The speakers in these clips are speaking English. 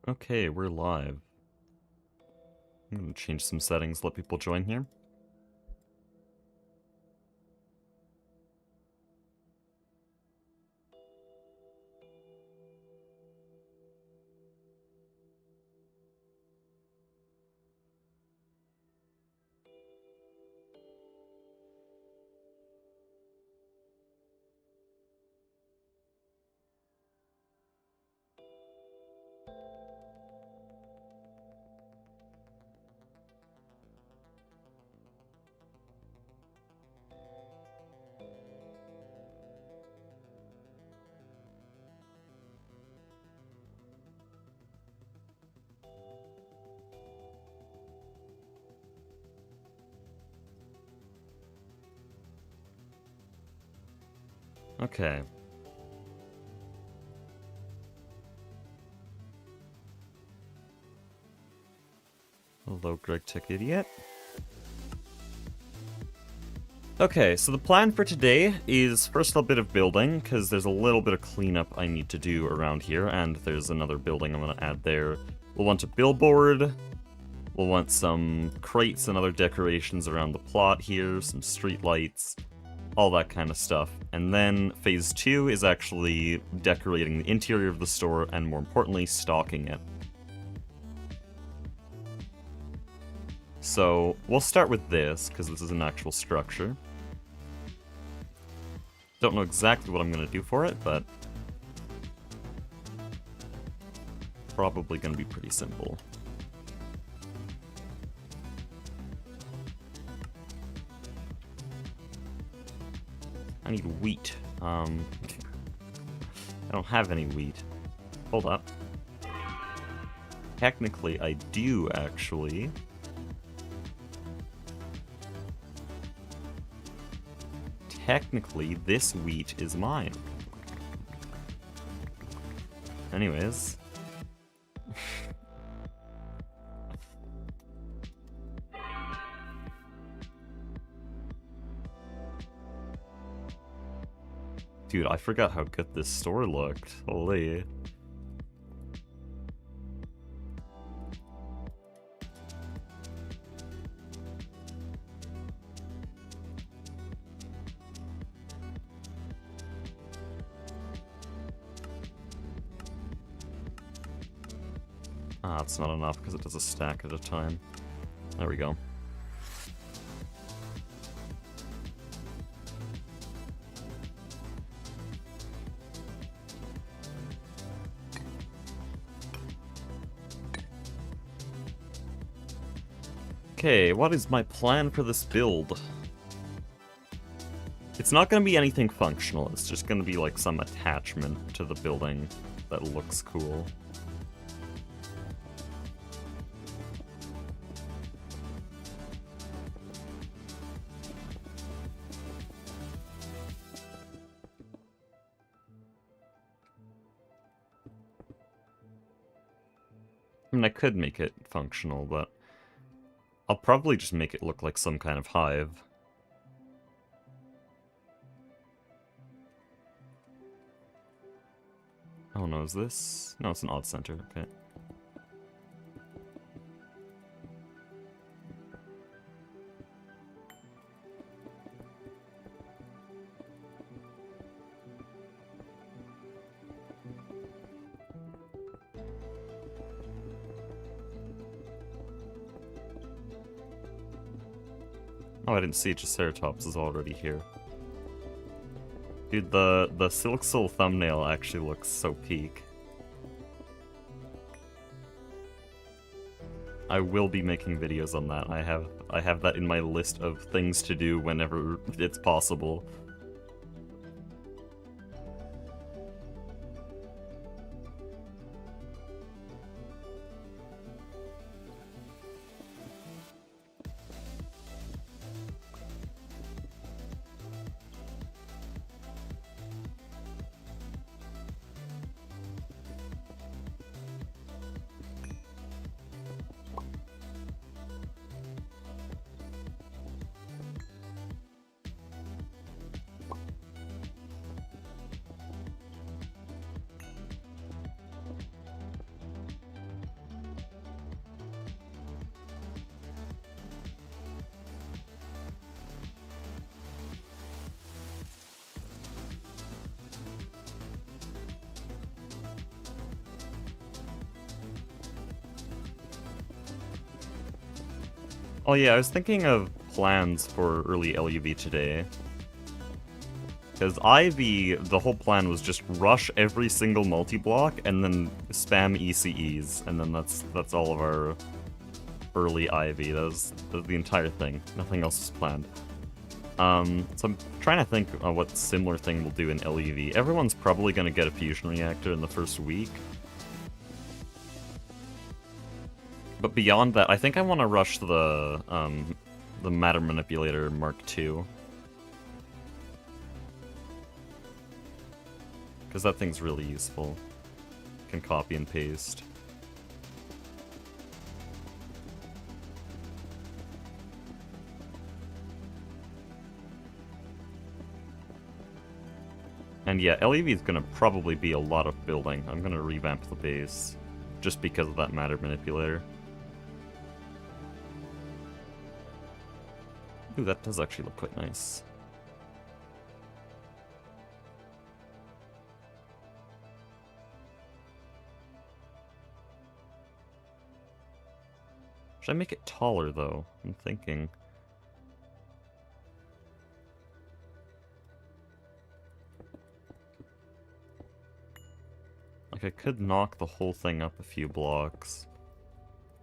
Okay, we're live. I'm gonna change some settings, let people join here. Okay. Hello, Greg Tech Idiot. Okay, so the plan for today is first a bit of building, because there's a little bit of cleanup I need to do around here, and there's another building I'm going to add there. We'll want a billboard, we'll want some crates and other decorations around the plot here, some street lights, all that kind of stuff. And then phase 2 is actually decorating the interior of the store, and more importantly, stocking it. So, we'll start with this, because this is an actual structure. Don't know exactly what I'm going to do for it, but probably going to be pretty simple. I need wheat. I don't have any wheat. Hold up. Technically, I do, actually. Technically, this wheat is mine. Anyways. Dude, I forgot how good this store looked. Holy. Ah, it's not enough because it does a stack at a time. There we go. Okay, what is my plan for this build? It's not going to be anything functional, it's just going to be like some attachment to the building that looks cool. I mean, I could make it functional, but I'll probably just make it look like some kind of hive. Oh no, is this? No, it's an odd center, okay. Oh, I didn't see Triceratops is already here. Dude, the Silk Soul thumbnail actually looks so peak. I will be making videos on that. I have that in my list of things to do whenever it's possible. Oh yeah, I was thinking of plans for early LUV today. Because Ivy, the whole plan was just rush every single multi-block and then spam ECEs, and then that's all of our early Ivy. That was the entire thing. Nothing else was planned. So I'm trying to think what similar thing we'll do in LUV. Everyone's probably going to get a fusion reactor in the first week. But beyond that, I think I want to rush the Matter Manipulator Mark II. Because that thing's really useful. Can copy and paste. And yeah, LEV is going to probably be a lot of building. I'm going to revamp the base, just because of that Matter Manipulator. Ooh, that does actually look quite nice. Should I make it taller, though? I'm thinking. Like, I could knock the whole thing up a few blocks.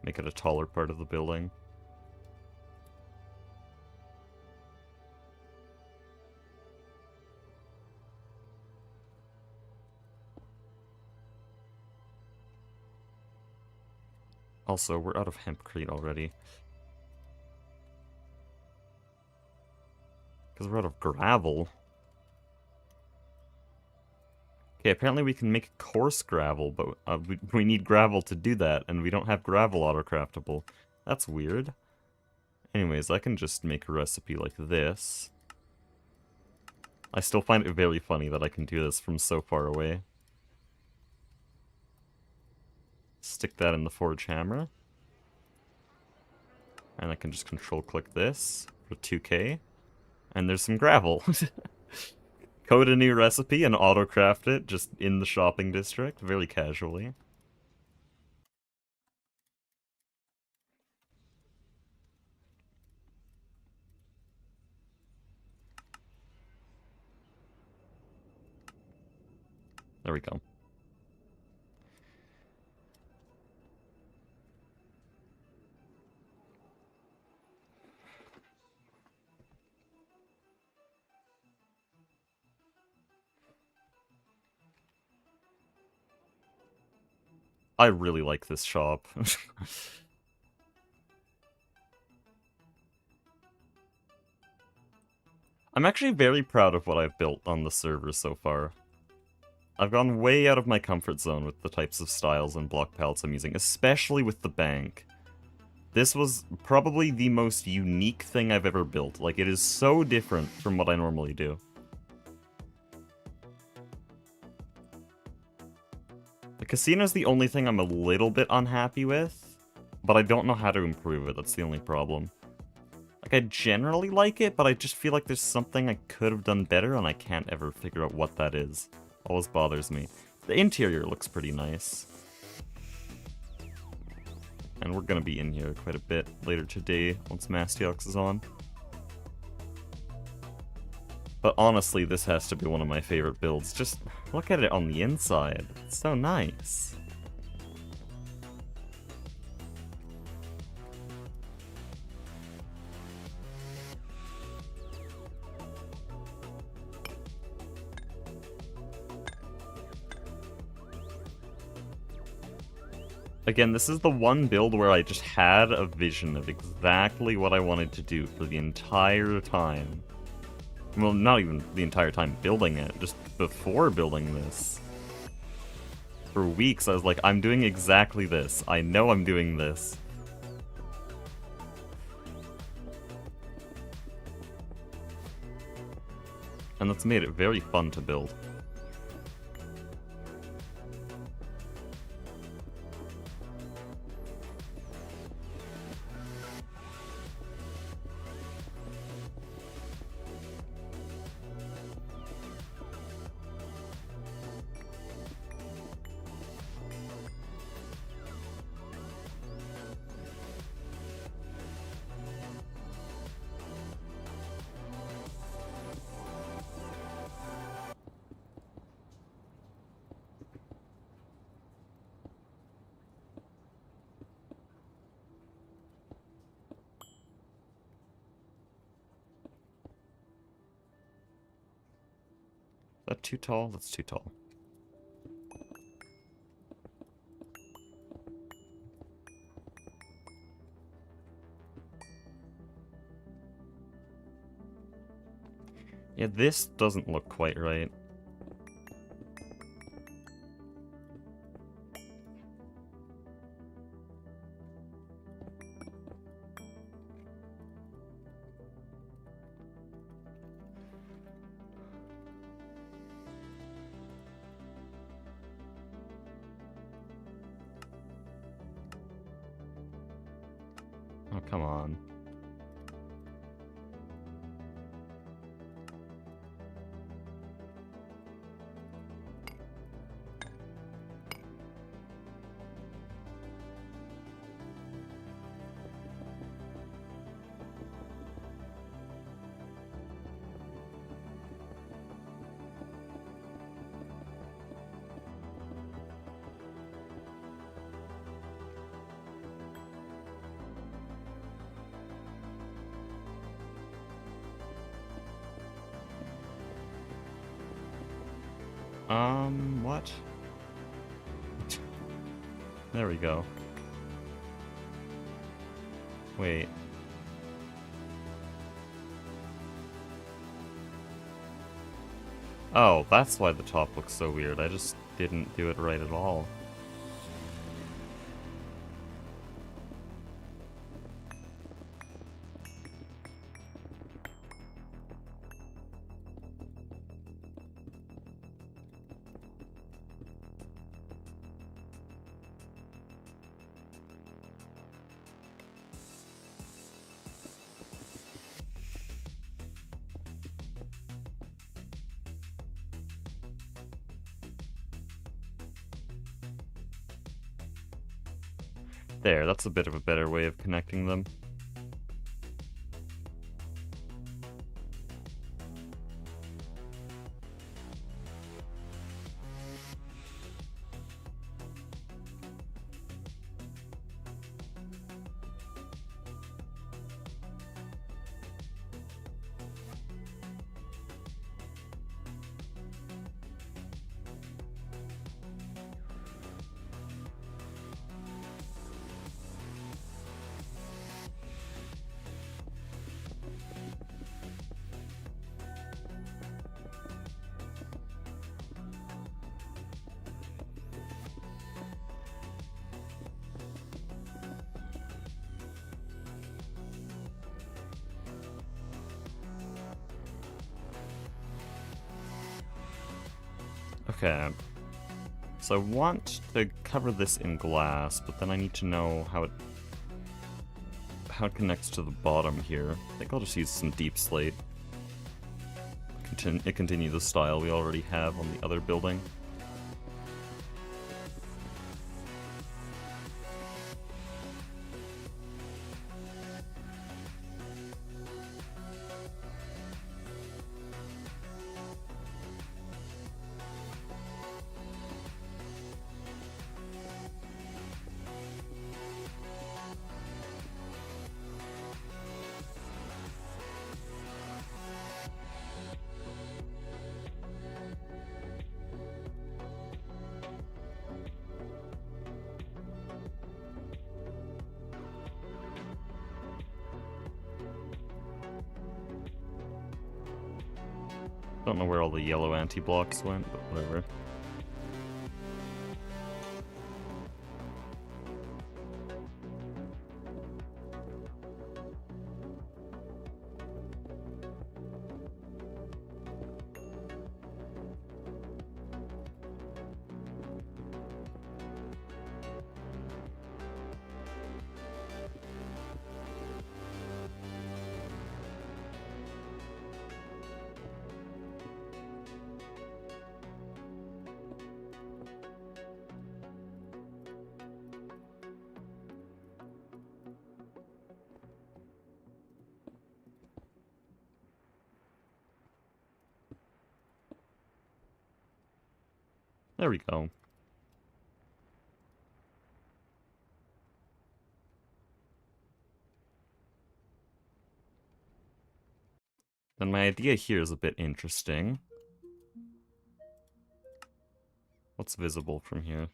Make it a taller part of the building. Also, we're out of hempcrete already. Because we're out of gravel. Okay, apparently we can make coarse gravel, but we need gravel to do that, and we don't have gravel autocraftable. That's weird. Anyways, I can just make a recipe like this. I still find it very funny that I can do this from so far away. Stick that in the forge hammer. And I can just control-click this for 2k. And there's some gravel. Code a new recipe and auto-craft it just in the shopping district, very casually. There we go. I really like this shop. I'm actually very proud of what I've built on the server so far. I've gone way out of my comfort zone with the types of styles and block palettes I'm using, especially with the bank. This was probably the most unique thing I've ever built. Like, it is so different from what I normally do. The casino's the only thing I'm a little bit unhappy with, but I don't know how to improve it, that's the only problem. Like, I generally like it, but I just feel like there's something I could have done better, and I can't ever figure out what that is. Always bothers me. The interior looks pretty nice. And we're gonna be in here quite a bit later today, once Mastiox is on. But honestly, this has to be one of my favorite builds. Just look at it on the inside. It's so nice. Again, this is the one build where I just had a vision of exactly what I wanted to do for the entire time. Well, not even the entire time building it, just before building this. For weeks, I was like, I'm doing exactly this. I know I'm doing this. And that's made it very fun to build. that too tall? That's too tall. Yeah, this doesn't look quite right. Oh, come on. What? There we go. Wait. Oh, that's why the top looks so weird. I just didn't do it right at all. There, that's a bit of a better way of connecting them. Okay. So I want to cover this in glass, but then I need to know how it connects to the bottom here. I think I'll just use some deep slate. Continue the style we already have on the other building. Don't know where all the yellow anti-blocks went, but whatever. There we go. Then my idea here is a bit interesting. What's visible from here?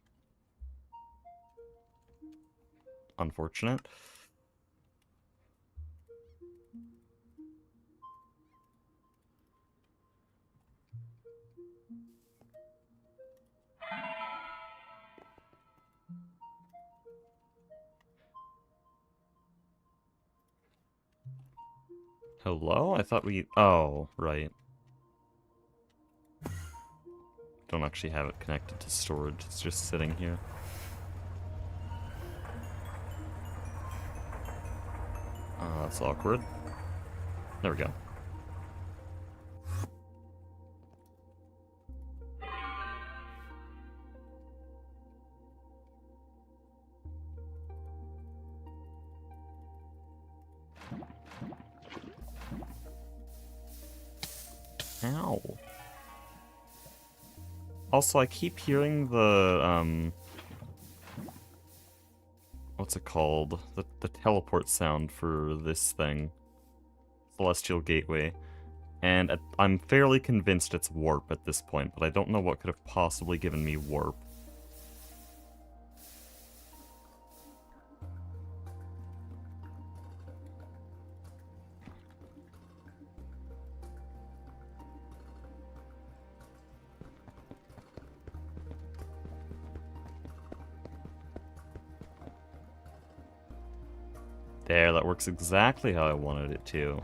Unfortunate. Hello? I thought we... Oh, right. Don't actually have it connected to storage. It's just sitting here. That's awkward. There we go. Ow. Also, I keep hearing the, what's it called? The teleport sound for this thing. Celestial Gateway. And I'm fairly convinced it's warp at this point, but I don't know what could have possibly given me warp. There, that works exactly how I wanted it to.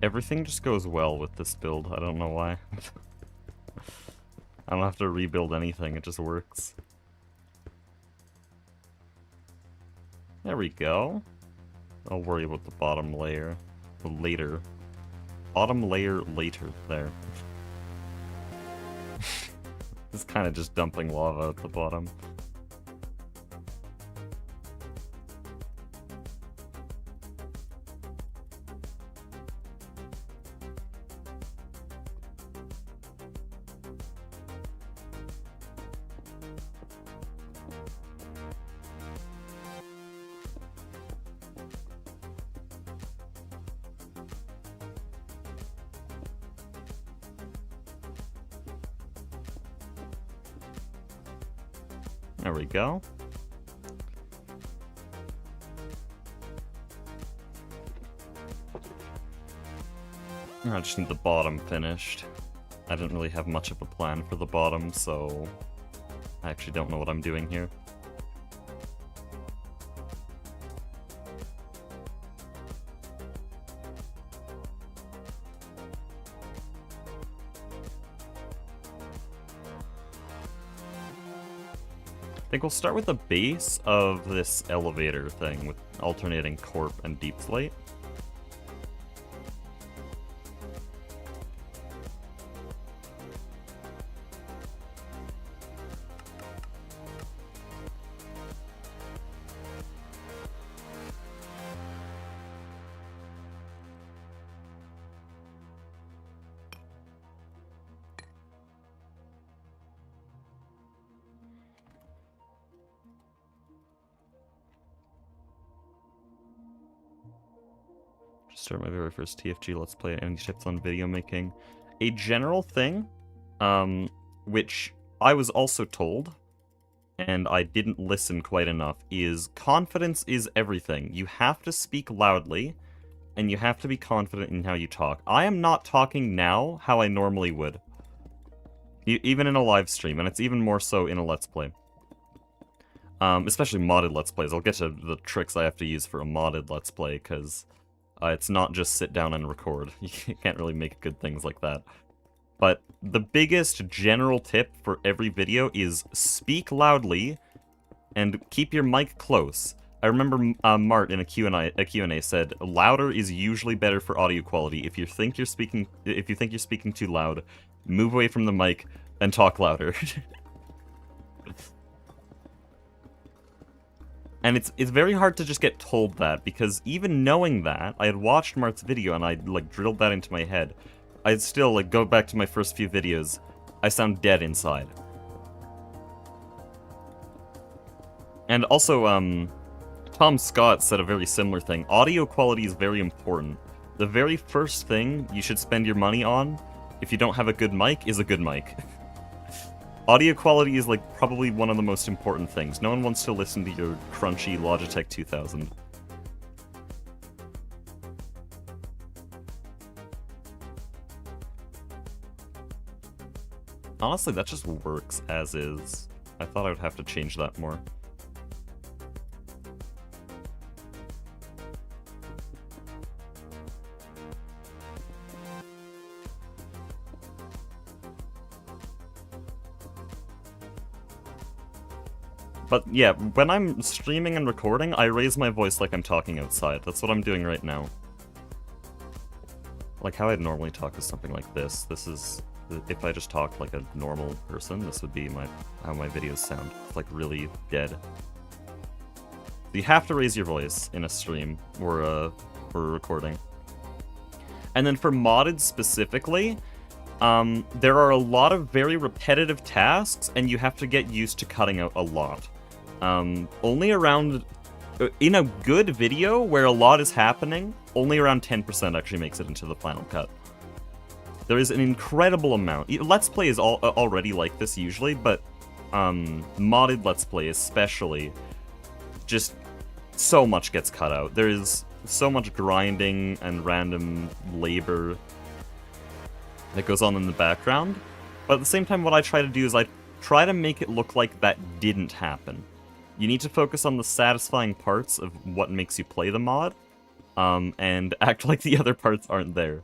Everything just goes well with this build, I don't know why. I don't have to rebuild anything, it just works. There we go. I'll worry about the bottom layer later. Bottom layer later, there. It's kind of just dumping lava at the bottom. There we go. I just need the bottom finished. I didn't really have much of a plan for the bottom, so I actually don't know what I'm doing here. I think we'll start with the base of this elevator thing with alternating corp and deep slate. Start my very first TFG Let's Play. Any tips on video making? A general thing, which I was also told, and I didn't listen quite enough, is confidence is everything. You have to speak loudly, and you have to be confident in how you talk. I am not talking now how I normally would. Even in a live stream, and it's even more so in a Let's Play. Especially modded Let's Plays. I'll get to the tricks I have to use for a modded Let's Play, because it's not just sit down and record. You can't really make good things like that. But the biggest general tip for every video is speak loudly and keep your mic close. I remember Mart in a Q&A said, louder is usually better for audio quality. If you think you're speaking too loud, move away from the mic and talk louder. And it's very hard to just get told that, because even knowing that, I had watched Mart's video and I like drilled that into my head. I'd still like go back to my first few videos. I sound dead inside. And also, Tom Scott said a very similar thing. Audio quality is very important. The very first thing you should spend your money on, if you don't have a good mic, is a good mic. Audio quality is like probably one of the most important things. No one wants to listen to your crunchy Logitech 2000. Honestly, that just works as is. I thought I would have to change that more. But yeah, when I'm streaming and recording, I raise my voice like I'm talking outside. That's what I'm doing right now. Like how I'd normally talk is something like this. This is, if I just talked like a normal person, this would be how my videos sound. It's like really dead. You have to raise your voice in a stream or a recording. And then for modded specifically, there are a lot of very repetitive tasks, and you have to get used to cutting out a lot. Only around, in a good video where a lot is happening, only around 10% actually makes it into the final cut. There is an incredible amount. Let's Play is already like this usually, but modded Let's Play especially, just so much gets cut out. There is so much grinding and random labor that goes on in the background. But at the same time, what I try to do is I try to make it look like that didn't happen. You need to focus on the satisfying parts of what makes you play the mod, and act like the other parts aren't there.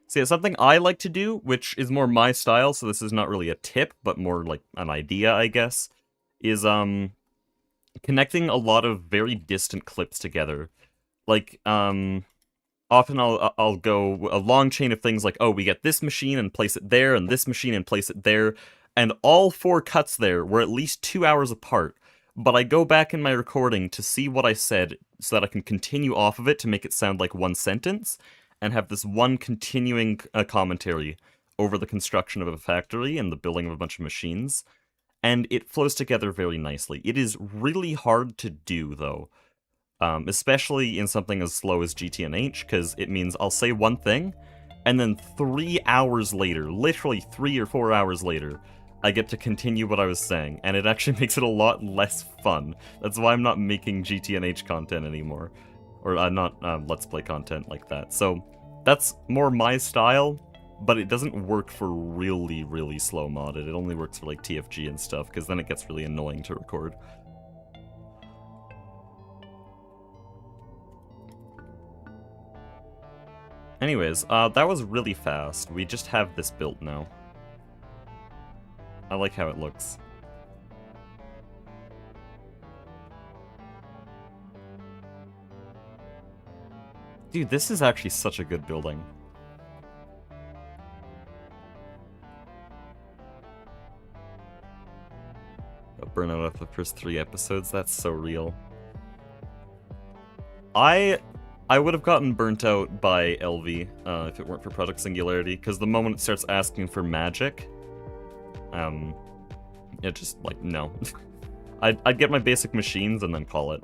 So yeah, something I like to do, which is more my style, so this is not really a tip, but more like an idea, I guess, is connecting a lot of very distant clips together. Like, often I'll go a long chain of things like, oh, we get this machine and place it there, and this machine and place it there, and all 4 cuts there were at least 2 hours apart. But I go back in my recording to see what I said so that I can continue off of it to make it sound like one sentence, and have this one continuing commentary over the construction of a factory and the building of a bunch of machines. And it flows together very nicely. It is really hard to do, though. Especially in something as slow as GTNH, because it means I'll say one thing, and then 3 hours later, literally 3 or 4 hours later, I get to continue what I was saying, and it actually makes it a lot less fun. That's why I'm not making GTNH content anymore. Or not Let's Play content like that. So that's more my style, but it doesn't work for really, really slow modded. It only works for like TFG and stuff, because then it gets really annoying to record. Anyways, that was really fast. We just have this built now. I like how it looks. Dude, this is actually such a good building. Got burnout after the first 3 episodes, that's so real. I would have gotten burnt out by LV if it weren't for Project Singularity, because the moment it starts asking for magic, it just, like, no. I'd get my basic machines and then call it.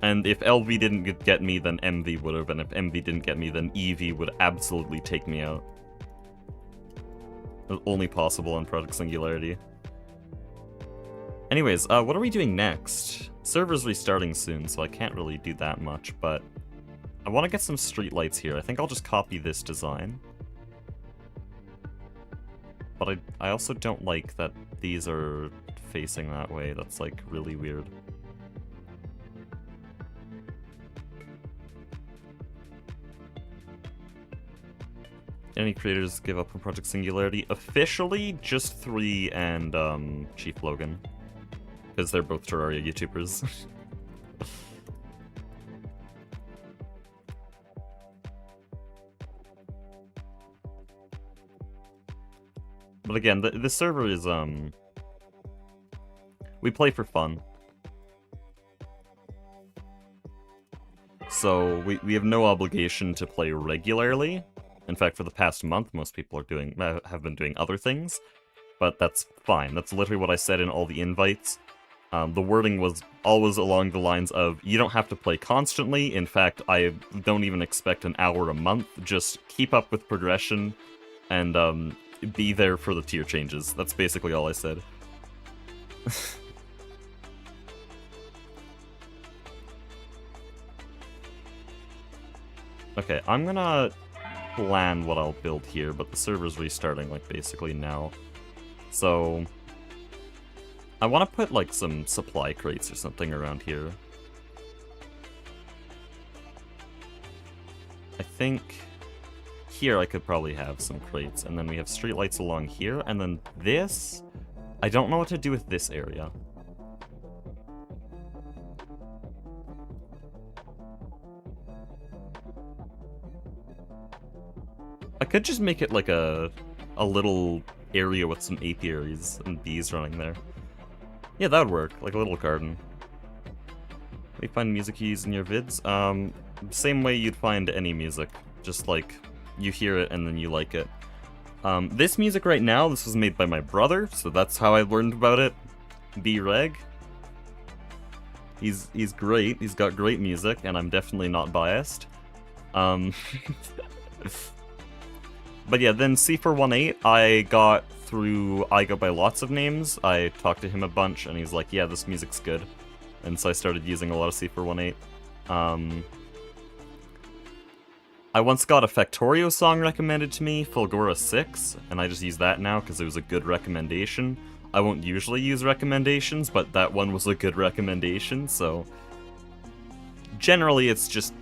And if LV didn't get me, then MV would have, and if MV didn't get me, then EV would absolutely take me out. It was only possible on Project Singularity. Anyways, what are we doing next? Server's restarting soon, so I can't really do that much, but I want to get some streetlights here. I think I'll just copy this design. But I also don't like that these are facing that way. That's, like, really weird. Any creators give up on Project Singularity? Officially, just 3 and Chief Logan. Because they're both Terraria YouTubers. But again, the server is, we play for fun. So we have no obligation to play regularly. In fact, for the past month, most people are have been doing other things. But that's fine. That's literally what I said in all the invites. The wording was always along the lines of, you don't have to play constantly. In fact, I don't even expect an hour a month. Just keep up with progression and be there for the tier changes. That's basically all I said. Okay, I'm gonna plan what I'll build here, but the server's restarting, like, basically now. So I want to put, like, some supply crates or something around here. I think here I could probably have some crates, and then we have streetlights along here, and then this... I don't know what to do with this area. I could just make it like a little area with some apiaries and bees running there. Yeah, that would work, like a little garden. You find music keys in your vids? Same way you'd find any music. Just like, you hear it and then you like it. This music right now, this was made by my brother, so that's how I learned about it. B-Reg. He's great, he's got great music, and I'm definitely not biased. But yeah, then C418, I got through I Go By Lots of Names. I talked to him a bunch, and he's like, yeah, this music's good. And so I started using a lot of C418. I once got a Factorio song recommended to me, Fulgora 6, and I just use that now because it was a good recommendation. I won't usually use recommendations, but that one was a good recommendation, so... Generally, it's just...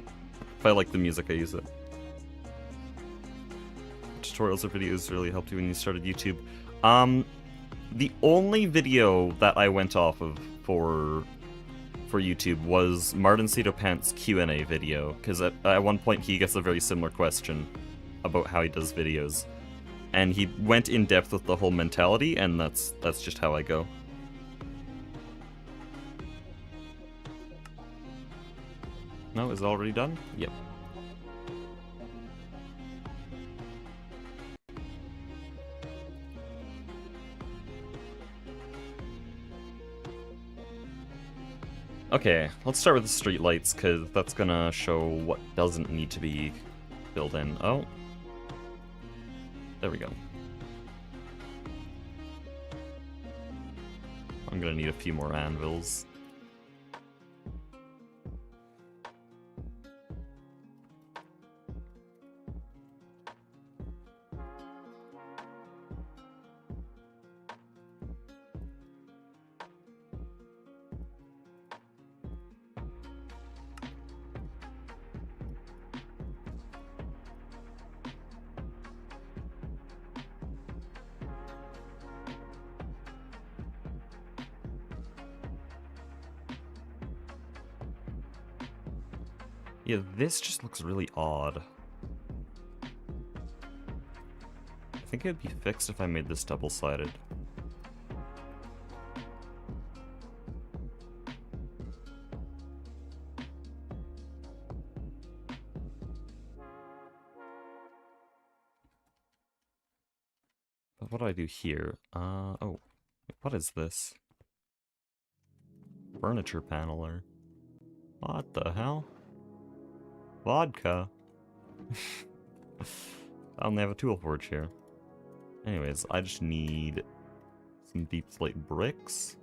if I like the music, I use it. Tutorials or videos really helped you when you started YouTube. The only video that I went off of for YouTube was Martin Cedopant's Q&A video, because at one point he gets a very similar question about how he does videos. And he went in depth with the whole mentality, and that's just how I go. No, is it already done? Yep. Okay, let's start with the streetlights, because that's gonna show what doesn't need to be filled in. Oh. There we go. I'm gonna need a few more anvils. Yeah, this just looks really odd. I think it would be fixed if I made this double-sided. But what do I do here? Oh, what is this? Furniture paneler. What the hell? Vodka. I only have a tool forge here. Anyways, I just need some deep slate bricks.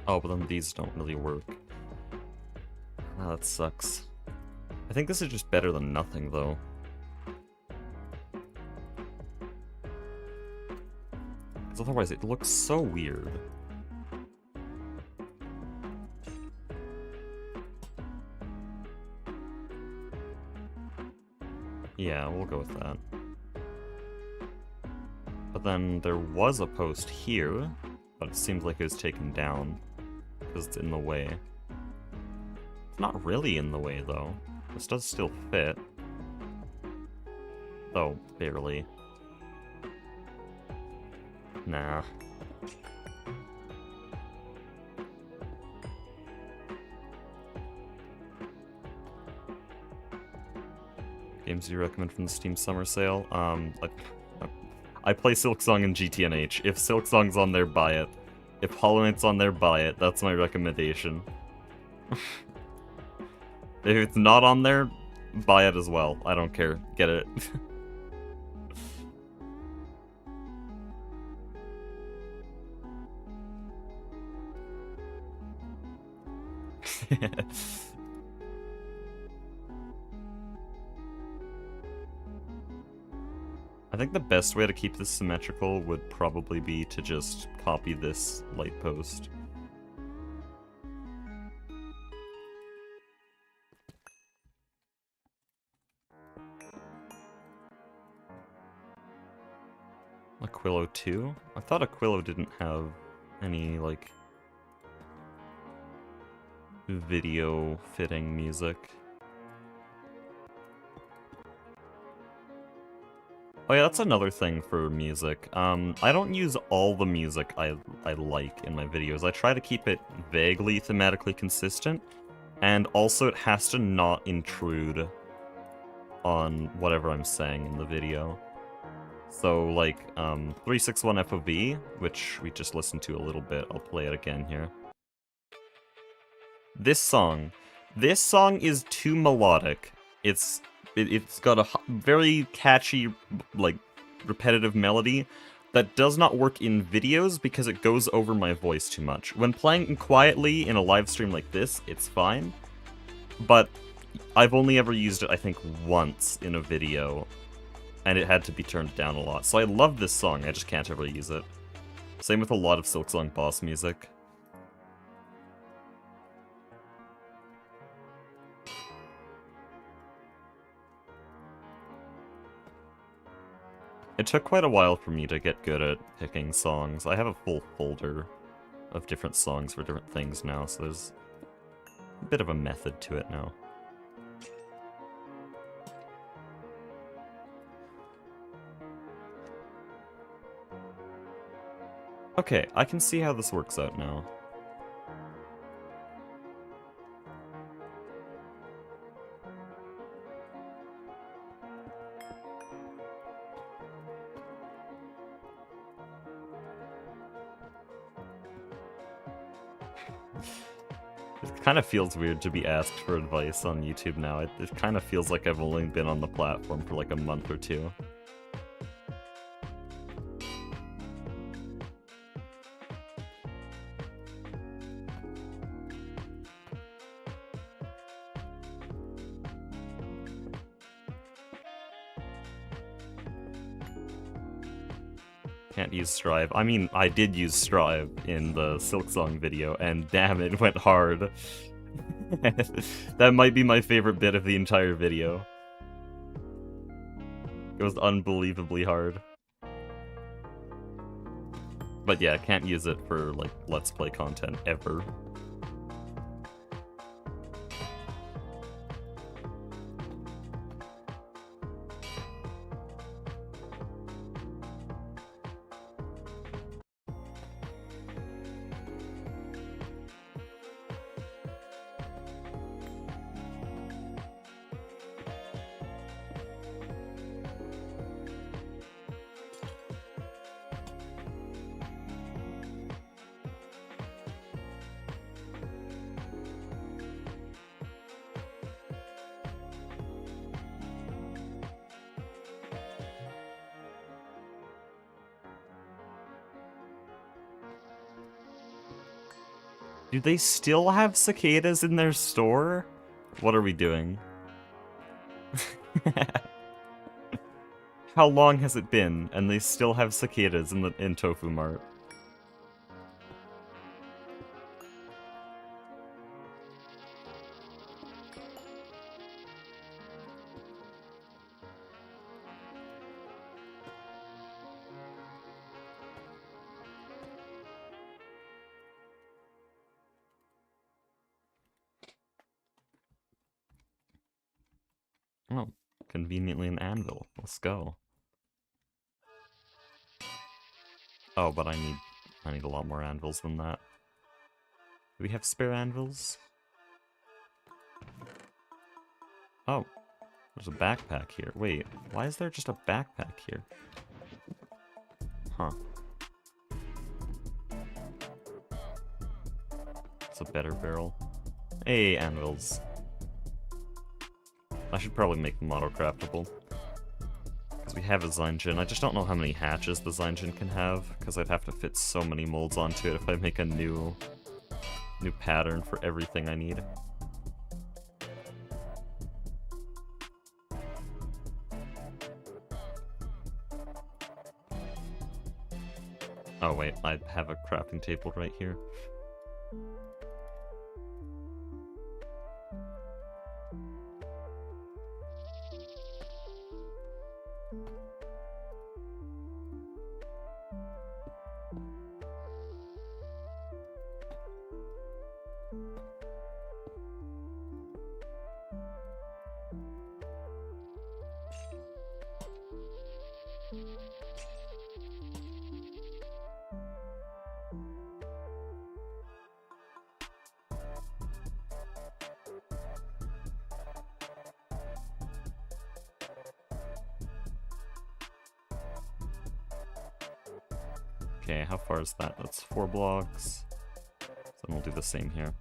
Oh, but then these don't really work. Ah, that sucks. I think this is just better than nothing, though. Because otherwise it looks so weird. Yeah, we'll go with that. But then there was a post here, but it seems like it was taken down because it's in the way. It's not really in the way, though. This does still fit. Though, barely. Nah. Games you recommend from the Steam Summer Sale? I play Silksong and GTNH. If Silksong's on there, buy it. If Hollow Knight's on there, buy it. That's my recommendation. If it's not on there, buy it as well. I don't care. Get it. I think the best way to keep this symmetrical would probably be to just copy this light post. Aquilo 2? I thought Aquilo didn't have any, like, video fitting music. Oh yeah, that's another thing for music. I don't use all the music I like in my videos. I try to keep it vaguely thematically consistent, and also it has to not intrude on whatever I'm saying in the video. So, like, 361 FOV, which we just listened to a little bit. I'll play it again here. This song is too melodic. It's got a very catchy, like, repetitive melody that does not work in videos because it goes over my voice too much. When playing quietly in a live stream like this, it's fine, but I've only ever used it, I think, once in a video, and it had to be turned down a lot. So I love this song, I just can't ever use it. Same with a lot of Silksong boss music. It took quite a while for me to get good at picking songs. I have a full folder of different songs for different things now, so there's a bit of a method to it now. Okay, I can see how this works out now. It kind of feels weird to be asked for advice on YouTube now. It kind of feels like I've only been on the platform for like a month or two. Can't use Strive. I mean, I did use Strive in the Silksong video, and damn, it went hard. That might be my favorite bit of the entire video. It was unbelievably hard. But yeah, can't use it for, like, Let's Play content ever. Do they still have cicadas in their store? What are we doing? how long has it been, and they still have cicadas in Tofu Mart. Oh, conveniently an anvil. Let's go. Oh, but I need a lot more anvils than that. Do we have spare anvils? Oh, there's a backpack here. Wait, why is there just a backpack here? Huh. It's a better barrel. Hey, anvils. I should probably make them auto-craftable. Because we have a Zinjin. I just don't know how many hatches the Zinjin can have, because I'd have to fit so many molds onto it if I make a new pattern for everything I need. Oh wait, I have a crafting table right here. Okay, how far is that? That's 4 blocks. So we'll do the same here.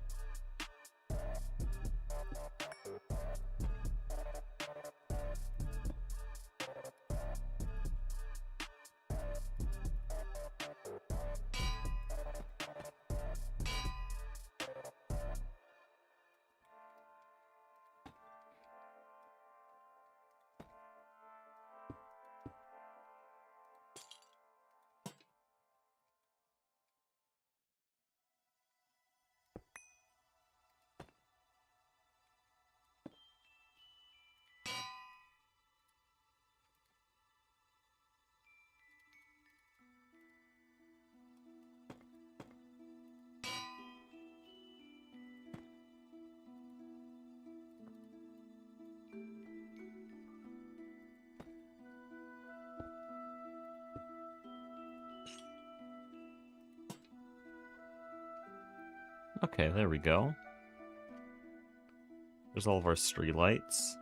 Okay, there we go. There's all of our street lights.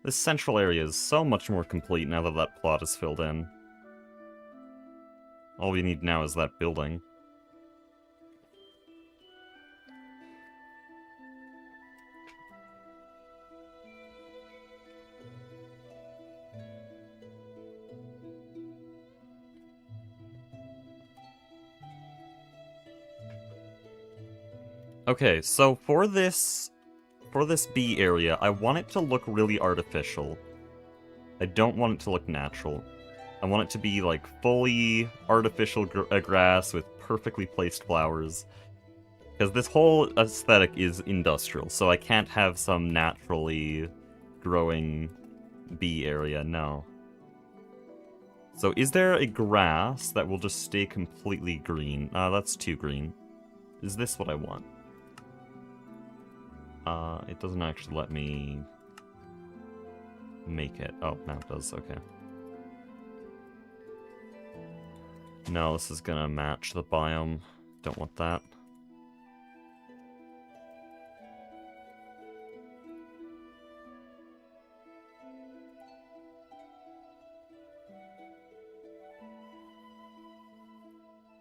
This central area is so much more complete now that that plot is filled in. All we need now is that building. Okay, so for this B area, I want it to look really artificial. I don't want it to look natural. I want it to be like fully artificial grass with perfectly placed flowers. Because this whole aesthetic is industrial, so I can't have some naturally growing B area, no. So is there a grass that will just stay completely green? That's too green. Is this what I want? It doesn't actually let me make it. Oh, now it does, okay. No, this is gonna match the biome. Don't want that.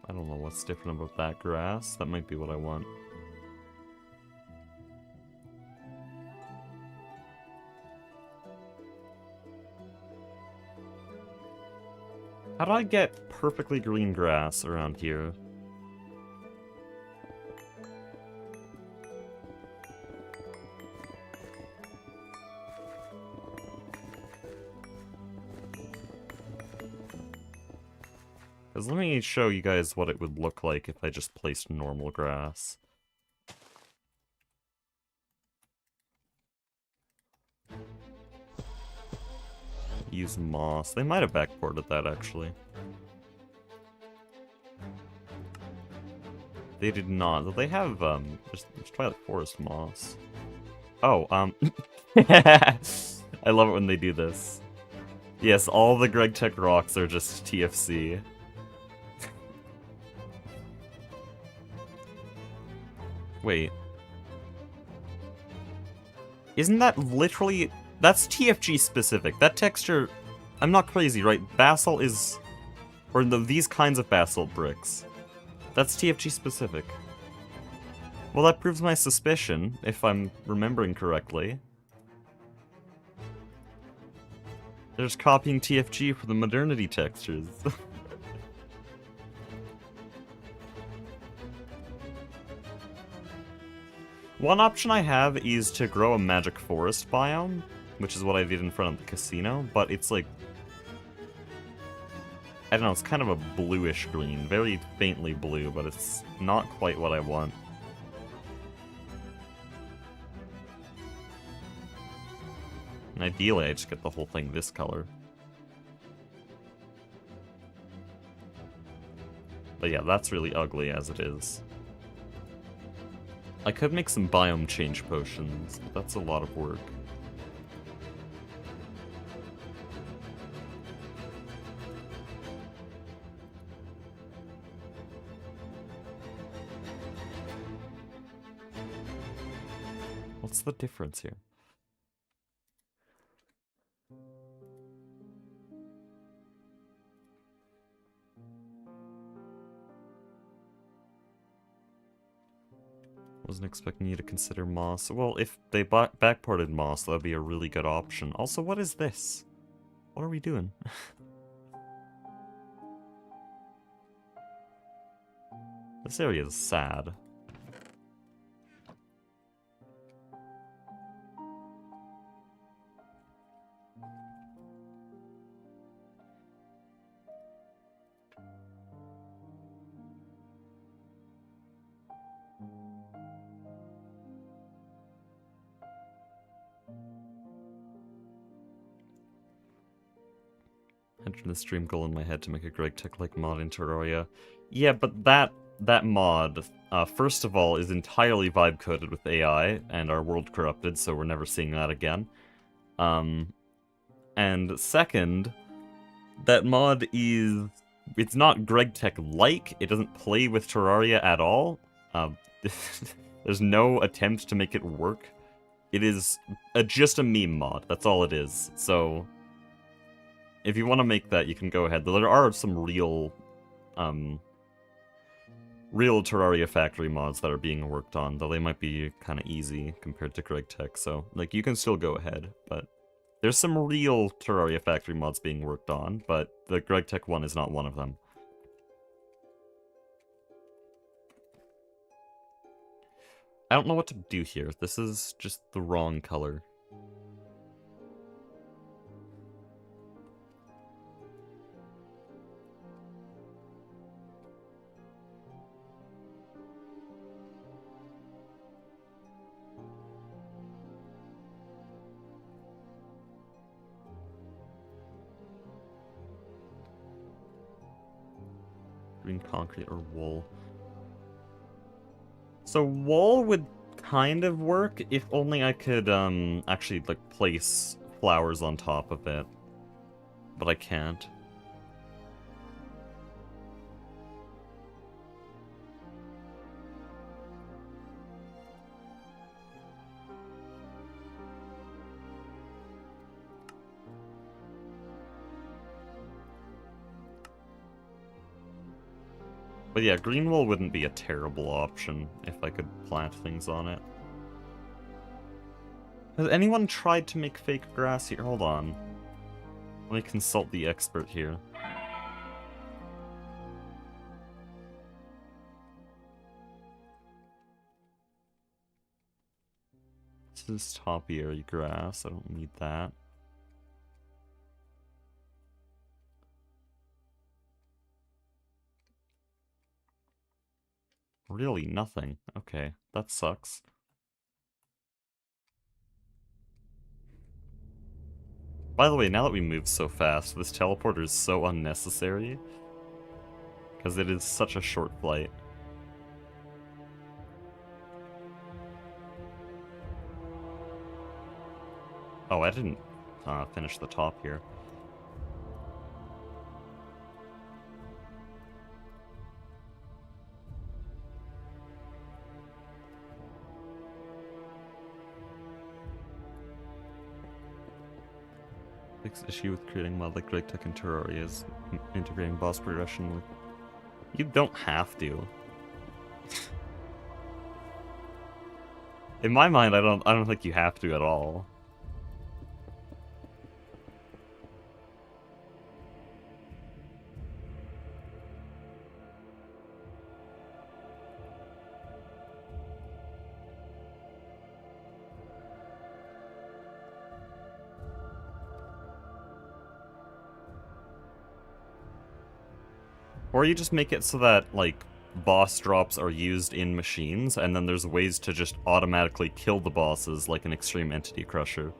I don't know what's different about that grass. That might be what I want. How do I get perfectly green grass around here? Because let me show you guys what it would look like if I just placed normal grass. Use moss. They might have backported that, actually. They did not. They have, let's try the forest moss. Oh, I love it when they do this. Yes, all the Greg Tech rocks are just TFC. Wait. Isn't that literally... That's TFG specific. That texture... I'm not crazy, right? Basalt is... Or these kinds of basalt bricks. That's TFG specific. Well, that proves my suspicion, if I'm remembering correctly. They're just copying TFG for the modernity textures. One option I have is to grow a magic forest biome, which is what I did in front of the casino, but it's like... I don't know, it's kind of a bluish green, very faintly blue, but it's not quite what I want. And ideally, I just get the whole thing this color. But yeah, that's really ugly as it is. I could make some biome change potions, but that's a lot of work. What's the difference here? Wasn't expecting you to consider moss. Well, if they backported moss, that would be a really good option. Also, what is this? What are we doing? This area is sad. Enter the stream goal in my head to make a Greg Tech-like mod in Terraria. Yeah, but that mod, first of all, is entirely vibe-coded with AI, and our world corrupted, so we're never seeing that again. And second, that mod is... It's not Greg Tech-like, it doesn't play with Terraria at all. There's no attempt to make it work. It is just a meme mod, that's all it is, so... If you want to make that, you can go ahead. There are some real Terraria factory mods that are being worked on, though they might be kind of easy compared to Greg Tech, so, like, you can still go ahead, but there's some real Terraria factory mods being worked on, but the Greg Tech one is not one of them. I don't know what to do here. This is just the wrong color. Green concrete or wool. So wool would kind of work if only I could actually like place flowers on top of it. But I can't. But yeah, green wool wouldn't be a terrible option if I could plant things on it. Has anyone tried to make fake grass here? Hold on. Let me consult the expert here. This is topiary grass. I don't need that. Really nothing. Okay, that sucks. By the way, now that we move so fast, this teleporter is so unnecessary. Because it is such a short flight. Oh, I didn't finish the top here. Biggest issue with creating mod like Drake Tech and Terraria is integrating boss progression with... You don't have to. In my mind, I don't think you have to at all. Or you just make it so that, like, boss drops are used in machines, and then there's ways to just automatically kill the bosses, like an Extreme Entity Crusher.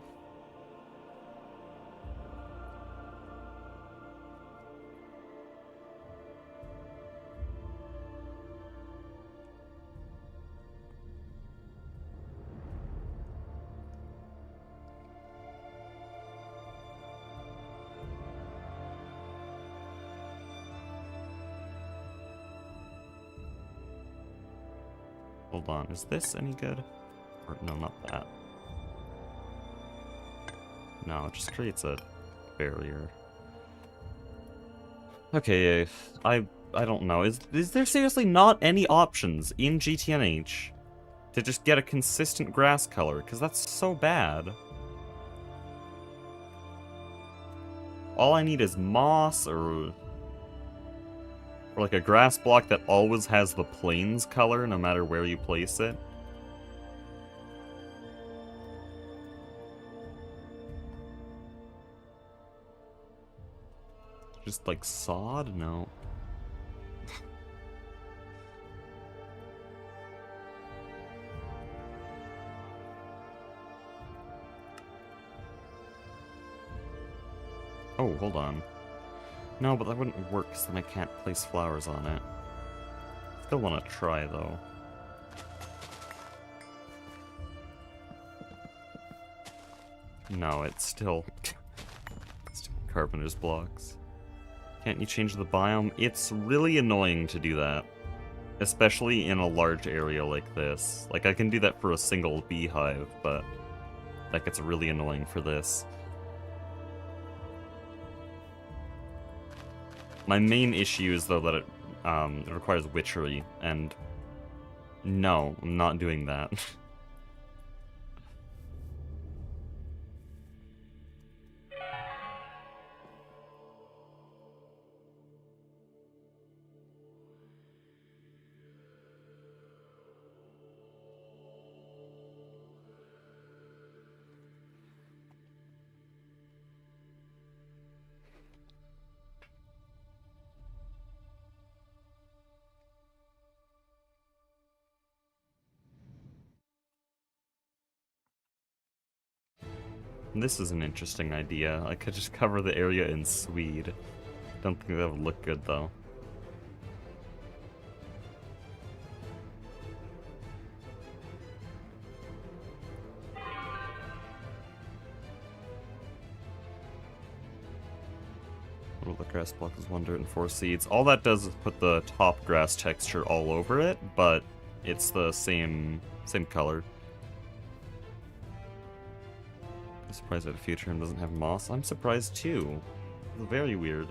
Hold on, is this any good? Or, no, not that. No, it just creates a barrier. Okay, I don't know. Is there seriously not any options in GTNH to just get a consistent grass color? Because that's so bad. All I need is moss or like a grass block that always has the plains color no matter where you place it. Just like sod? No. Oh, hold on. No, but that wouldn't work because then I can't place flowers on it. Still want to try, though. No, it's still... it's carpenter's blocks. Can't you change the biome? It's really annoying to do that. Especially in a large area like this. Like, I can do that for a single beehive, but that gets really annoying for this. My main issue is, though, that it requires witchery, and no, I'm not doing that. This is an interesting idea. I could just cover the area in Swede. Don't think that would look good, though. Well, the grass block is 1 dirt and 4 seeds. All that does is put the top grass texture all over it, but it's the same color. I'm surprised that a future hymn doesn't have moss. I'm surprised too. It's very weird.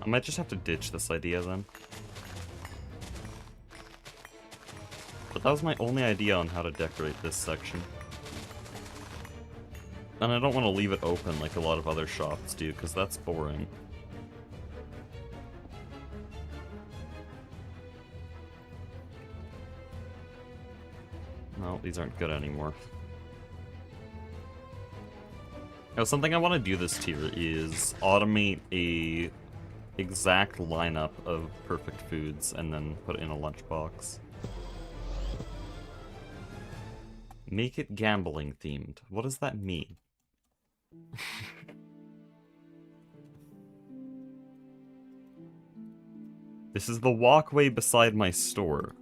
I might just have to ditch this idea then. But that was my only idea on how to decorate this section. And I don't want to leave it open like a lot of other shops do, because that's boring. No, these aren't good anymore. Now, something I want to do this tier is automate a exact lineup of perfect foods and then put it in a lunchbox. Make it gambling themed. What does that mean? This is the walkway beside my store.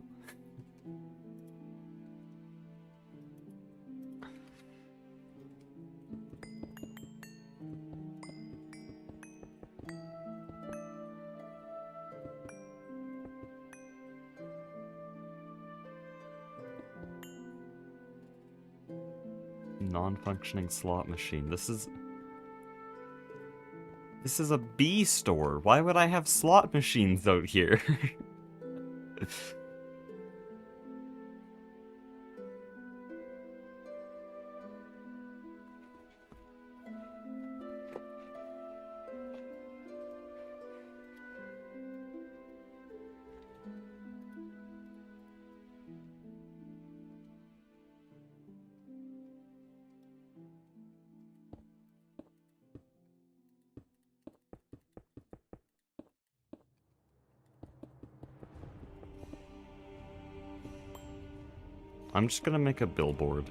Non-functioning slot machine. This is a bee store. Why would I have slot machines out here? I'm just gonna make a billboard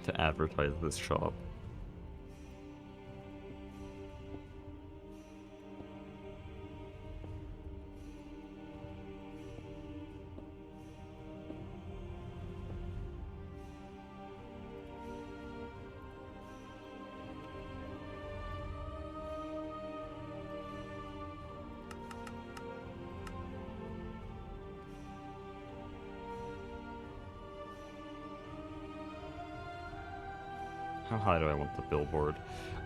to advertise this shop. How high do I want the billboard?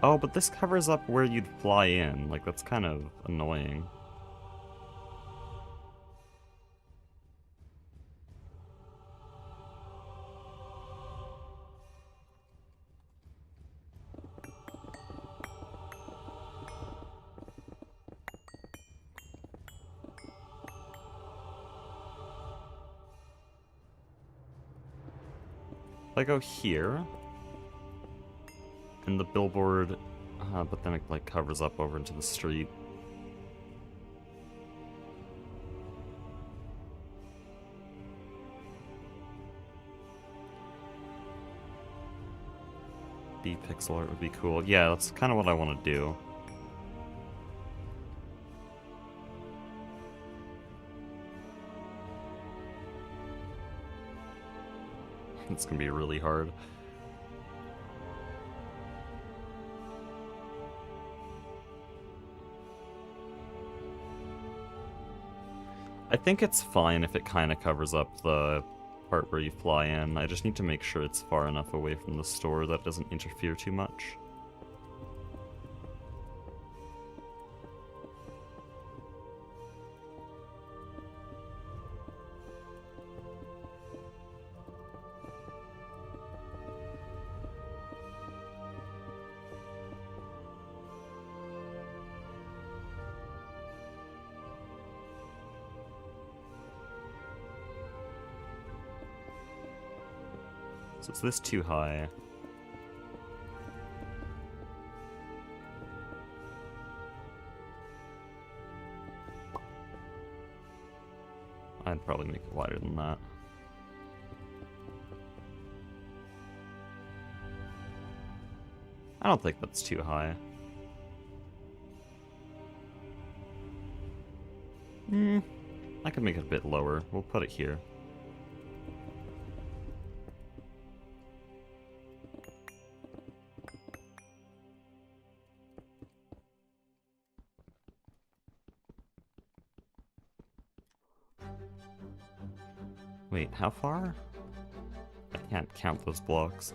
Oh, but this covers up where you'd fly in. Like, that's kind of annoying. If I go here, and the billboard, but then it like covers up over into the street. B pixel art would be cool. Yeah, that's kind of what I want to do. It's gonna be really hard. I think it's fine if it kind of covers up the part where you fly in. I just need to make sure it's far enough away from the store that it doesn't interfere too much. So is this too high? I'd probably make it wider than that. I don't think that's too high. I could make it a bit lower. We'll put it here. Wait, how far? I can't count those blocks.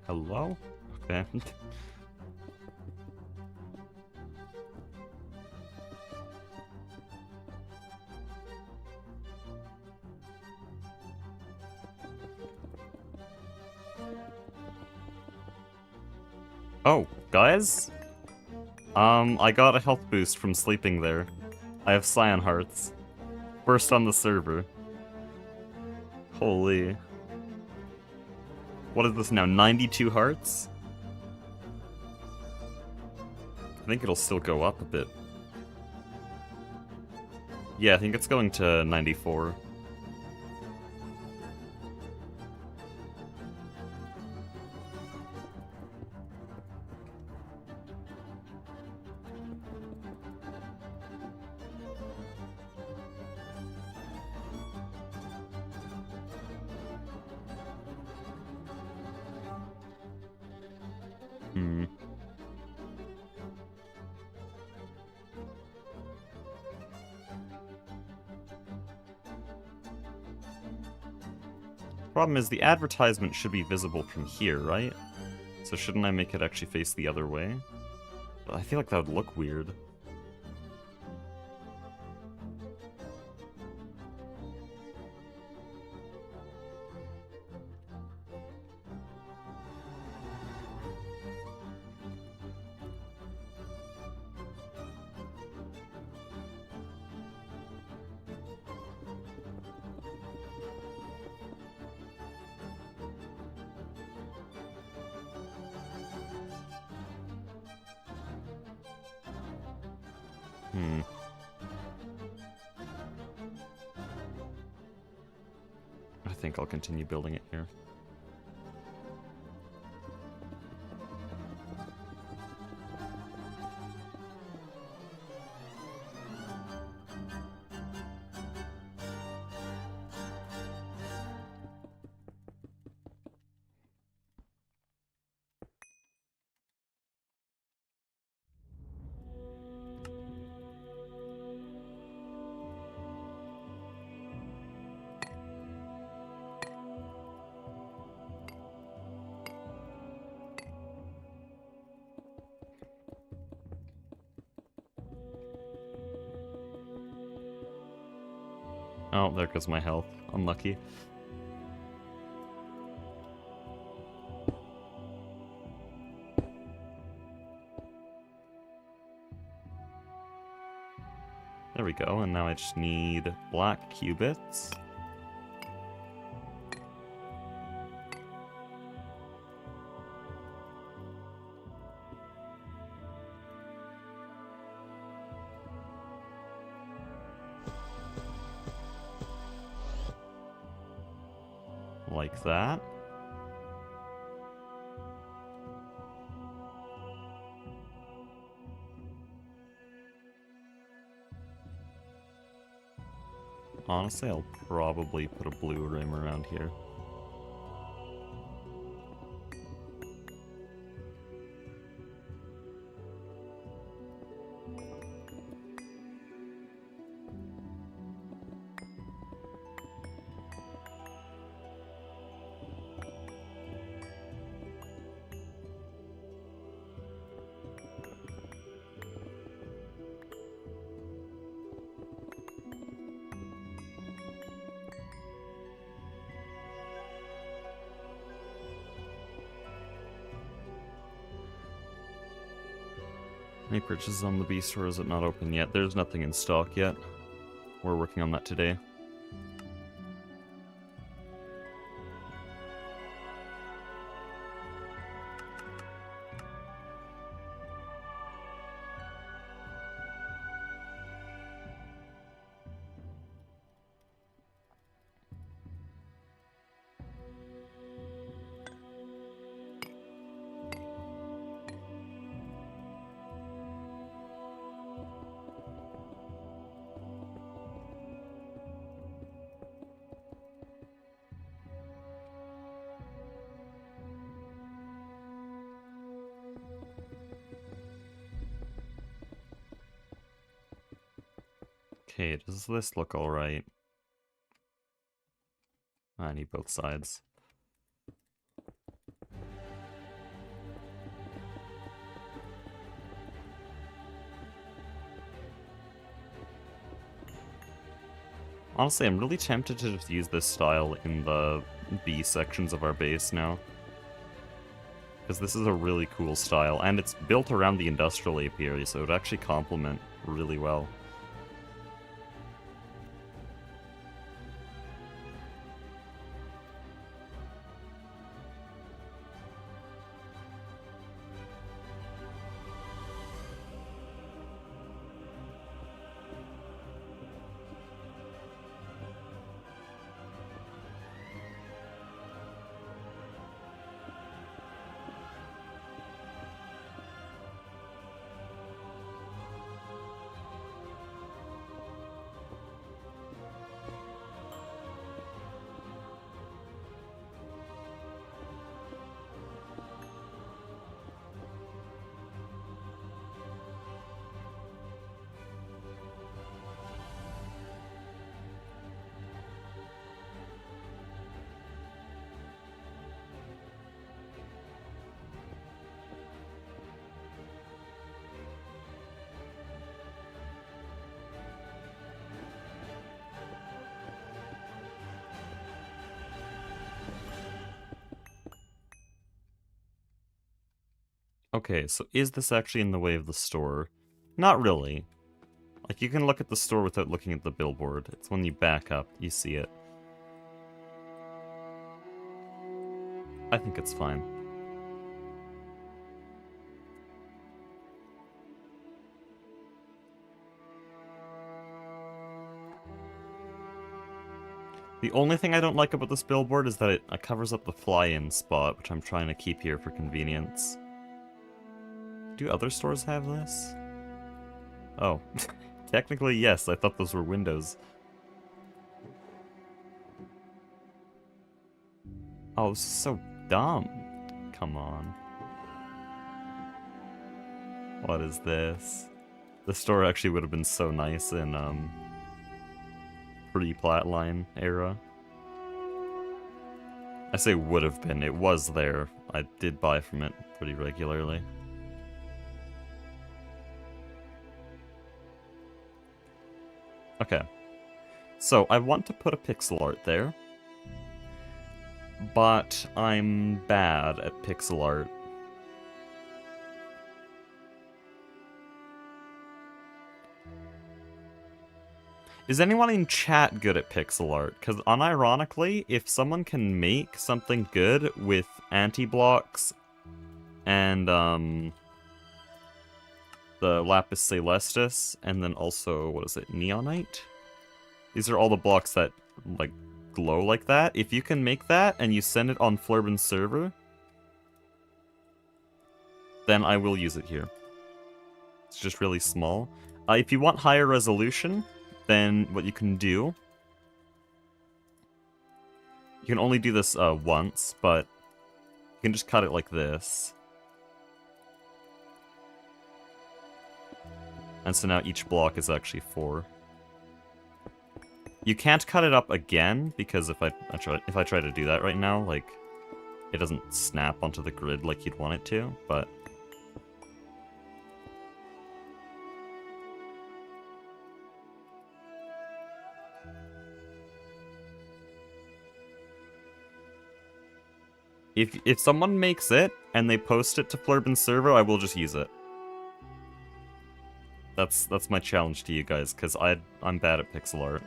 go. Hello? Okay. Oh, guys? I got a health boost from sleeping there. I have Scion Hearts. First on the server. Holy. What is this now, 92 hearts? I think it'll still go up a bit. Yeah, I think it's going to 94. Hmm. Problem is, the advertisement should be visible from here, right? So shouldn't I make it actually face the other way? But I feel like that would look weird. Hmm. I think I'll continue building it here. Oh, there goes my health. Unlucky. There we go, and now I just need black cubits. Like that. Honestly, I'll probably put a blue rim around here. Any purchases on the beast, or is it not open yet? There's nothing in stock yet. We're working on that today. Okay, does this look alright? I need both sides. Honestly, I'm really tempted to just use this style in the B sections of our base now. Because this is a really cool style, and it's built around the industrial apiary, so it would actually complement really well. Okay, so is this actually in the way of the store? Not really. Like, you can look at the store without looking at the billboard. It's when you back up, you see it. I think it's fine. The only thing I don't like about this billboard is that it covers up the fly-in spot, which I'm trying to keep here for convenience. Do other stores have this? Oh. Technically, yes. I thought those were windows. Oh, this is so dumb. Come on. What is this? The store actually would have been so nice in, pre-Flatline era. I say would have been. It was there. I did buy from it pretty regularly. Okay. So, I want to put a pixel art there. But I'm bad at pixel art. Is anyone in chat good at pixel art? Because unironically, if someone can make something good with anti-blocks and the lapis celestis, and then also, what is it, neonite? These are all the blocks that, like, glow like that. If you can make that and you send it on Flurbin's server, then I will use it here. It's just really small. If you want higher resolution, then what you can do... You can only do this once, but you can just cut it like this. And so now each block is actually 4. You can't cut it up again, because if I try to do that right now, like, it doesn't snap onto the grid like you'd want it to, but... If someone makes it, and they post it to Flurbin's server, I will just use it. That's my challenge to you guys, because I'm bad at pixel art.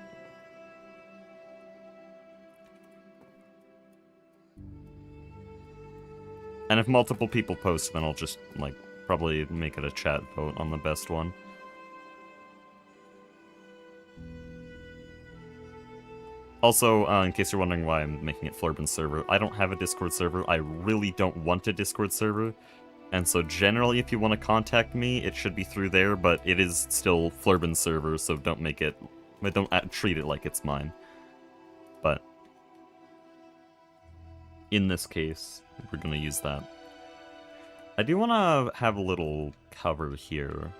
And if multiple people post, then I'll just, like, probably make it a chat vote on the best one. Also, in case you're wondering why I'm making it Flurbin's server, I don't have a Discord server. I really don't want a Discord server. And so generally, if you want to contact me, it should be through there, but it is still Flurbin's server, so don't make it... Don't treat it like it's mine. But... in this case, we're gonna use that. I do want to have a little cover here.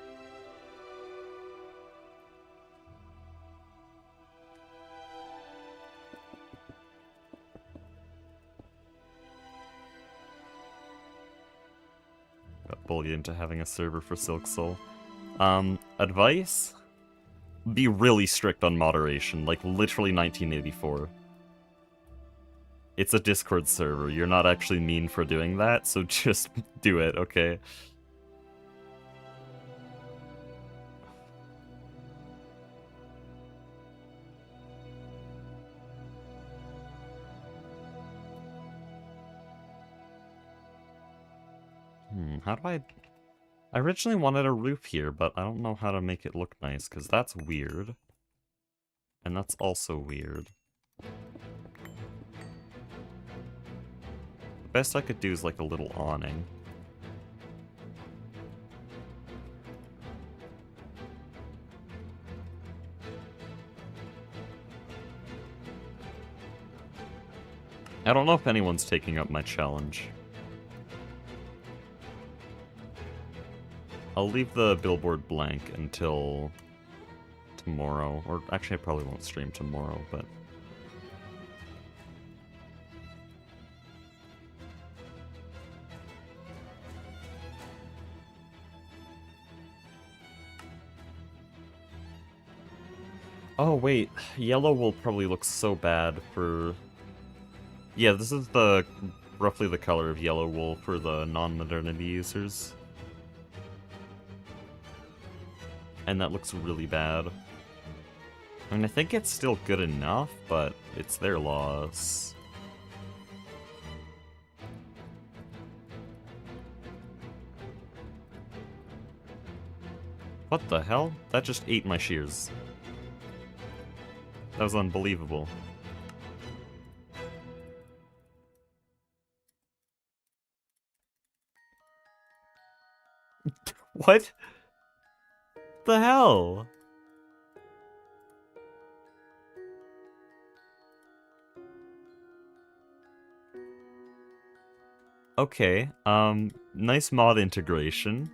bully into having a server for Silk Soul. Advice? Be really strict on moderation, like literally 1984. It's a Discord server, you're not actually mean for doing that, so just do it, okay? How do I originally wanted a roof here, but I don't know how to make it look nice, because that's weird. And that's also weird. The best I could do is like a little awning. I don't know if anyone's taking up my challenge. I'll leave the billboard blank until tomorrow, or actually I probably won't stream tomorrow, but... Oh wait, yellow will probably look so bad for... Yeah, this is roughly the color of yellow wool for the non-modernity users. And that looks really bad. I mean, I think it's still good enough, but it's their loss. What the hell? That just ate my shears. That was unbelievable. What? The hell? Okay, nice mod integration.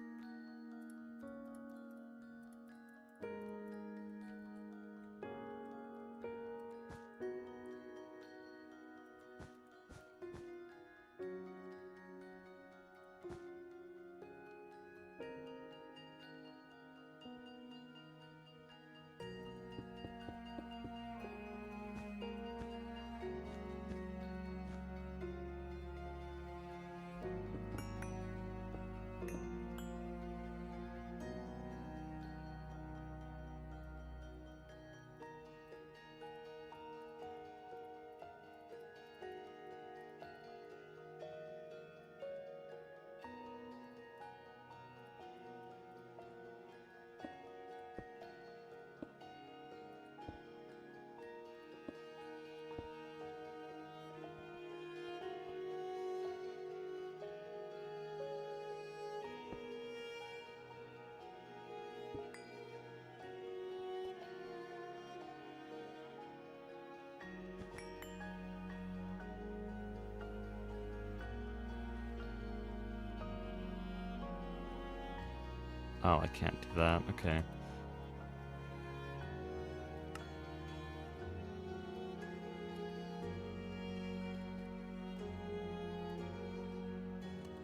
Oh, I can't do that. Okay.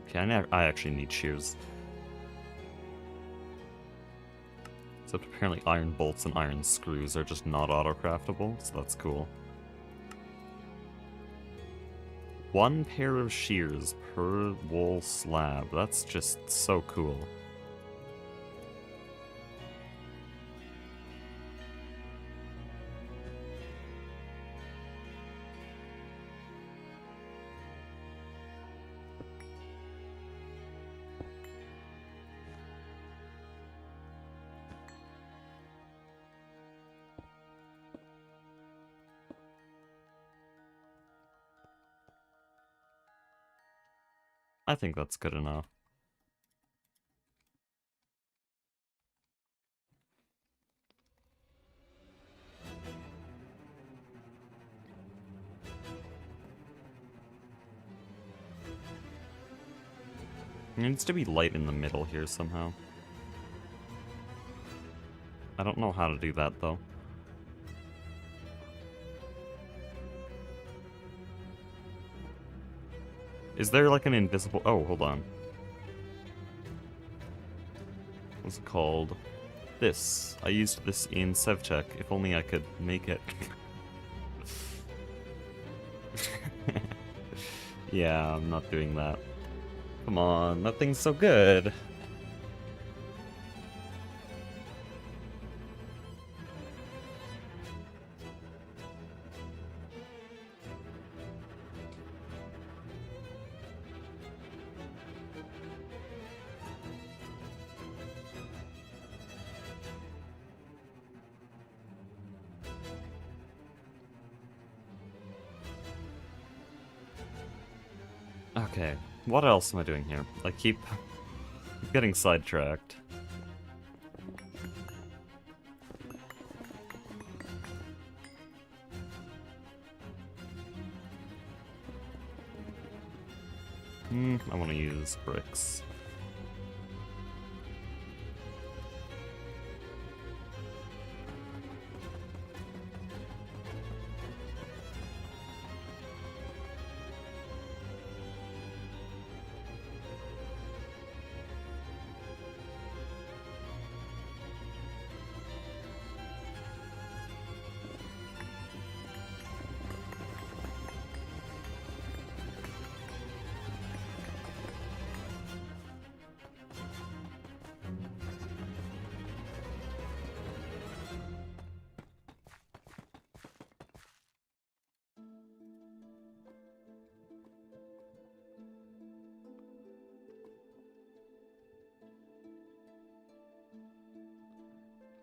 Okay, I actually need shears. Except apparently iron bolts and iron screws are just not auto-craftable, so that's cool. 1 pair of shears per wool slab. That's just so cool. I think that's good enough. It needs to be light in the middle here somehow. I don't know how to do that though. Is there like an invisible... Oh, hold on. What's it called? This. I used this in SevTech. If only I could make it. Yeah, I'm not doing that. Come on, that thing's so good. Okay, what else am I doing here? I keep getting sidetracked. I want to use bricks.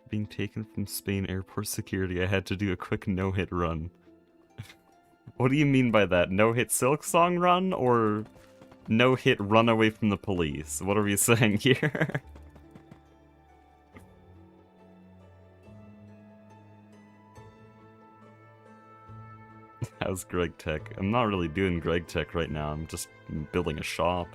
Being taken from Spain airport security, I had to do a quick no-hit run. What do you mean by that? No-hit Silk Song run, or no-hit run away from the police? What are we saying here? How's Greg Tech? I'm not really doing Greg Tech right now, I'm just building a shop.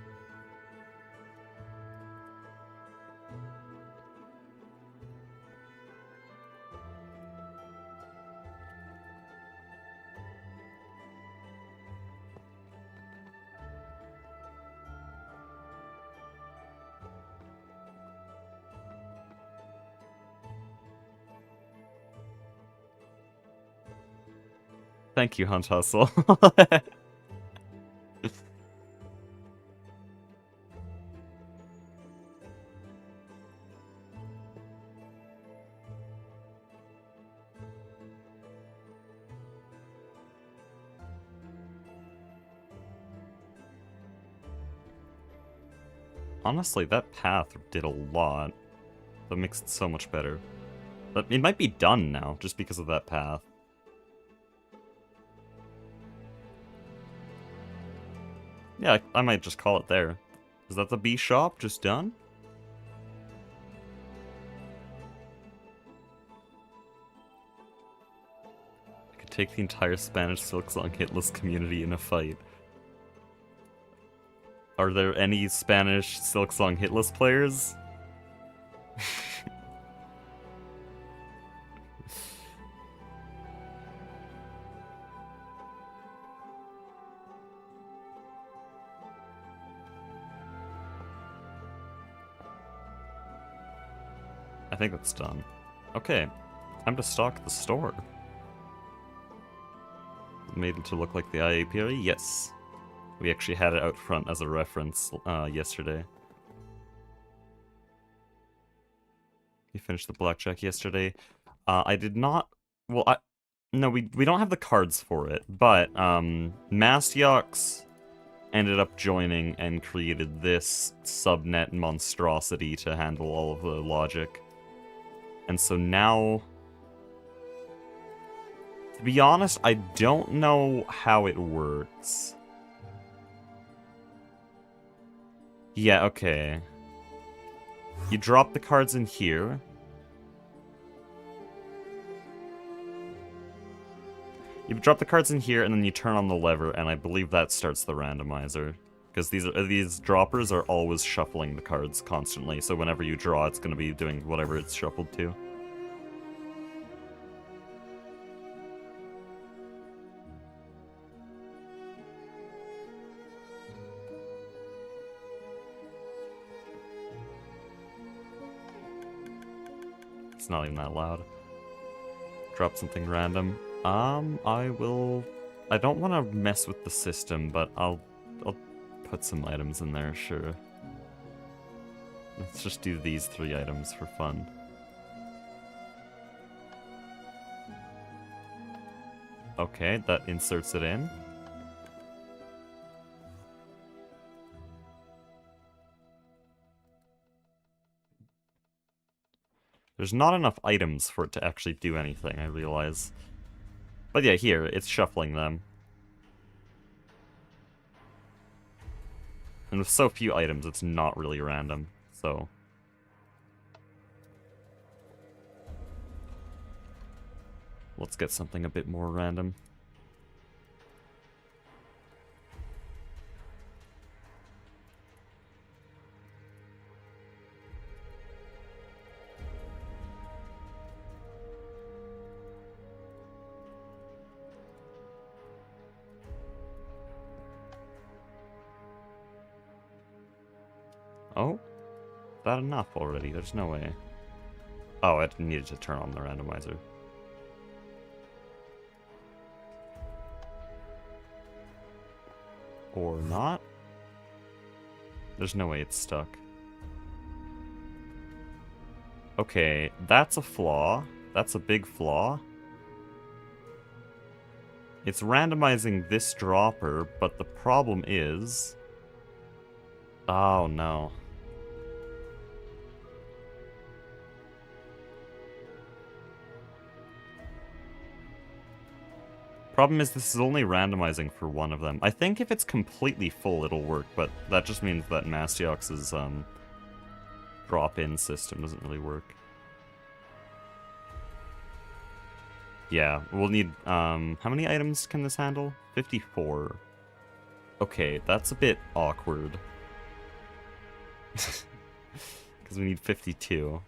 Thank you, Hunt Hustle. Honestly, that path did a lot. That makes it so much better. But it might be done now, just because of that path. Yeah, I might just call it there. Is that the bee shop just done? I could take the entire Spanish Silk Song hitless community in a fight. Are there any Spanish Silk Song hitless players? I think that's done. Okay, time to stock the store. Made it to look like the IA Apiary? Yes. We actually had it out front as a reference yesterday. You finished the blackjack yesterday. I did not... Well, no, we don't have the cards for it, but Mastyox ended up joining and created this subnet monstrosity to handle all of the logic. And so now... To be honest, I don't know how it works. Yeah, okay. You drop the cards in here. You drop the cards in here, and then you turn on the lever, and I believe that starts the randomizer. Because these droppers are always shuffling the cards constantly, so whenever you draw, it's going to be doing whatever it's shuffled to. It's not even that loud. Drop something random. I don't want to mess with the system, but I'll put some items in there, sure. Let's just do these 3 items for fun. Okay, that inserts it in. There's not enough items for it to actually do anything, I realize. But yeah, here, it's shuffling them. And with so few items, it's not really random, so... Let's get something a bit more random. Oh? Is that enough already? There's no way. Oh, I needed to turn on the randomizer. Or not? There's no way it's stuck. Okay, that's a flaw. That's a big flaw. It's randomizing this dropper, but the problem is... Oh, no. Problem is this is only randomizing for one of them. I think if it's completely full, it'll work, but that just means that Mastiox's drop-in system doesn't really work. Yeah, we'll need, how many items can this handle? 54. Okay, that's a bit awkward. Because we need 52.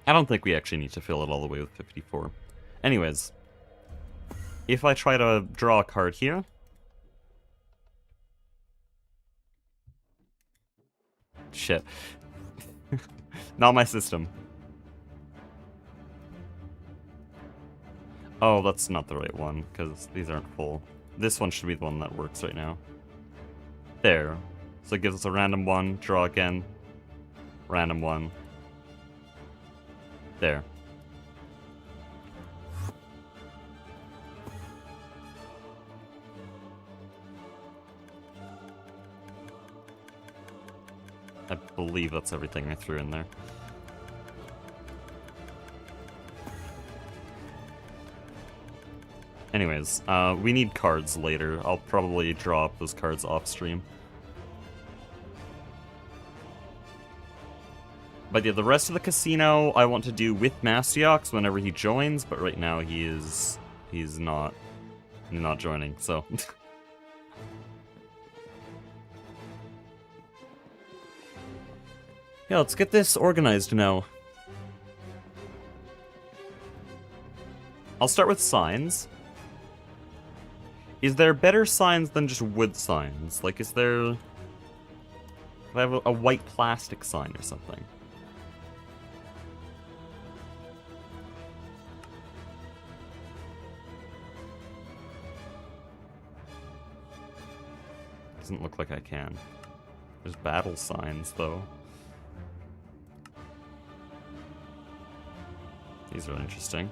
I don't think we actually need to fill it all the way with 54. Anyways, if I try to draw a card here... Shit. Not my system. Oh, that's not the right one, because these aren't full. This one should be the one that works right now. There. So it gives us a random one, draw again, random one. There. I believe that's everything I threw in there. Anyways, we need cards later. I'll probably draw up those cards off stream. But yeah, the rest of the casino I want to do with Mastiox whenever he joins, but right now he's not joining, so... Yeah, let's get this organized now. I'll start with signs. Is there better signs than just wood signs? Like, is there... I have a white plastic sign or something? Doesn't look like I can. There's battle signs, though. These are interesting.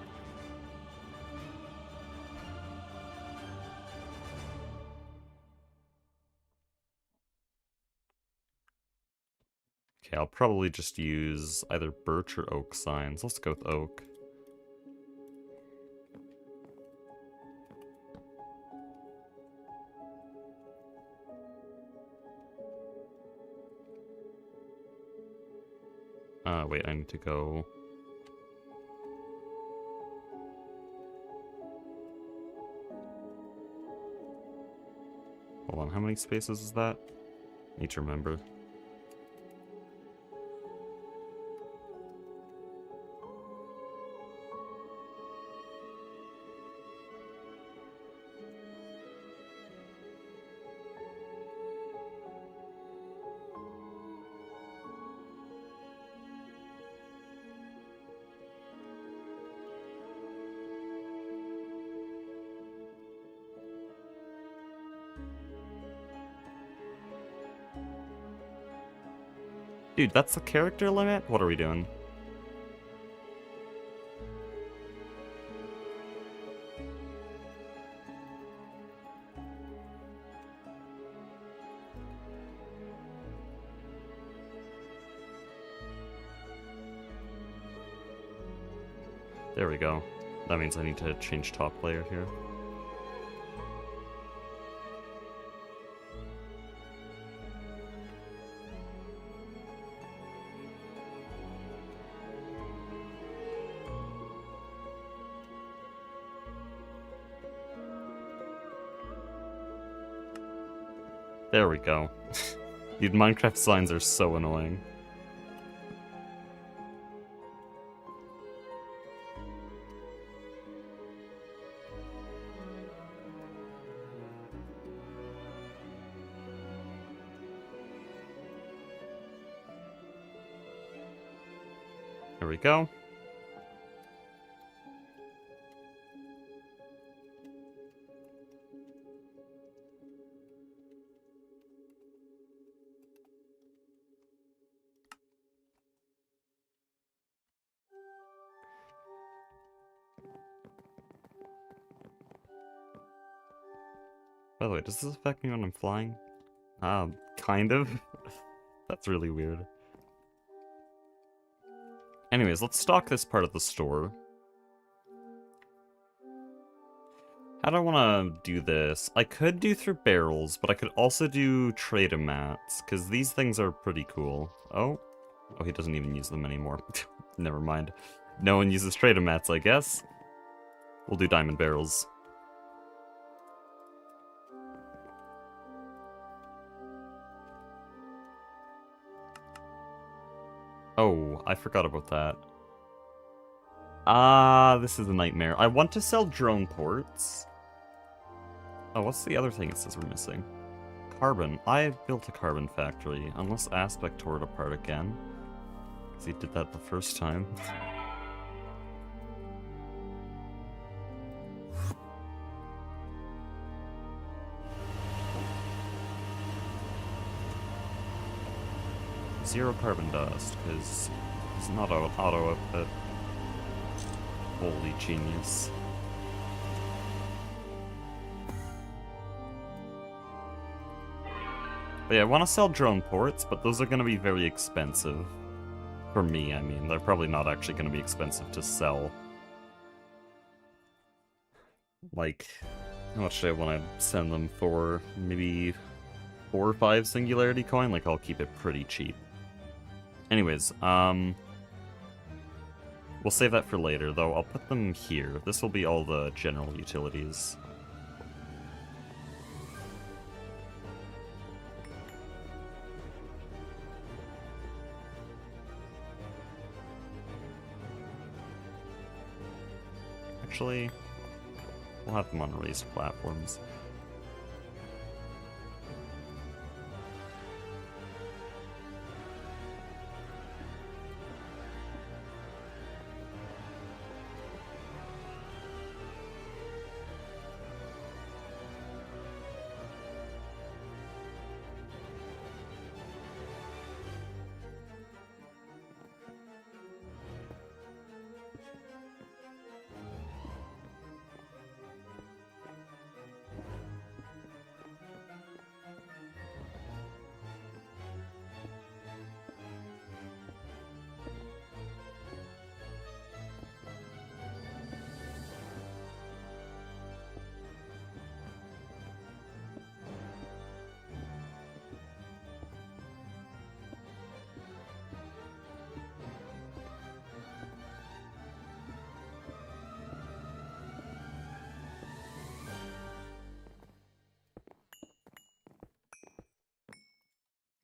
Okay, I'll probably just use either birch or oak signs. Let's go with oak. Wait, I need to go... Hold on, how many spaces is that? Need to remember. Dude, that's the character limit? What are we doing? There we go. That means I need to change top layer here. There we go. Dude, Minecraft signs are so annoying. There we go. By the way, does this affect me when I'm flying? Kind of. That's really weird. Anyways, let's stock this part of the store. How do I want to do this? I could do through barrels, but I could also do trade mats, because these things are pretty cool. Oh, he doesn't even use them anymore. Never mind. No one uses trade mats, I guess. We'll do diamond barrels. Oh, I forgot about that. This is a nightmare. I want to sell drone ports. Oh, what's the other thing it says we're missing? Carbon. I built a carbon factory, unless Aspect tore it apart again. Because he did that the first time. Zero carbon dust, because it's not auto output. Holy genius. But yeah, I want to sell drone ports, but those are going to be very expensive. For me, I mean. They're probably not actually going to be expensive to sell. Like, how much do I want to send them for? Maybe 4 or 5 Singularity coin? Like, I'll keep it pretty cheap. Anyways, we'll save that for later, though. I'll put them here. This will be all the general utilities. Actually, we'll have them on raised platforms.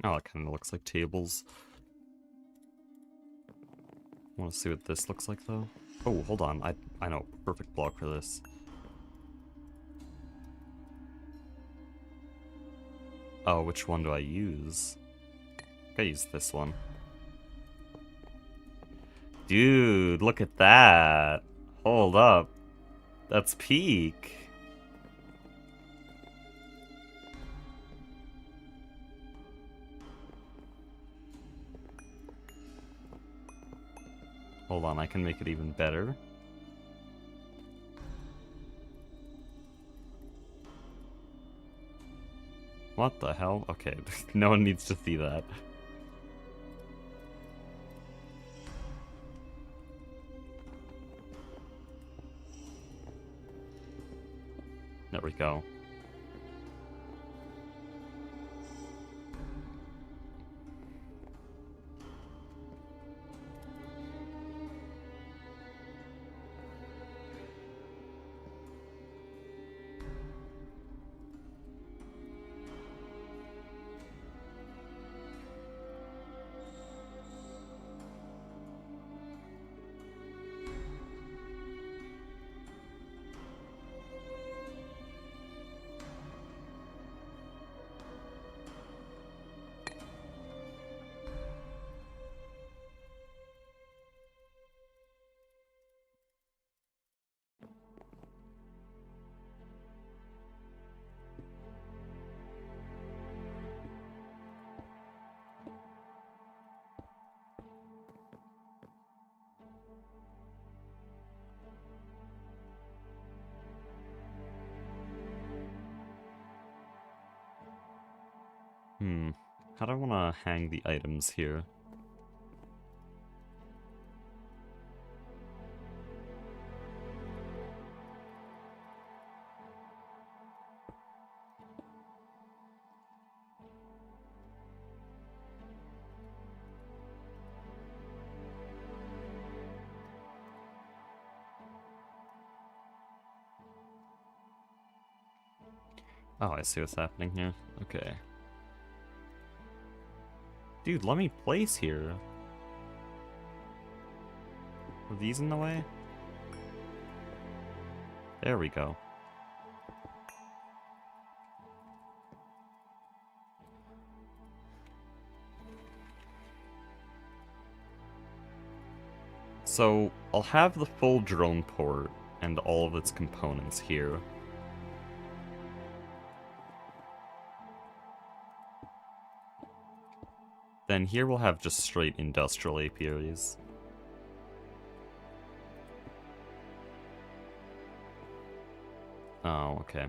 Oh, it kind of looks like tables. I want to see what this looks like, though. Oh, hold on. I know. Perfect block for this. Oh, which one do I use? I use this one. Dude, look at that. Hold up. That's peak. Hold on, I can make it even better. What the hell? Okay, no one needs to see that. There we go. How do I want to hang the items here? Oh, I see what's happening here. Okay. Dude, let me place here. Are these in the way? There we go. So, I'll have the full drone port and all of its components here. Then here we'll have just straight industrial apiaries. Oh, okay.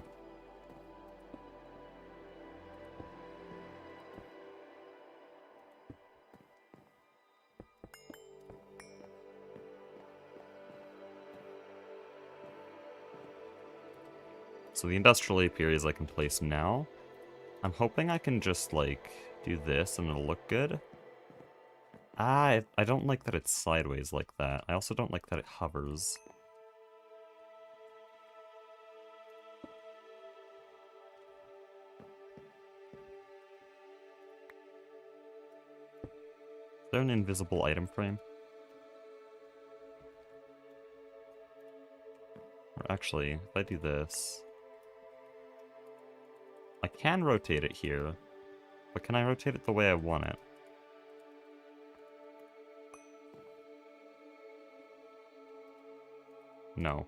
So the industrial apiaries I can place now. I'm hoping I can just, like, do this and it'll look good. Ah, I don't like that it's sideways like that. I also don't like that it hovers. Is there an invisible item frame? Or actually, if I do this... I can rotate it here, but can I rotate it the way I want it? No.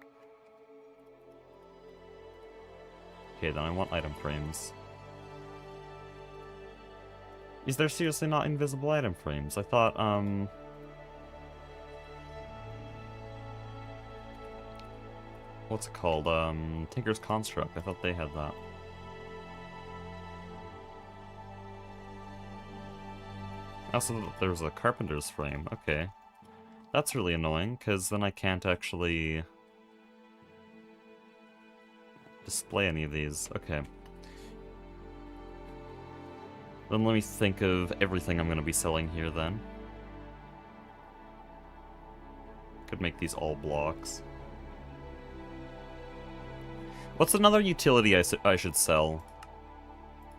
Okay, then I want item frames. Is there seriously not invisible item frames? I thought, what's it called? Tinker's Construct. I thought they had that. Also, there was a carpenter's frame. Okay. That's really annoying, because then I can't actually display any of these. Okay. Then let me think of everything I'm going to be selling here then. Could make these all blocks. What's another utility I should sell?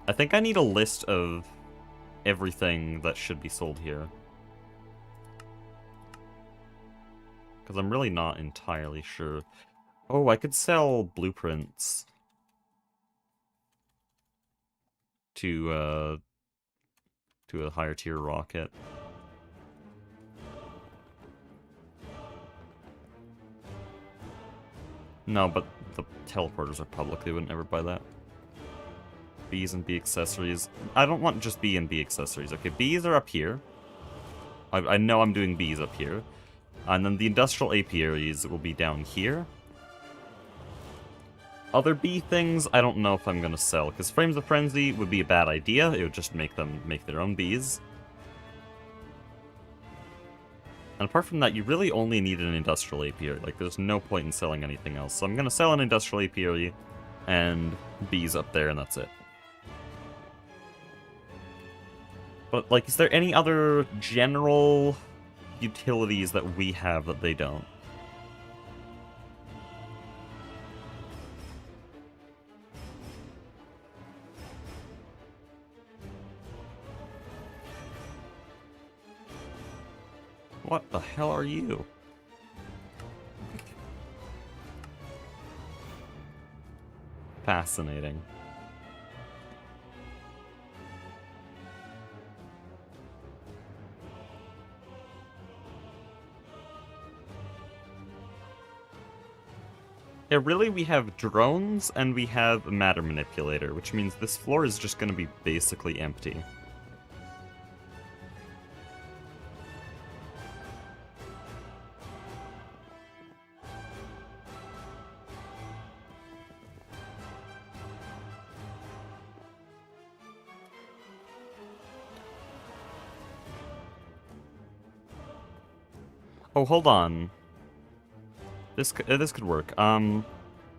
I think I need a list of everything that should be sold here. Because I'm really not entirely sure. Oh, I could sell blueprints to a higher tier rocket. No, but the teleporters are public. They wouldn't ever buy that. Bees and bee accessories. I don't want just bee and bee accessories. Okay, bees are up here. I know I'm doing bees up here. And then the industrial apiaries will be down here. Other bee things, I don't know if I'm going to sell, because Frames of Frenzy would be a bad idea. It would just make them make their own bees. And apart from that, you really only need an industrial apiary. Like, there's no point in selling anything else. So I'm going to sell an industrial apiary and bees up there, and that's it. But, like, is there any other general utilities that we have that they don't? What the hell are you? Fascinating. Yeah, really, we have drones and we have a matter manipulator, which means this floor is just going to be basically empty. Oh, hold on. This could work.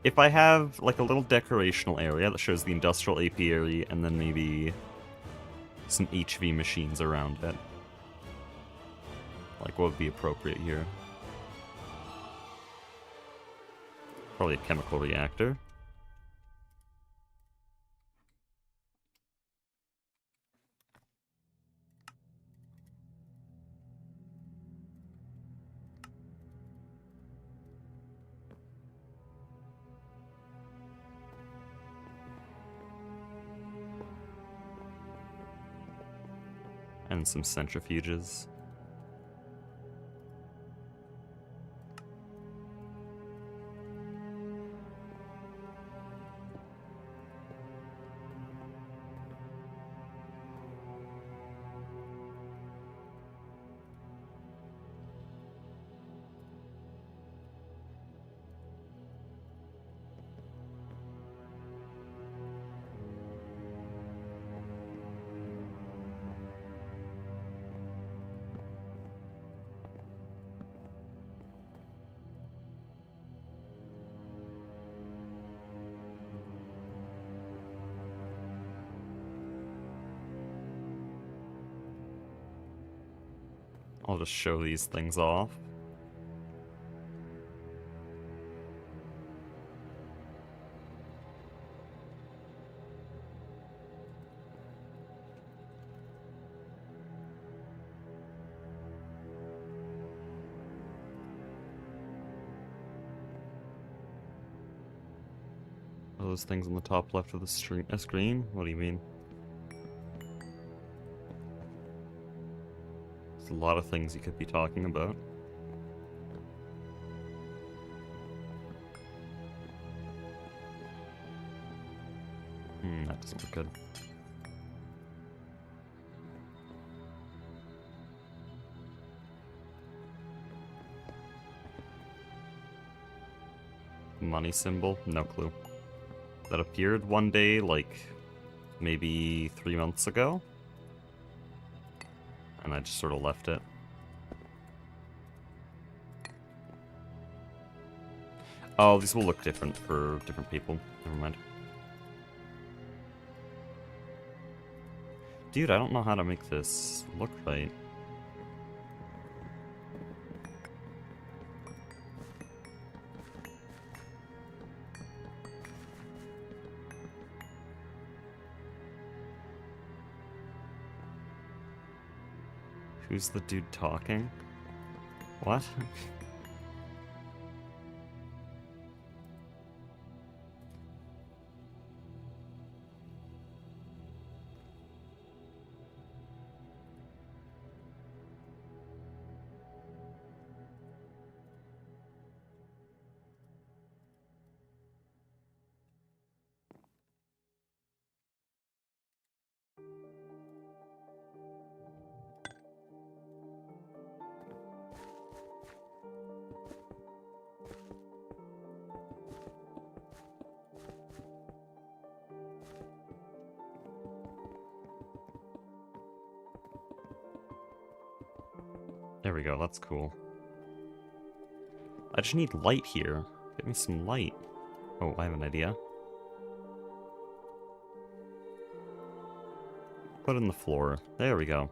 If I have like a little decorational area that shows the industrial apiary and then maybe some HV machines around it. Like, what would be appropriate here? Probably a chemical reactor. And some centrifuges. I'll just show these things off. Are those things on the top left of the screen? What do you mean? There's a lot of things you could be talking about. That doesn't look good. Money symbol? No clue. That appeared one day, like, maybe 3 months ago. And I just sort of left it. Oh, these will look different for different people. Never mind. Dude, I don't know how to make this look right. Who's the dude talking? What? There we go, that's cool. I just need light here. Get me some light. Oh, I have an idea. Put it in the floor. There we go.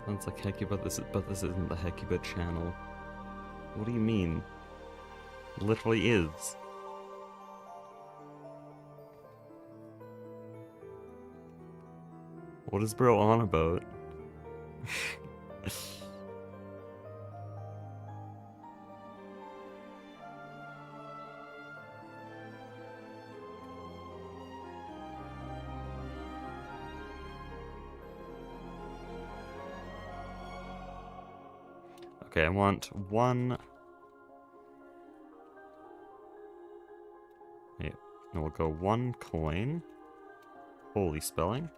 Sounds like Hecuba, but this isn't the Hecuba channel. What do you mean? It literally is. What is bro on about? Okay, I want one... Wait, and we'll go 1 coin. Holy spelling.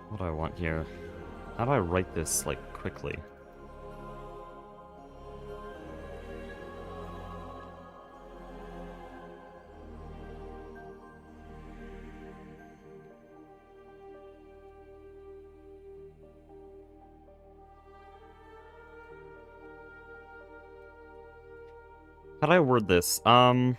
What do I want here? How do I write this, like, quickly? How do I word this? I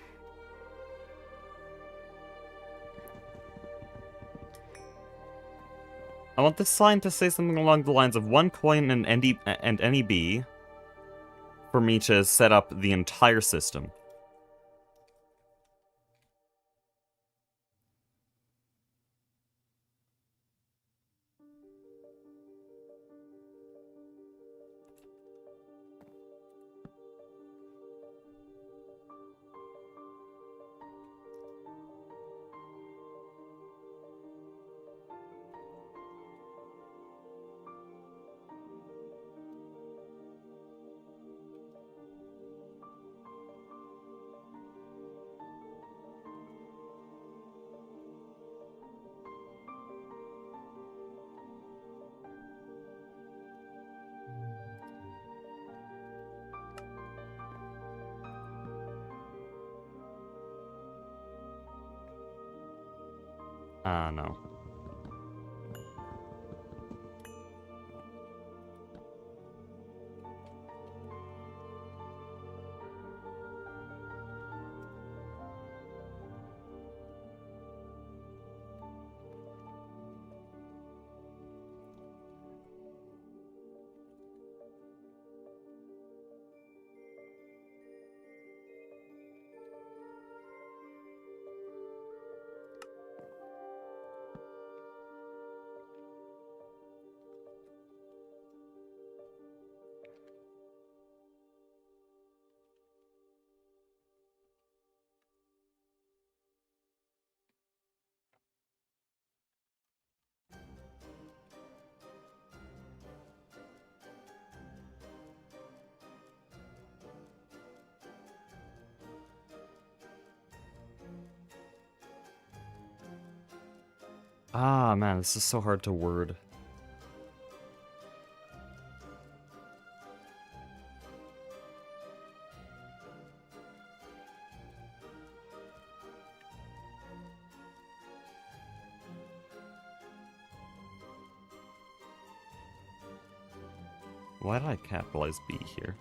want this sign to say something along the lines of 1 coin and NEB for me to set up the entire system. No. Ah, man, this is so hard to word. Why did I capitalize B here?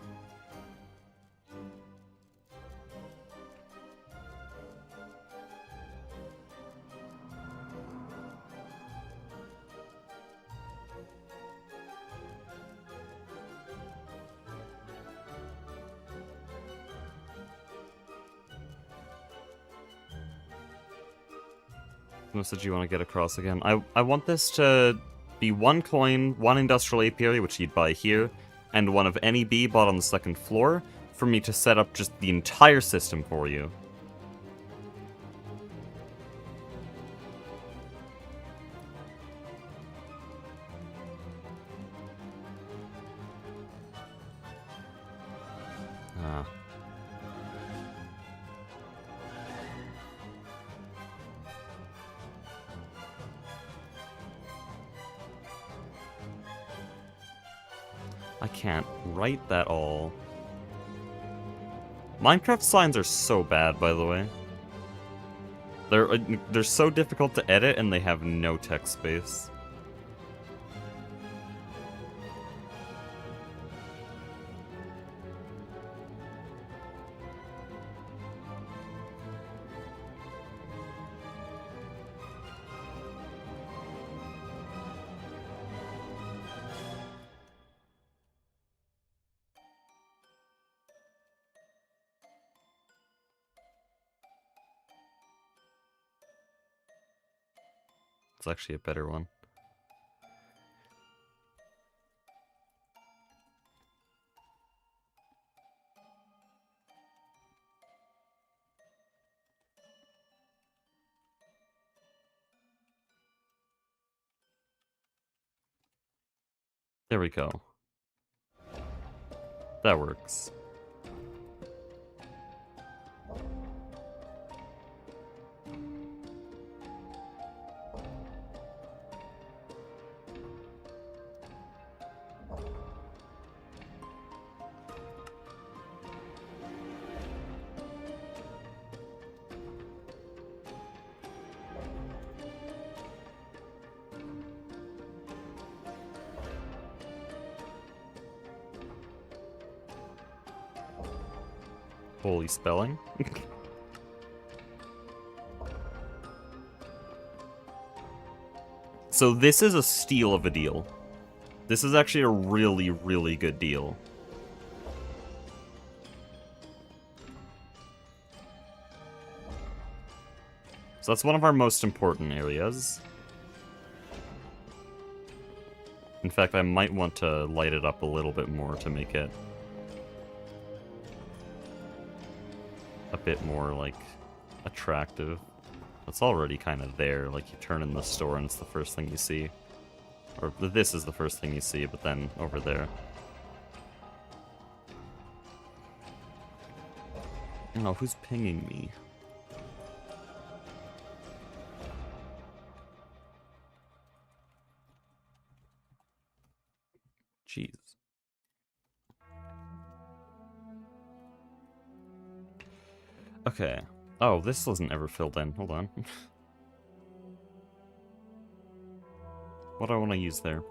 What message you want to get across again? I want this to be 1 coin, 1 industrial apiary, which you'd buy here, and one of any bee bought on the second floor for me to set up just the entire system for you. I can't write that all. Minecraft signs are so bad, by the way. They're so difficult to edit, and they have no text space. It's actually a better one. There we go. That works. Holy spelling. So this is a steal of a deal. This is actually a really, really good deal. So that's one of our most important areas. In fact, I might want to light it up a little bit more to make it a bit more, like, attractive. It's already kind of there, like you turn in the store and it's the first thing you see. Or this is the first thing you see, but then over there. Oh, who's pinging me? Jeez. Okay. Oh, this wasn't ever filled in. Hold on. What do I want to use there?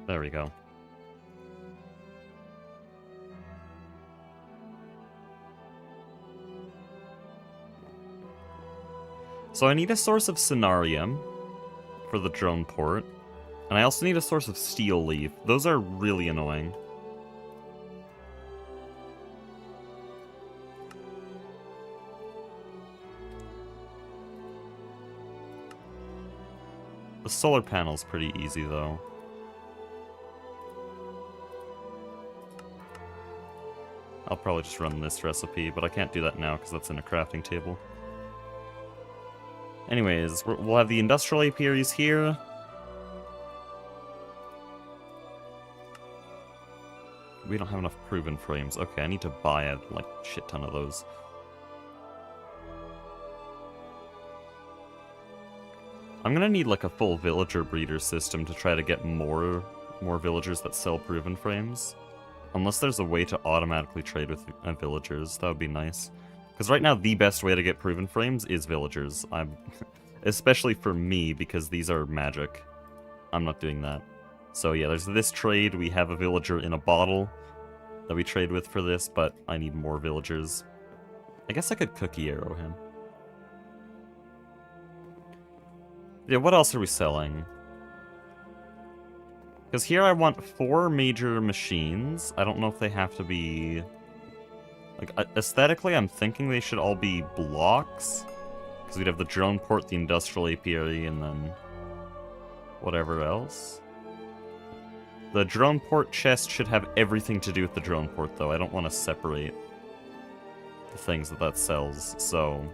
There we go. So I need a source of Cenarium for the drone port, and I also need a source of steel leaf. Those are really annoying. The solar panel's pretty easy, though. I'll probably just run this recipe, but I can't do that now because that's in a crafting table. Anyways, we'll have the industrial apiaries here. We don't have enough proven frames. Okay, I need to buy a like shit ton of those. I'm gonna need like a full villager breeder system to try to get more villagers that sell proven frames. Unless there's a way to automatically trade with villagers, that would be nice. Because right now, the best way to get proven frames is villagers. Especially for me, because these are magic. I'm not doing that. So yeah, there's this trade. We have a villager in a bottle that we trade with for this, but I need more villagers. I guess I could cookie arrow him. Yeah, what else are we selling? Because here I want 4 major machines. I don't know if they have to be... Like, aesthetically, I'm thinking they should all be blocks. Because we'd have the drone port, the industrial apiary, and then... whatever else. The drone port chest should have everything to do with the drone port, though. I don't want to separate the things that sells, so...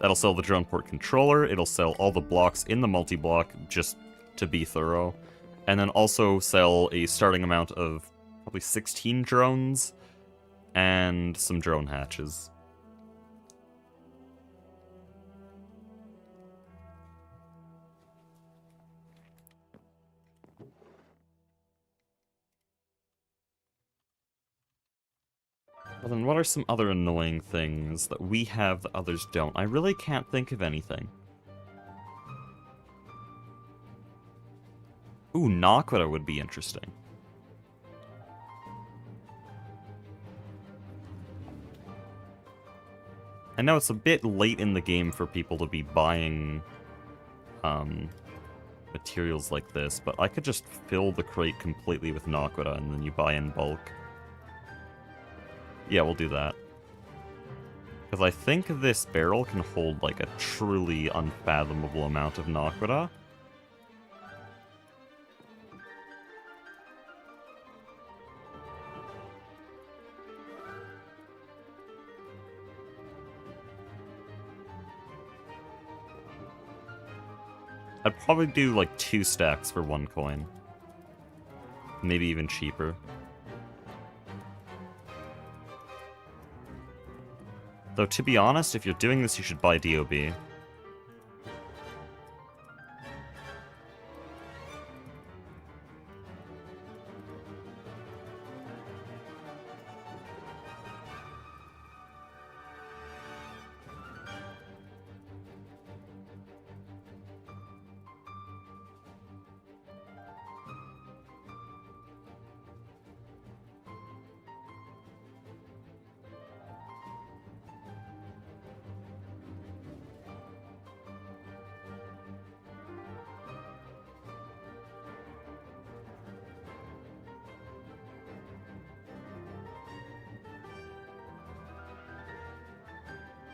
That'll sell the drone port controller, it'll sell all the blocks in the multi-block, just to be thorough. And then also sell a starting amount of probably 16 drones, and some drone hatches. Well then, what are some other annoying things that we have that others don't? I really can't think of anything. Ooh, Naquita would be interesting. I know it's a bit late in the game for people to be buying materials like this, but I could just fill the crate completely with Naquita and then you buy in bulk. Yeah, we'll do that. Because I think this barrel can hold like a truly unfathomable amount of Naquita. I'd probably do like 2 stacks for 1 coin. Maybe even cheaper. Though, to be honest, if you're doing this, you should buy DOB.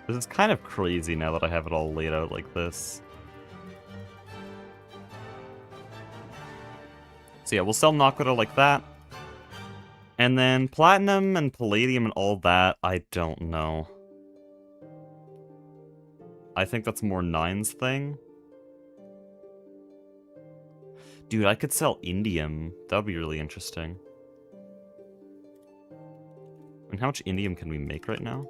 This is kind of crazy now that I have it all laid out like this. So yeah, we'll sell Naquita like that. And then Platinum and Palladium and all that, I don't know. I think that's more Nine's thing. Dude, I could sell Indium. That would be really interesting. And how much Indium can we make right now?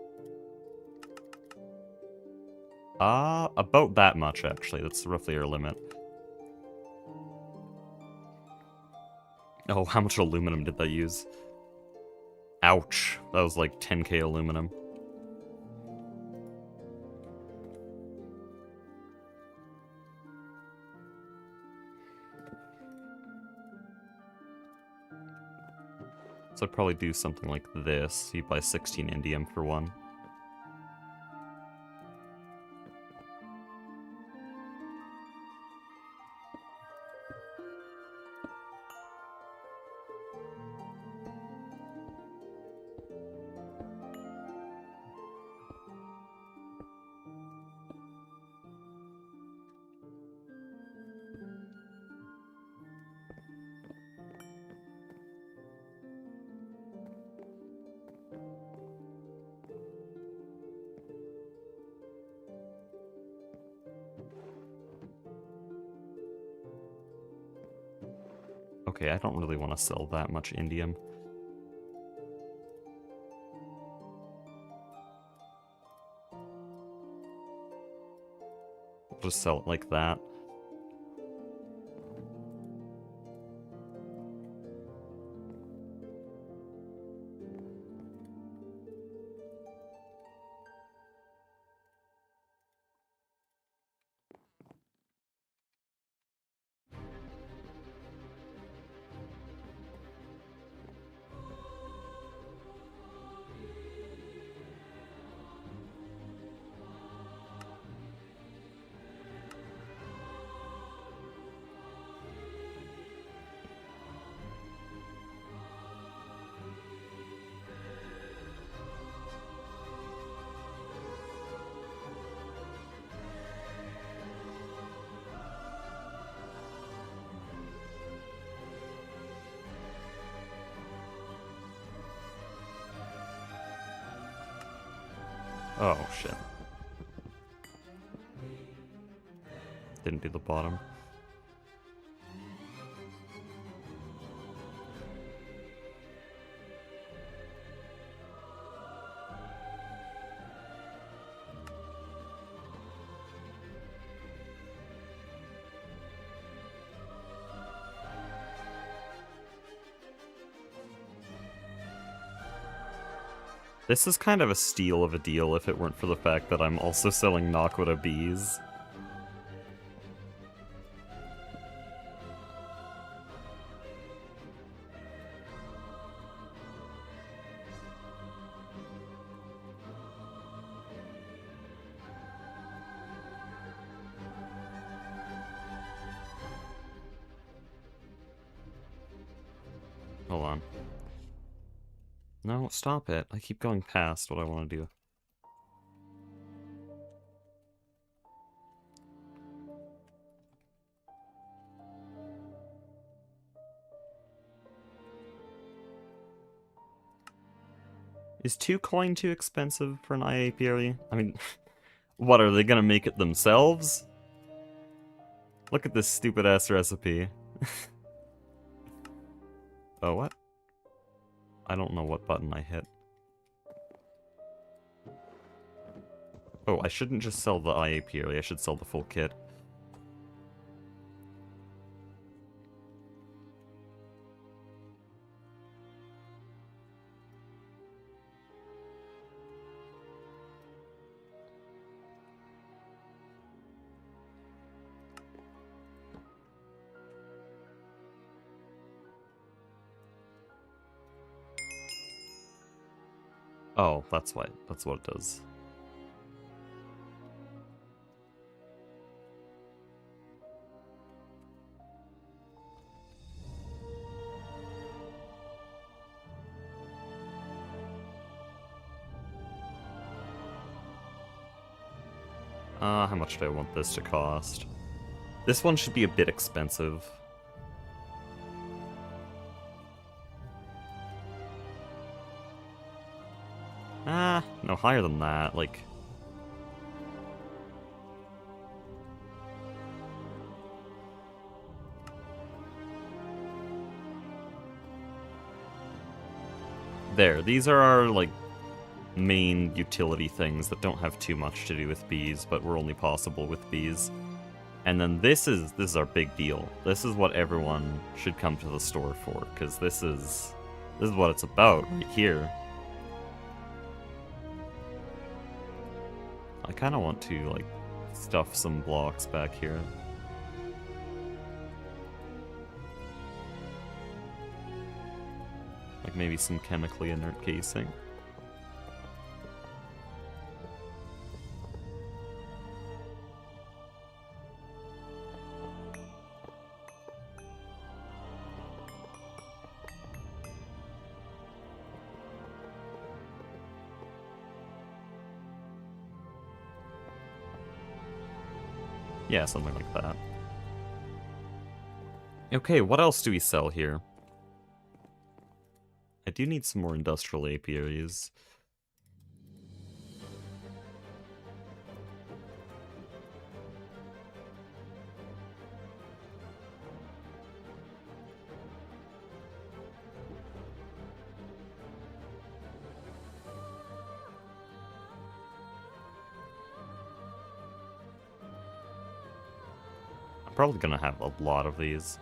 About that much, actually. That's roughly our limit. Oh, how much aluminum did that use? Ouch. That was like 10k aluminum. So I'd probably do something like this. You buy 16 indium for 1. Okay, I don't really want to sell that much indium. We'll just sell it like that. Oh, shit. Didn't do the bottom. This is kind of a steal of a deal if it weren't for the fact that I'm also selling Naquita bees. Hold on. No, stop it. I keep going past what I want to do. Is 2 coin too expensive for an IA apiary? I mean, what, are they gonna make it themselves? Look at this stupid-ass recipe. Oh, what? I don't know what button I hit. Oh, I shouldn't just sell the IA apiary, I should sell the full kit. Oh, that's what it does. How much do I want this to cost? This one should be a bit expensive. No, higher than that, like... There, these are our, like, main utility things that don't have too much to do with bees, but were only possible with bees. And then this is our big deal. This is what everyone should come to the store for, because this is what it's about right here. I kind of want to, like, stuff some blocks back here. Like maybe some chemically inert casing. Yeah, something like that. Okay, what else do we sell here? I do need some more industrial apiaries. I'm probably gonna have a lot of these.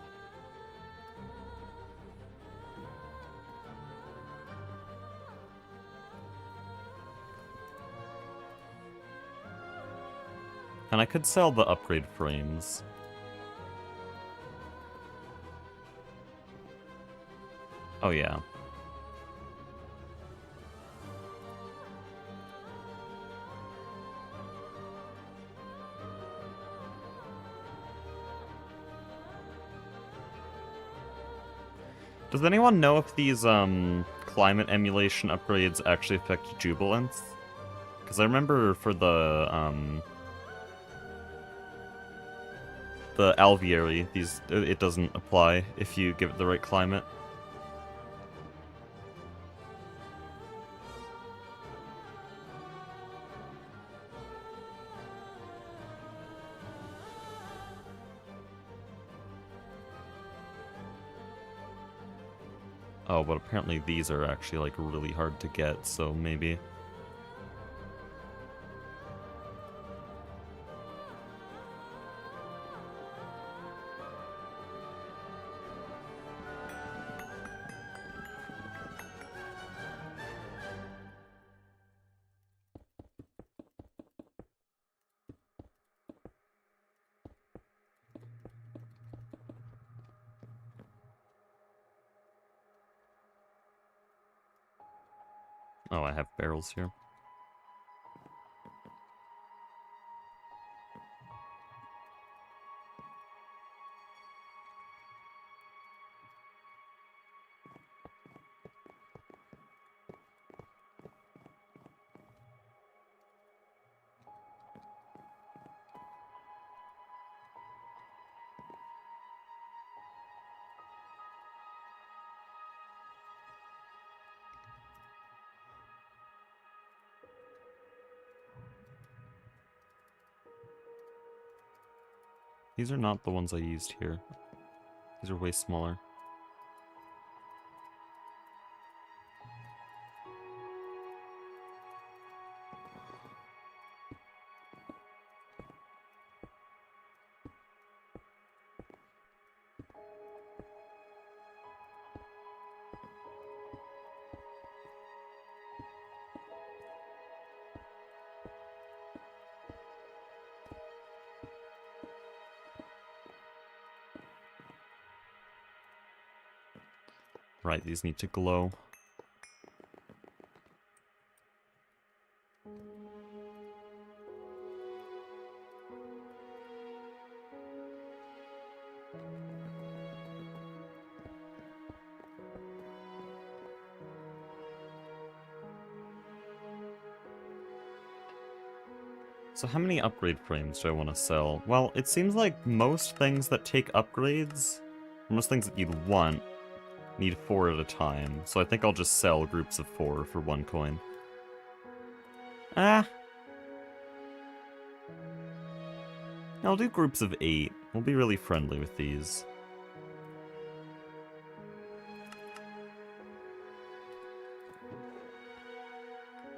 And I could sell the upgrade frames. Oh yeah. Does anyone know if these climate emulation upgrades actually affect jubilance? Because I remember for the alveary, it doesn't apply if you give it the right climate. Oh, but apparently these are actually, like, really hard to get, so maybe... Oh, I have barrels here. These are not the ones I used here. These are way smaller. Right, these need to glow. So how many upgrade frames do I want to sell? Well, it seems like most things that take upgrades, most things that you'd want, need 4 at a time. So I think I'll just sell groups of 4 for 1 coin. Ah! I'll do groups of 8. We'll be really friendly with these.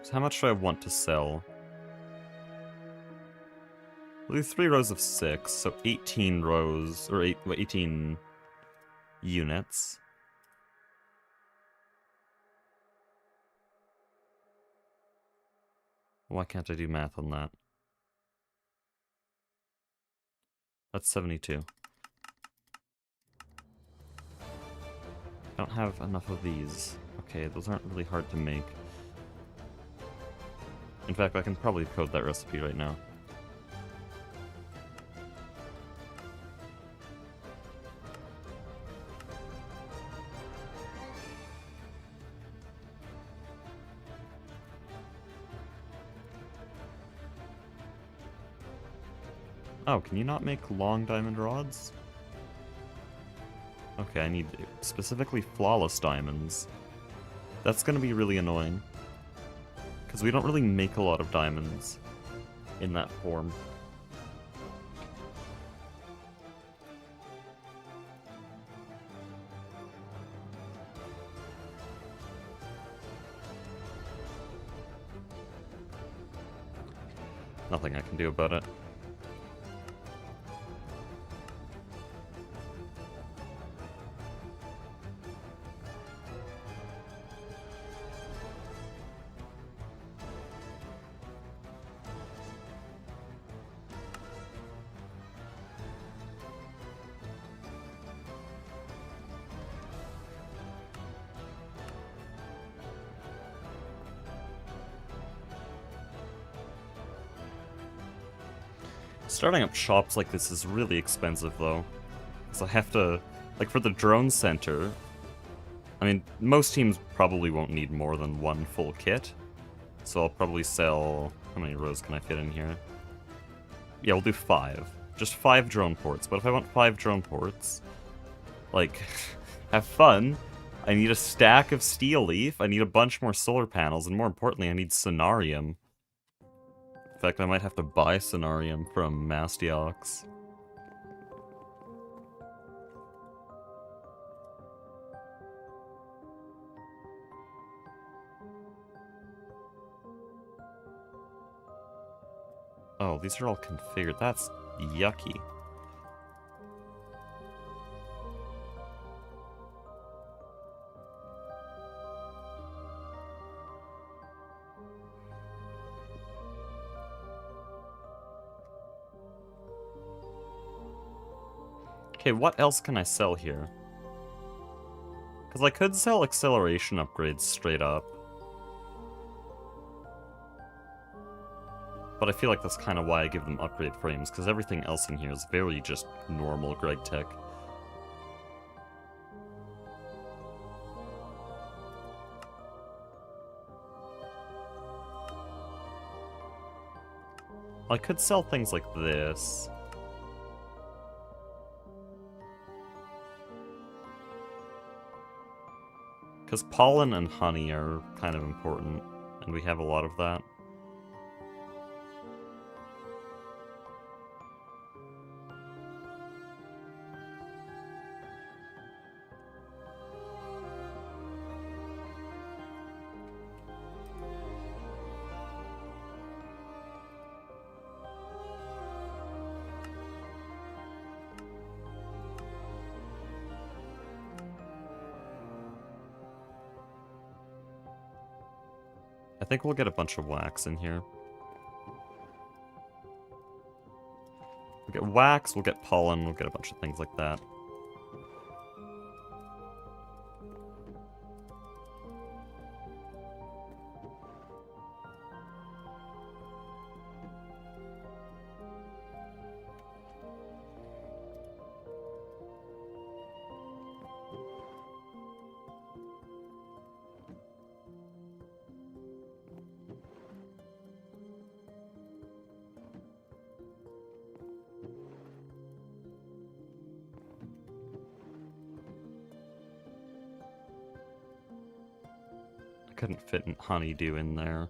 So how much do I want to sell? We'll do 3 rows of 6, so 18 rows, or 18 units. Why can't I do math on that? That's 72. I don't have enough of these. Okay, those aren't really hard to make. In fact, I can probably code that recipe right now. Oh, can you not make long diamond rods? Okay, I need specifically flawless diamonds. That's gonna be really annoying. Because we don't really make a lot of diamonds in that form. Nothing I can do about it. Starting up shops like this is really expensive, though. So I have to... Like, for the drone center... I mean, most teams probably won't need more than 1 full kit. So I'll probably sell... How many rows can I fit in here? Yeah, we'll do 5. Just 5 drone ports. But if I want 5 drone ports... Like, have fun. I need a stack of steel leaf, I need a bunch more solar panels, and more importantly, I need sonarium. In fact, I might have to buy sonarium from Mastiox. Oh, these are all configured. That's yucky. Okay, what else can I sell here? Because I could sell acceleration upgrades straight up. But I feel like that's kind of why I give them upgrade frames, because everything else in here is very just normal Greg Tech. I could sell things like this. Because pollen and honey are kind of important, and we have a lot of that. I think we'll get a bunch of wax in here. We'll get wax, we'll get pollen, we'll get a bunch of things like that. Couldn't fit honeydew in there.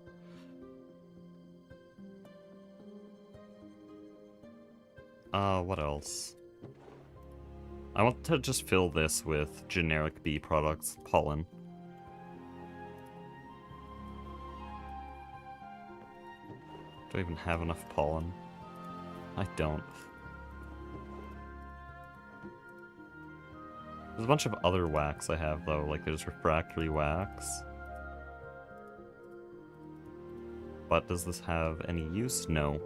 What else? I want to just fill this with generic bee products, pollen. Do I even have enough pollen? I don't. There's a bunch of other wax I have, though, like there's refractory wax. But does this have any use? No.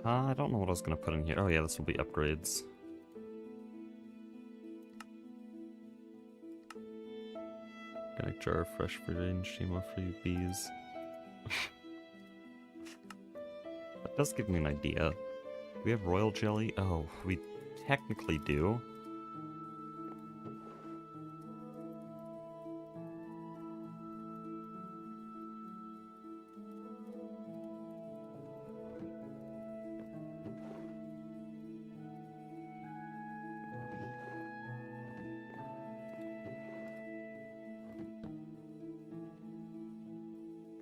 I don't know what I was going to put in here. Oh yeah, this will be upgrades. Organic jar of fresh free range GMO free bees. That does give me an idea. Do we have royal jelly? Oh, we technically do.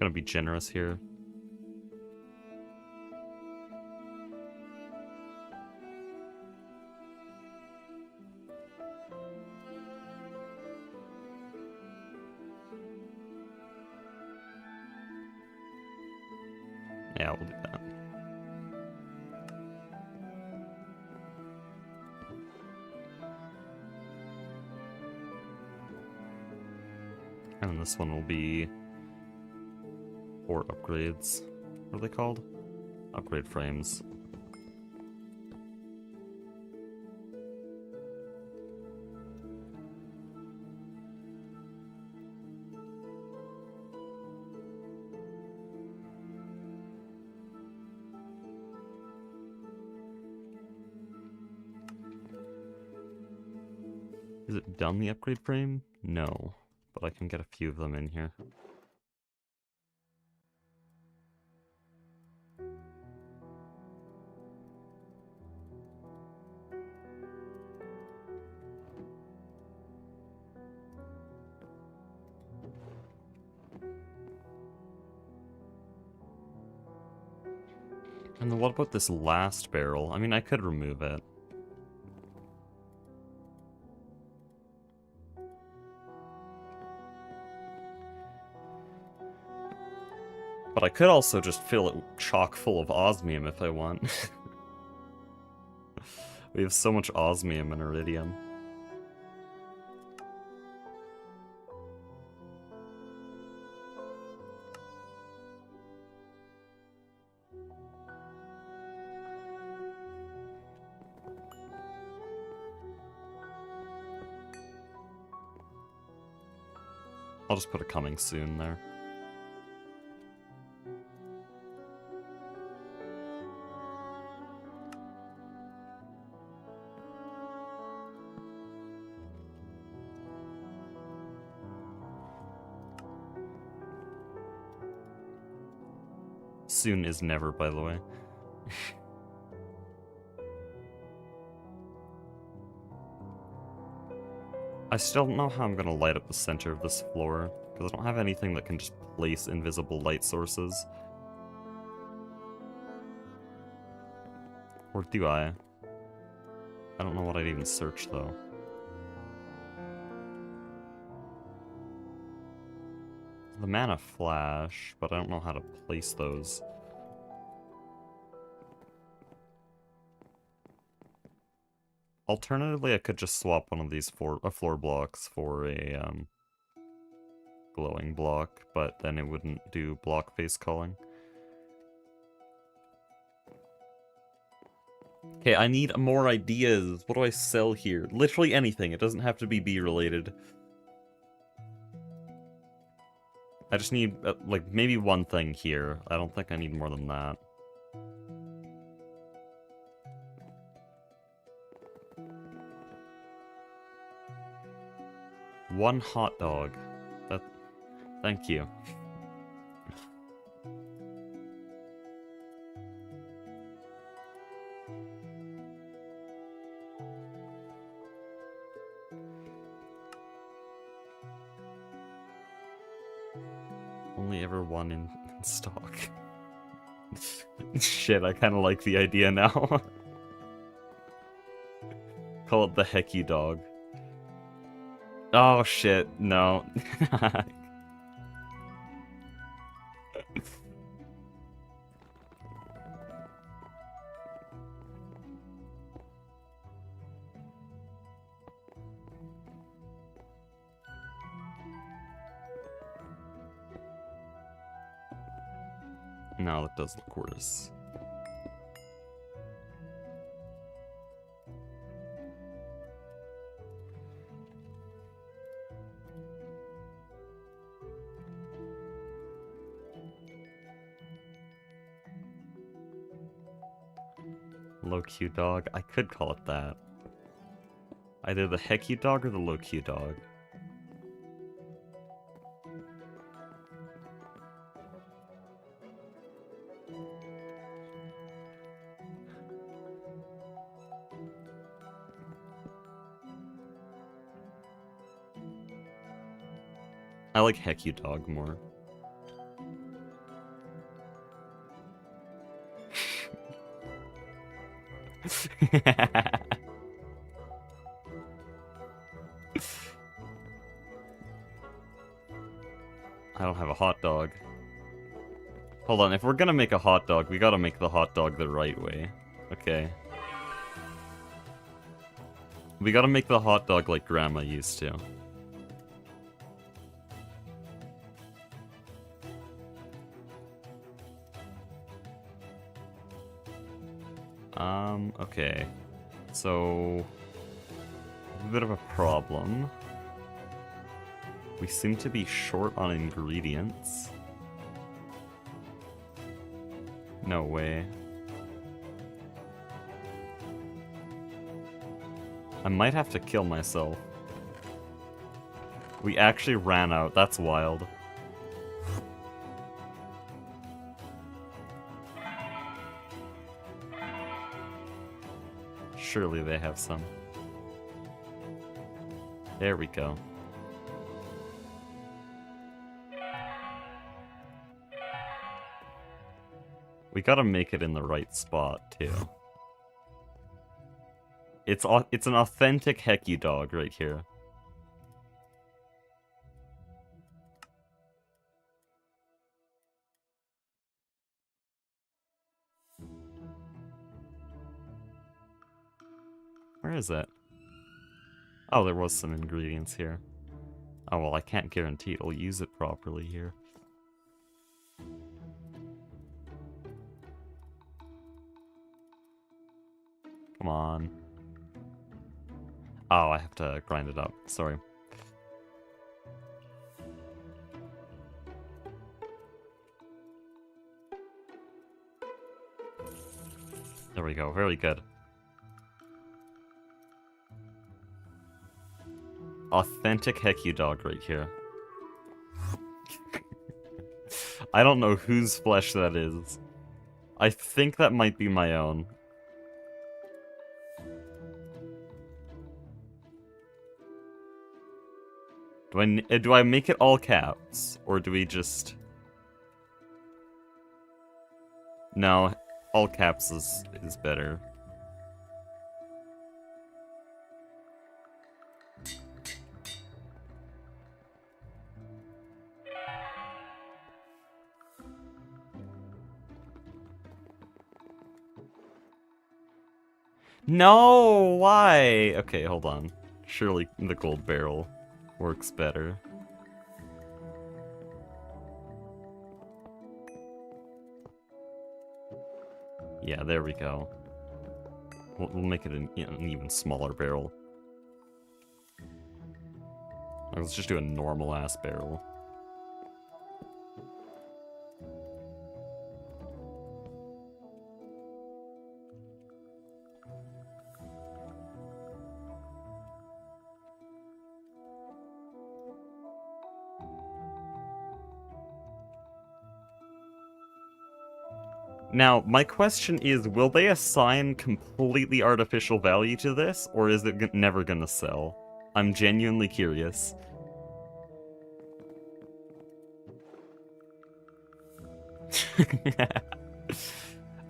Gonna be generous here. Yeah, we'll do that. And this one will be 4 upgrades. What are they called? Upgrade frames. Is it done, the upgrade frame? No. but I can get a few of them in here. And then what about this last barrel? I mean, I could remove it. But I could also just fill it chock full of osmium if I want. We have so much osmium and iridium. I'll just put a coming soon there. Soon is never, by the way. I still don't know how I'm gonna light up the center of this floor, because I don't have anything that can just place invisible light sources. Or do I? I don't know what I'd even search, though. The mana flash, but I don't know how to place those. Alternatively, I could just swap one of these floor blocks for a glowing block, but then it wouldn't do block face culling. Okay, I need more ideas. What do I sell here? Literally anything. It doesn't have to be bee related. I just need, like, maybe one thing here. I don't think I need more than that. One hot dog. Thank you. Only ever one in stock. Shit, I kind of like the idea now. Call it the Hecky Dog. Oh shit, no. No, that does look worse. Low Q dog? I could call it that. Either the Hecky dog or the low Q dog. I like Hecky dog more. I don't have a hot dog. Hold on, if we're gonna make a hot dog, we gotta make the hot dog the right way. Okay. We gotta make the hot dog like Grandma used to. Okay. So, a bit of a problem. We seem to be short on ingredients. No way. I might have to kill myself. We actually ran out. That's wild. Surely they have some. There we go. We gotta make it in the right spot, too. It's an authentic Hecky dog right here. Where is it? Oh, there was some ingredients here. Oh, well, I can't guarantee it'll use it properly here. Come on. Oh, I have to grind it up. Sorry. There we go. Very good. Authentic Hecky dog right here. I don't know whose flesh that is. I think that might be my own. Do I make it all caps? Or do we just... No, all caps is better. No, why? Okay, hold on. Surely the gold barrel works better. Yeah, there we go. We'll make it an even smaller barrel. Let's just do a normal-ass barrel. Now, my question is, will they assign completely artificial value to this, or is it never gonna sell? I'm genuinely curious.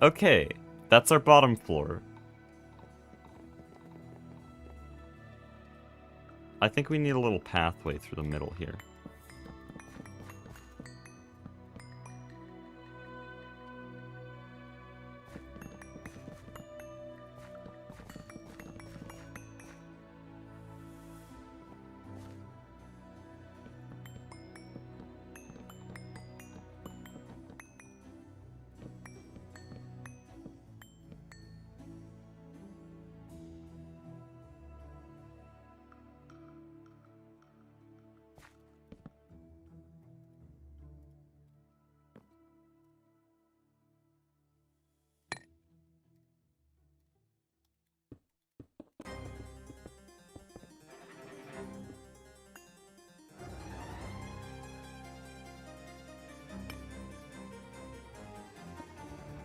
Okay, that's our bottom floor. I think we need a little pathway through the middle here.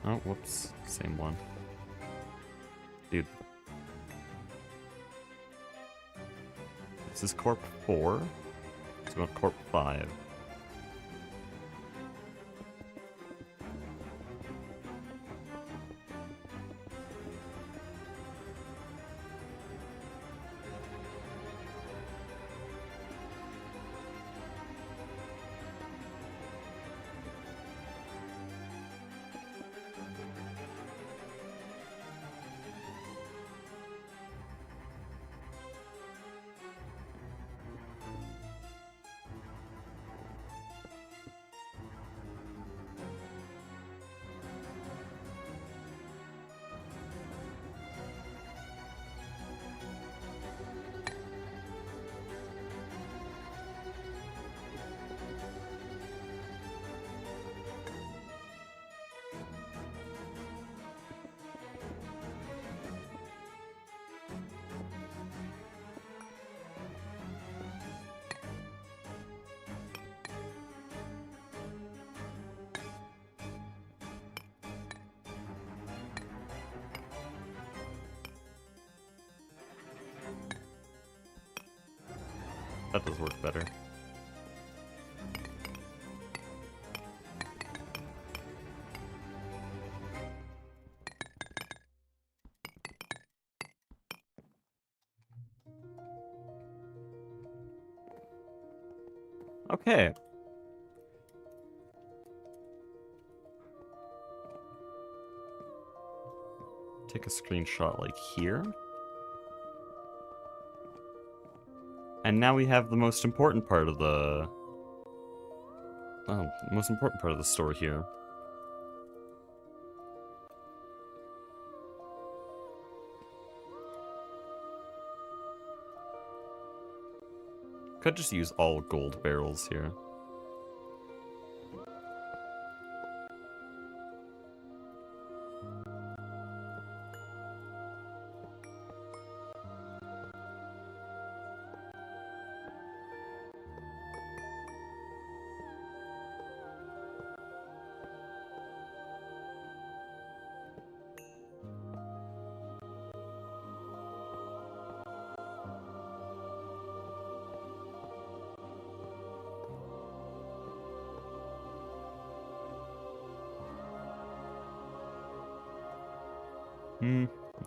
Oh, whoops. Same one. Dude. This is Corp 4. Let's go to Corp 5. that does work better. Okay. Take a screenshot like here. And now we have the most important part of the... Oh, the most important part of the store here. Could just use all gold barrels here.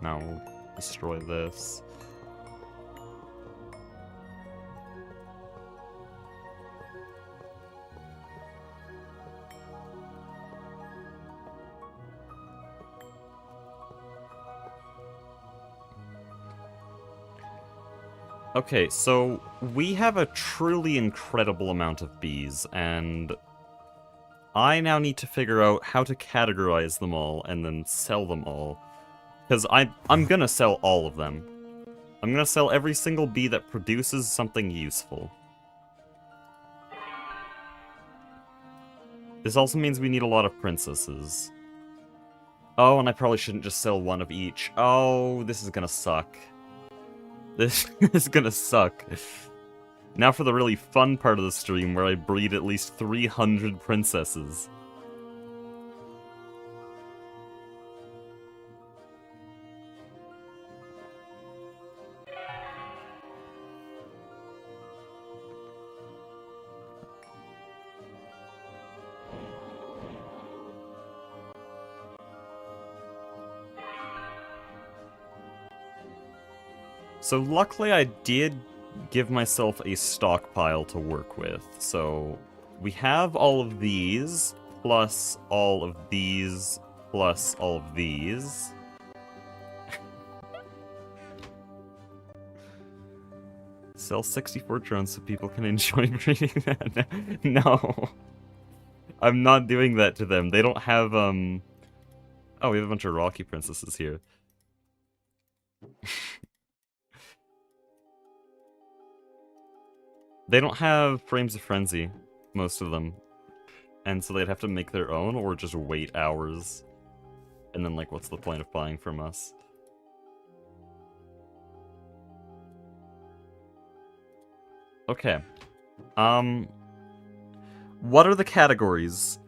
Now we'll destroy this. Okay, so we have a truly incredible amount of bees, and I now need to figure out how to categorize them all and then sell them all. Because I'm gonna sell all of them. I'm gonna sell every single bee that produces something useful. This also means we need a lot of princesses. Oh, and I probably shouldn't just sell one of each. Oh, this is gonna suck. This is gonna suck. Now for the really fun part of the stream, where I breed at least 300 princesses. So luckily I did give myself a stockpile to work with. So we have all of these, plus all of these, plus all of these. Sell 64 drones so people can enjoy breeding that. No. I'm not doing that to them. They don't have, Oh, we have a bunch of Rocky princesses here. They don't have Frames of Frenzy, most of them. And so they'd have to make their own, or just wait hours. And then, like, what's the point of buying from us? Okay. What are the categories?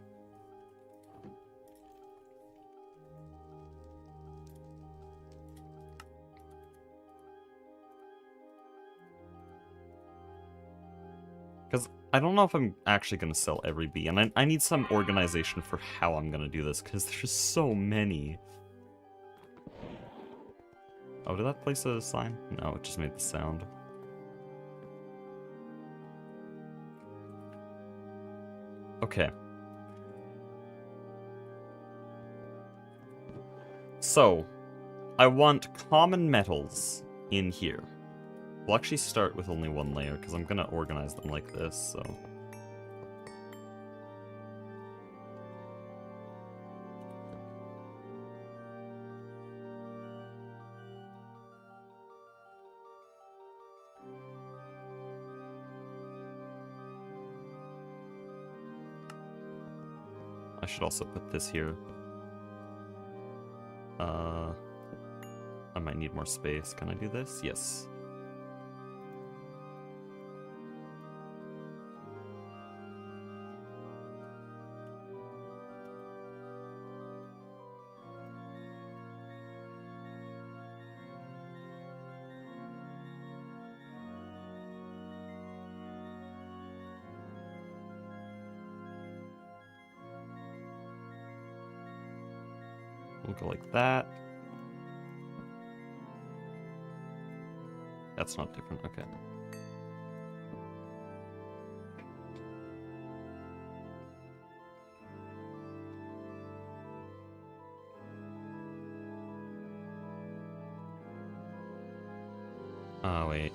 Because I don't know if I'm actually going to sell every bee, and I need some organization for how I'm going to do this, because there's so many. Oh, did that place a sign? No, it just made the sound. Okay. So, I want common metals in here. We'll actually start with only one layer, because I'm going to organize them like this, so... I should also put this here. I might need more space. Can I do this? Yes. We'll go like that. That's not different, okay. Oh, wait.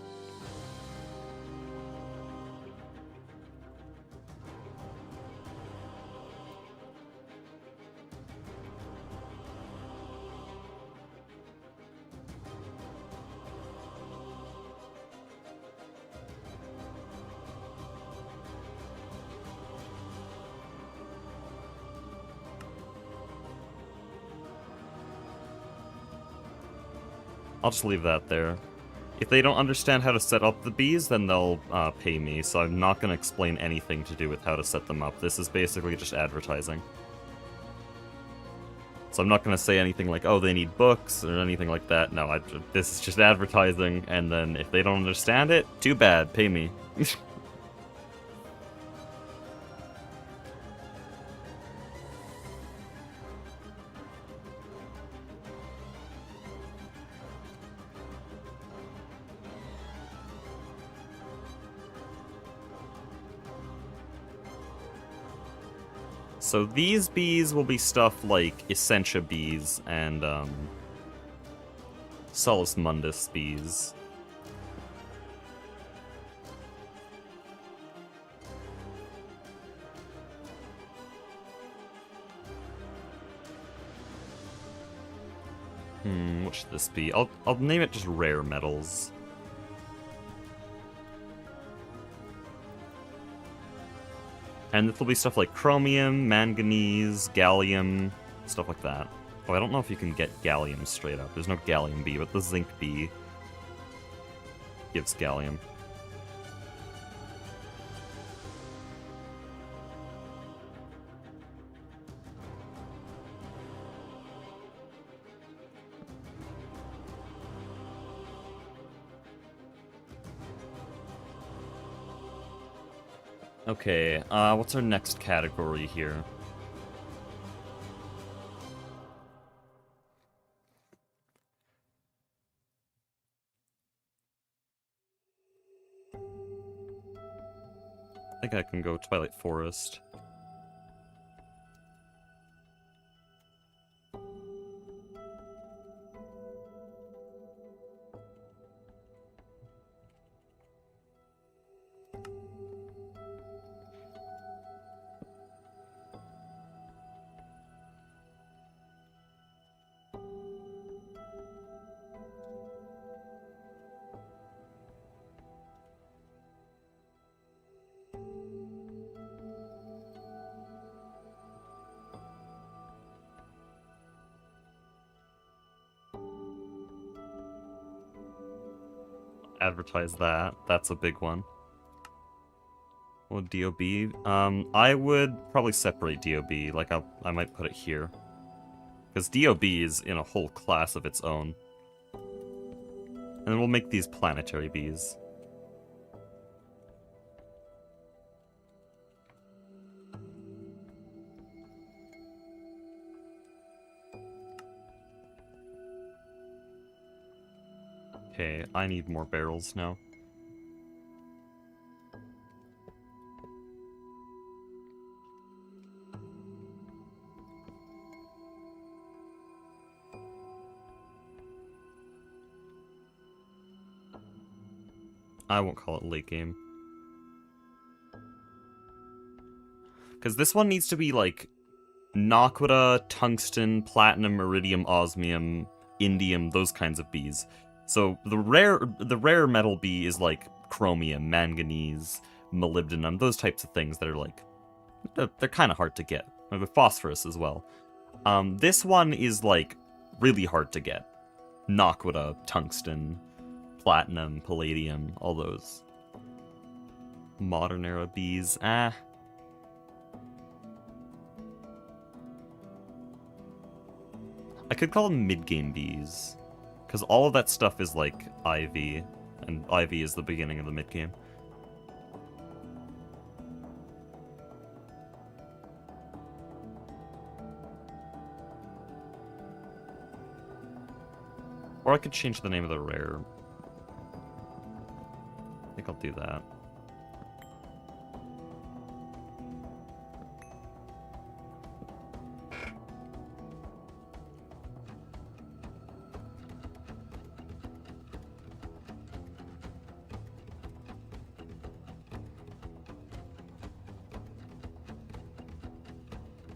I'll just leave that there. If they don't understand how to set up the bees, then they'll pay me, so I'm not going to explain anything to do with how to set them up. This is basically just advertising. So I'm not going to say anything like, oh, they need books, or anything like that. No, this is just advertising, and then if they don't understand it, too bad, pay me. So these bees will be stuff like Essentia bees and Solus Mundus bees. What should this be? I'll name it just rare metals. And this will be stuff like chromium, manganese, gallium, stuff like that. Oh, I don't know if you can get gallium straight up. There's no gallium B, but the zinc B gives gallium. Okay, what's our next category here? I think I can go Twilight Forest. Advertise that. That's a big one. What would DOB? I would probably separate DOB. Like, I might put it here. Because DOB is in a whole class of its own. And then we'll make these planetary bees. Okay, I need more barrels now. I won't call it late game. Because this one needs to be like Naquita, tungsten, platinum, iridium, osmium, indium, those kinds of bees. So the rare metal bee is like chromium, manganese, molybdenum, those types of things that are like, they're kind of hard to get. Or phosphorus as well. This one is like really hard to get. Naquita, tungsten, platinum, palladium, all those. Modern era bees, I could call them mid-game bees. Because all of that stuff is like IV, and IV is the beginning of the mid-game. Or I could change the name of the rare. I think I'll do that.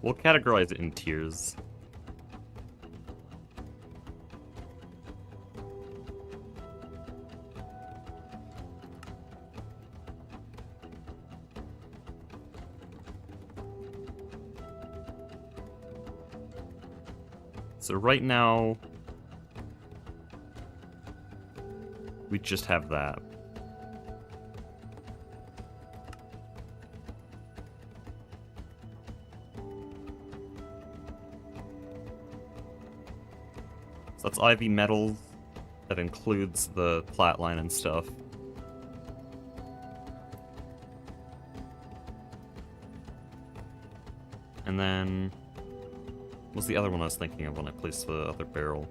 We'll categorize it in tiers. So right now, we just have that. So that's Ivy Metals. That includes the flatline and stuff. And then... what's the other one I was thinking of when I placed the other barrel?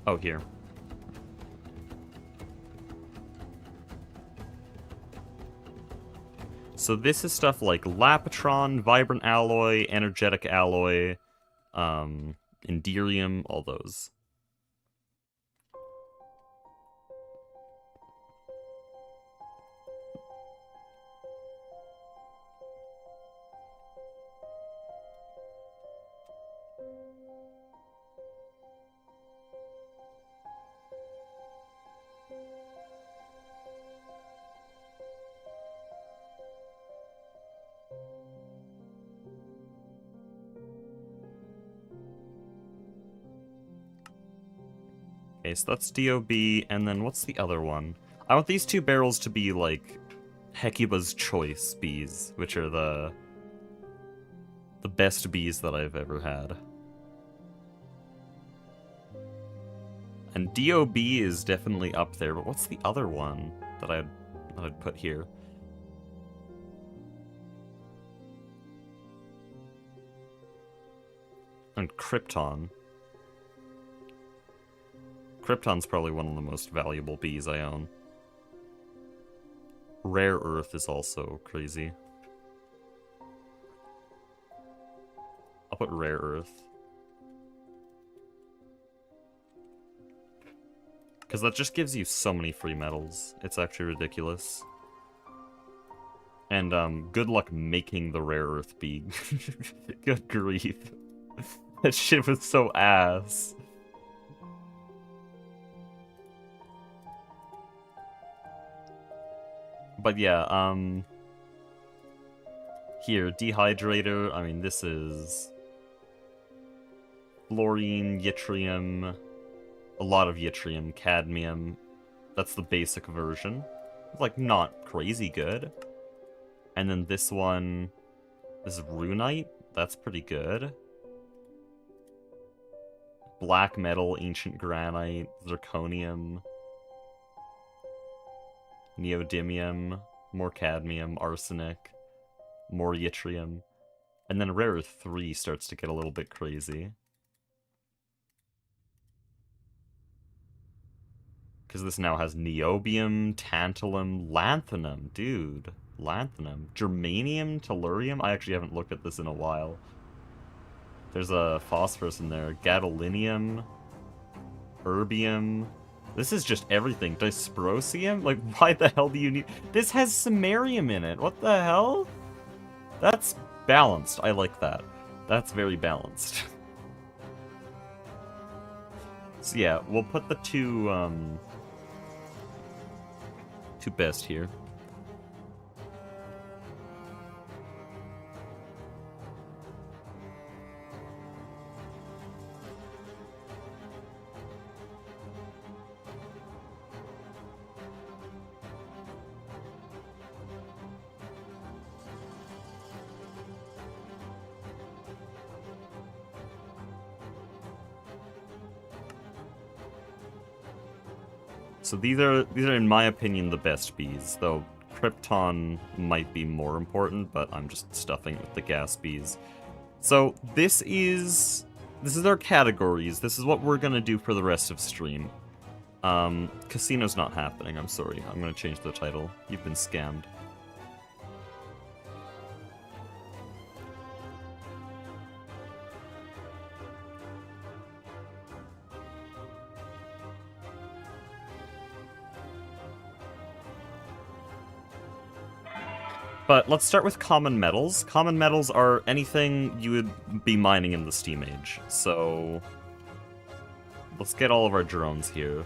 Oh, here. So this is stuff like Lapatron, Vibrant Alloy, Energetic Alloy, Enderium, all those. Okay, so that's DOB, and then what's the other one? I want these two barrels to be, like, Hecuba's Choice bees, which are the best bees that I've ever had. And DOB is definitely up there, but what's the other one that I'd put here? And Krypton. Krypton's probably one of the most valuable bees I own. Rare Earth is also crazy. I'll put Rare Earth. Because that just gives you so many free metals. It's actually ridiculous. And, good luck making the Rare Earth bee. Good grief. That shit was so ass. But yeah, here, Dehydrator, I mean, this is fluorine, yttrium, a lot of yttrium, cadmium. That's the basic version. Like, not crazy good. And then this one, this is runite, that's pretty good. Black metal, ancient granite, zirconium, neodymium, more cadmium, arsenic, more yttrium. And then Rare Earth 3 starts to get a little bit crazy. Because this now has niobium, tantalum, lanthanum, dude. Lanthanum. Germanium, tellurium? I actually haven't looked at this in a while. There's a phosphorus in there. Gadolinium, erbium. This is just everything. Dysprosium? Like, why the hell do you need... This has samarium in it. What the hell? That's balanced. I like that. That's very balanced. So yeah, we'll put the two best here. So these are in my opinion the best bees, though Krypton might be more important, but I'm just stuffing it with the gas bees. So this is our categories. This is what we're gonna do for the rest of stream. Casino's not happening, I'm sorry. I'm gonna change the title. You've been scammed. But let's start with common metals. Common metals are anything you would be mining in the Steam Age. So let's get all of our drones here.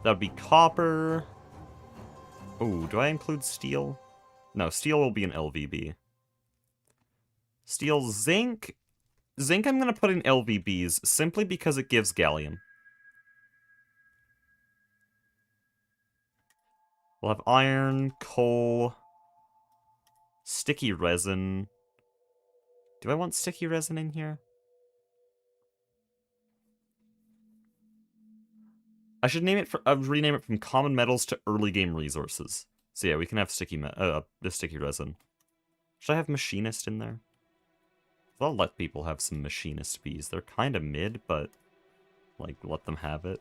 That would be copper. Oh, do I include steel? No, steel will be an LVB. Steel, zinc. Zinc I'm going to put in LVBs simply because it gives gallium. We'll have iron, coal, sticky resin. Do I want sticky resin in here? I should name it rename it from common metals to early game resources. So yeah, we can have the sticky resin. Should I have machinist in there? I'll let people have some machinist bees. They're kind of mid, but like let them have it.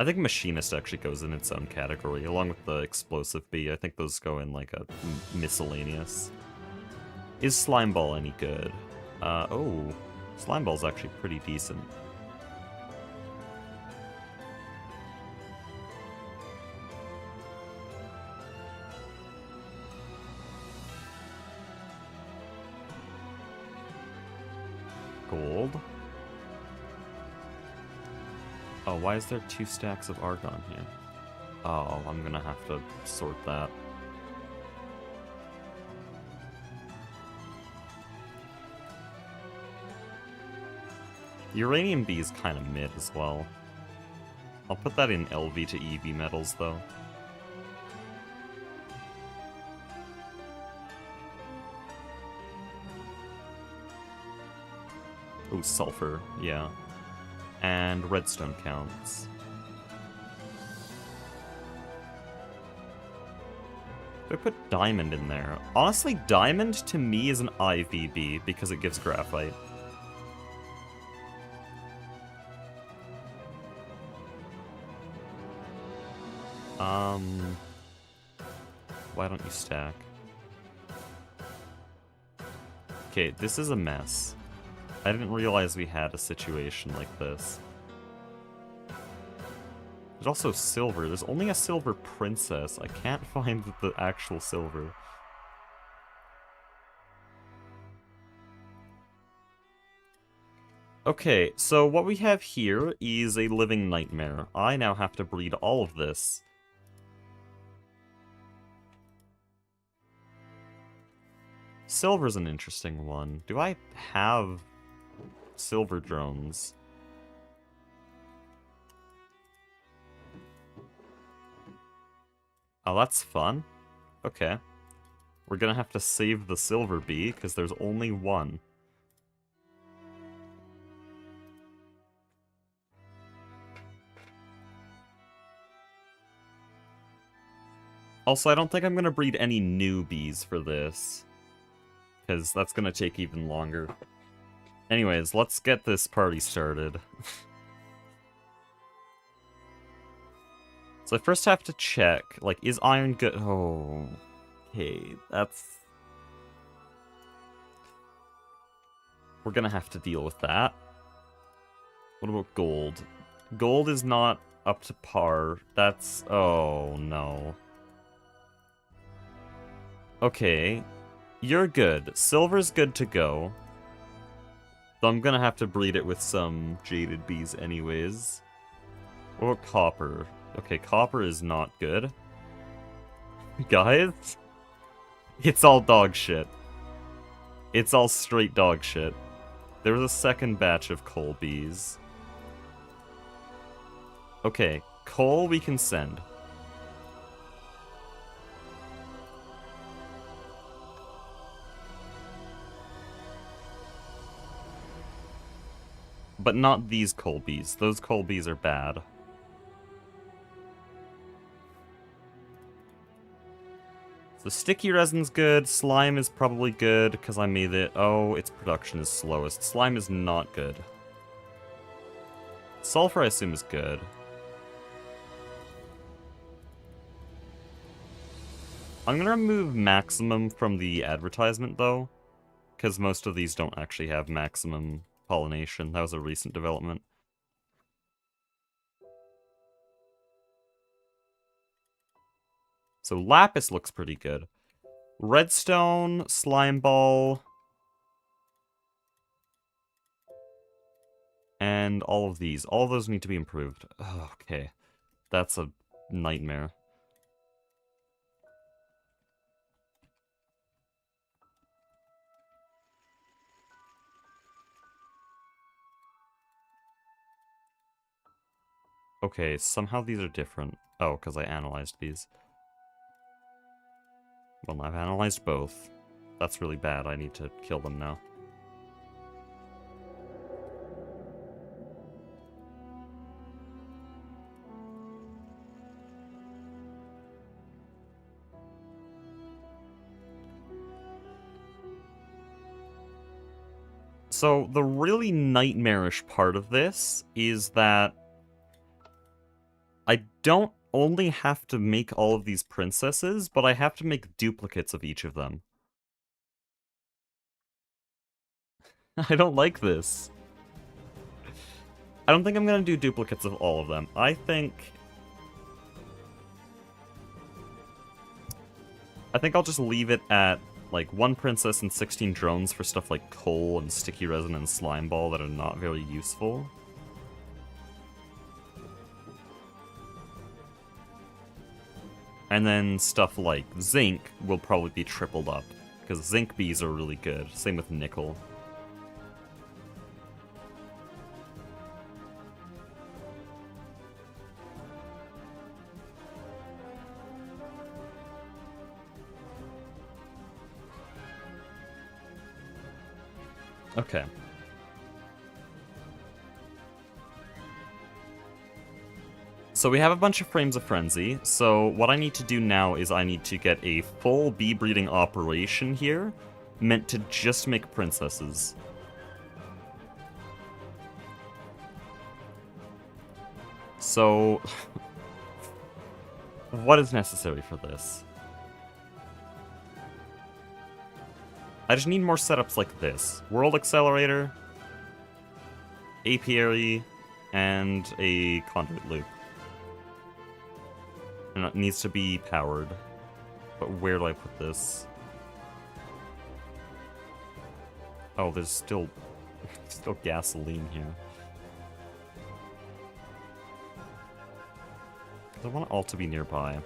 I think machinist actually goes in its own category, along with the explosive bee. I think those go in like a miscellaneous. Is Slimeball any good? Oh, Slimeball's actually pretty decent. Gold. Oh, why is there 2 stacks of argon here? Oh, I'm gonna have to sort that. Uranium B is kind of mid as well. I'll put that in LV to EV metals, though. Oh, sulfur, yeah. And redstone counts. Do I put diamond in there? Honestly, diamond to me is an IVB because it gives graphite. Why don't you stack? Okay, this is a mess. I didn't realize we had a situation like this. There's also silver. There's only a silver princess. I can't find the actual silver. Okay, so what we have here is a living nightmare. I now have to breed all of this. Silver's an interesting one. Do I have silver drones? Oh, that's fun. Okay. We're gonna have to save the silver bee, because there's only one. Also, I don't think I'm gonna breed any new bees for this, because that's gonna take even longer. Anyways, let's get this party started. So I first have to check, like, is iron good? Oh, okay, that's... We're gonna have to deal with that. What about gold? Gold is not up to par. That's... oh, no. Okay, you're good. Silver's good to go. So I'm gonna have to breed it with some jaded bees anyways. What about copper? Okay, copper is not good. Guys? It's all dog shit. It's all straight dog shit. There was a second batch of coal bees. Okay, coal we can send. but not these Colbies. Those Colbies are bad. So sticky resin's good, slime is probably good, because I made it. Oh, its production is slowest. Slime is not good. Sulfur, I assume, is good. I'm gonna remove maximum from the advertisement, though, because most of these don't actually have maximum pollination. That was a recent development. So lapis looks pretty good. Redstone, slime ball, and all of these. All of those need to be improved. Oh, okay. That's a nightmare. Okay, somehow these are different. Oh, because I analyzed these. Well, I've analyzed both. That's really bad. I need to kill them now. So, the really nightmarish part of this is that I don't only have to make all of these princesses, but I have to make duplicates of each of them. I don't like this. I don't think I'm gonna do duplicates of all of them. I think I'll just leave it at, like, 1 princess and 16 drones for stuff like coal and sticky resin and slime ball that are not very useful. And then stuff like zinc will probably be tripled up, because zinc bees are really good. Same with nickel. Okay. So we have a bunch of frames of frenzy, so what I need to do now is I need to get a full bee breeding operation here, meant to just make princesses. So, what is necessary for this? I just need more setups like this. World Accelerator, apiary, and a conduit loop. And it needs to be powered. But where do I put this? Oh, there's still gasoline here. I want it all to be nearby.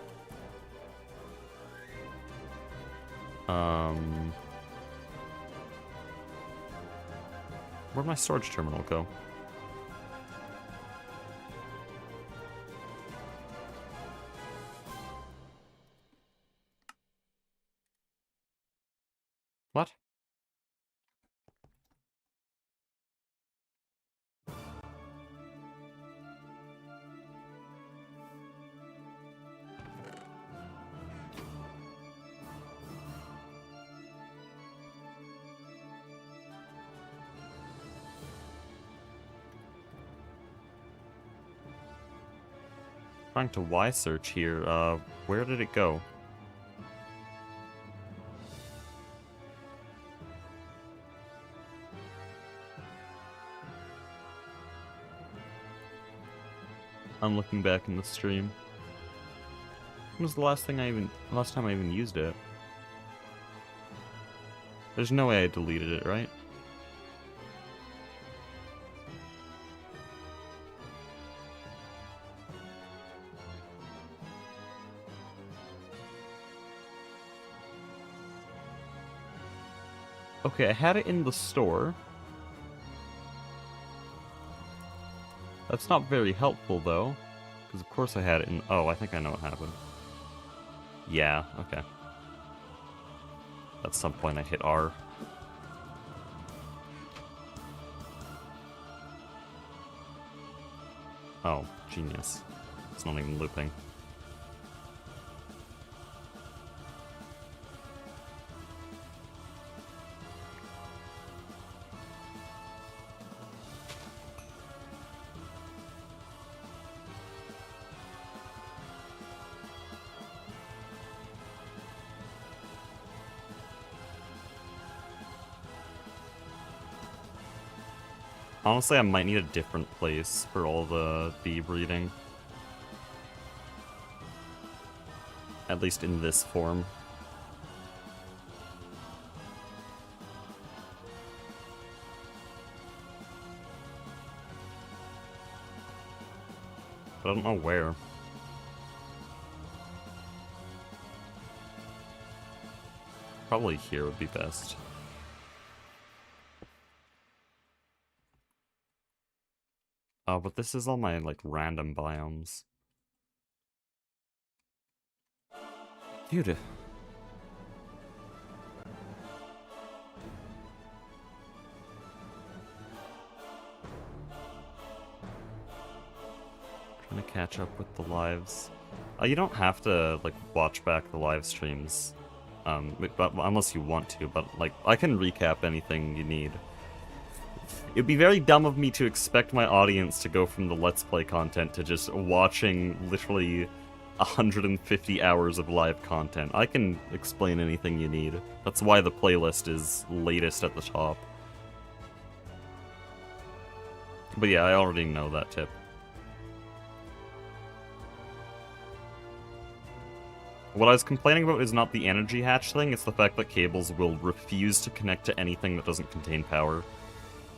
Where'd my storage terminal go? What? Trying to Y search here. Where did it go? I'm looking back in the stream. When was the last time I even used it? There's no way I deleted it, right? Okay, I had it in the store. That's not very helpful, though. Because of course I had it in... Oh, I think I know what happened. Yeah, okay. At some point I hit R. Oh, genius. It's not even looping. Honestly, I might need a different place for all the bee breeding. At least in this form. But I don't know where. Probably here would be best. But this is all my, like, random biomes. Dude. Trying to catch up with the lives. You don't have to, like, watch back the live streams. But unless you want to, but, like, I can recap anything you need. It'd be very dumb of me to expect my audience to go from the Let's Play content to just watching literally 150 hours of live content. I can explain anything you need. That's why the playlist is latest at the top. But yeah, I already know that tip. What I was complaining about is not the energy hatch thing, it's the fact that cables will refuse to connect to anything that doesn't contain power.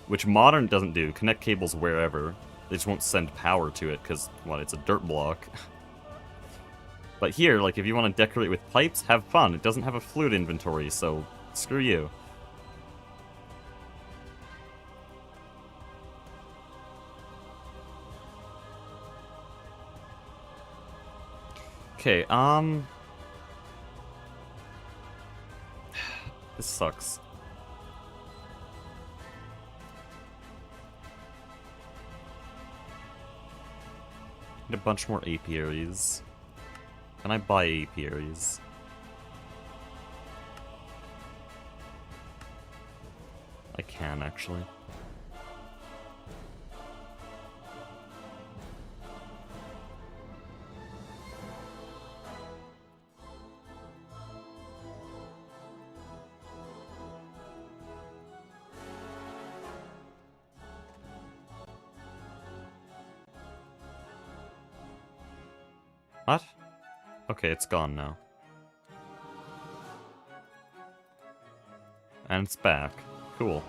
Which Modern doesn't do. Connect cables wherever. They just won't send power to it, because, what, it's a dirt block. But here, like, if you want to decorate with pipes, have fun. It doesn't have a fluid inventory, so screw you. Okay, this sucks. Need a bunch more apiaries. Can I buy apiaries? I can, actually. What? Okay, it's gone now. And it's back. Cool.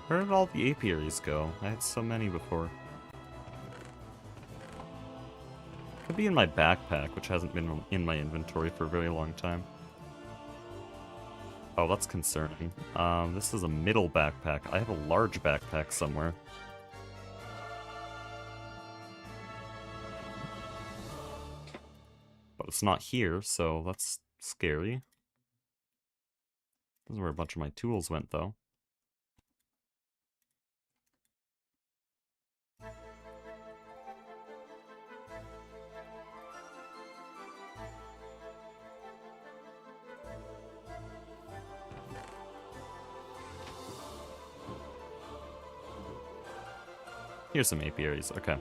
Where did all the apiaries go? I had so many before. Could be in my backpack, which hasn't been in my inventory for a very long time. Oh, that's concerning. This is a middle backpack. I have a large backpack somewhere. But it's not here, so that's scary. This is where a bunch of my tools went, though. Here's some apiaries, okay.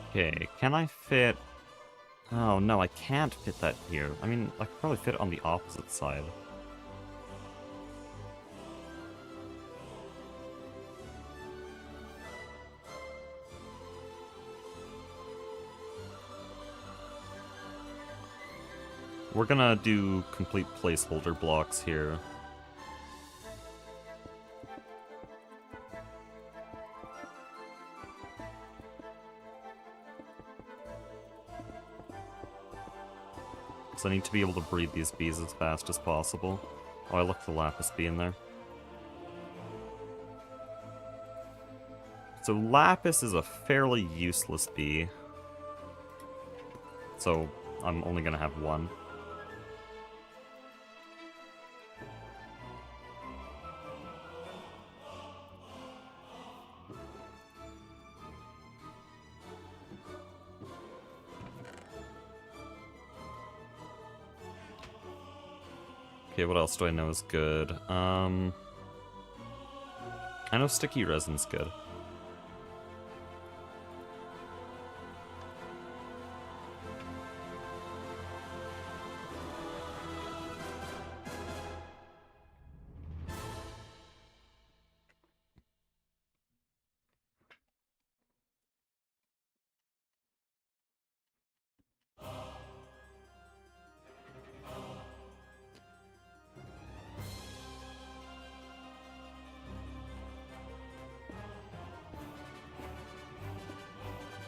Okay, can I fit... Oh, no, I can't fit that here. I mean, I could probably fit it on the opposite side. We're gonna do complete placeholder blocks here. So I need to be able to breed these bees as fast as possible. Oh, I looked the lapis bee in there. So lapis is a fairly useless bee. So I'm only gonna have one. Okay, what else do I know is good? I know sticky resin's good.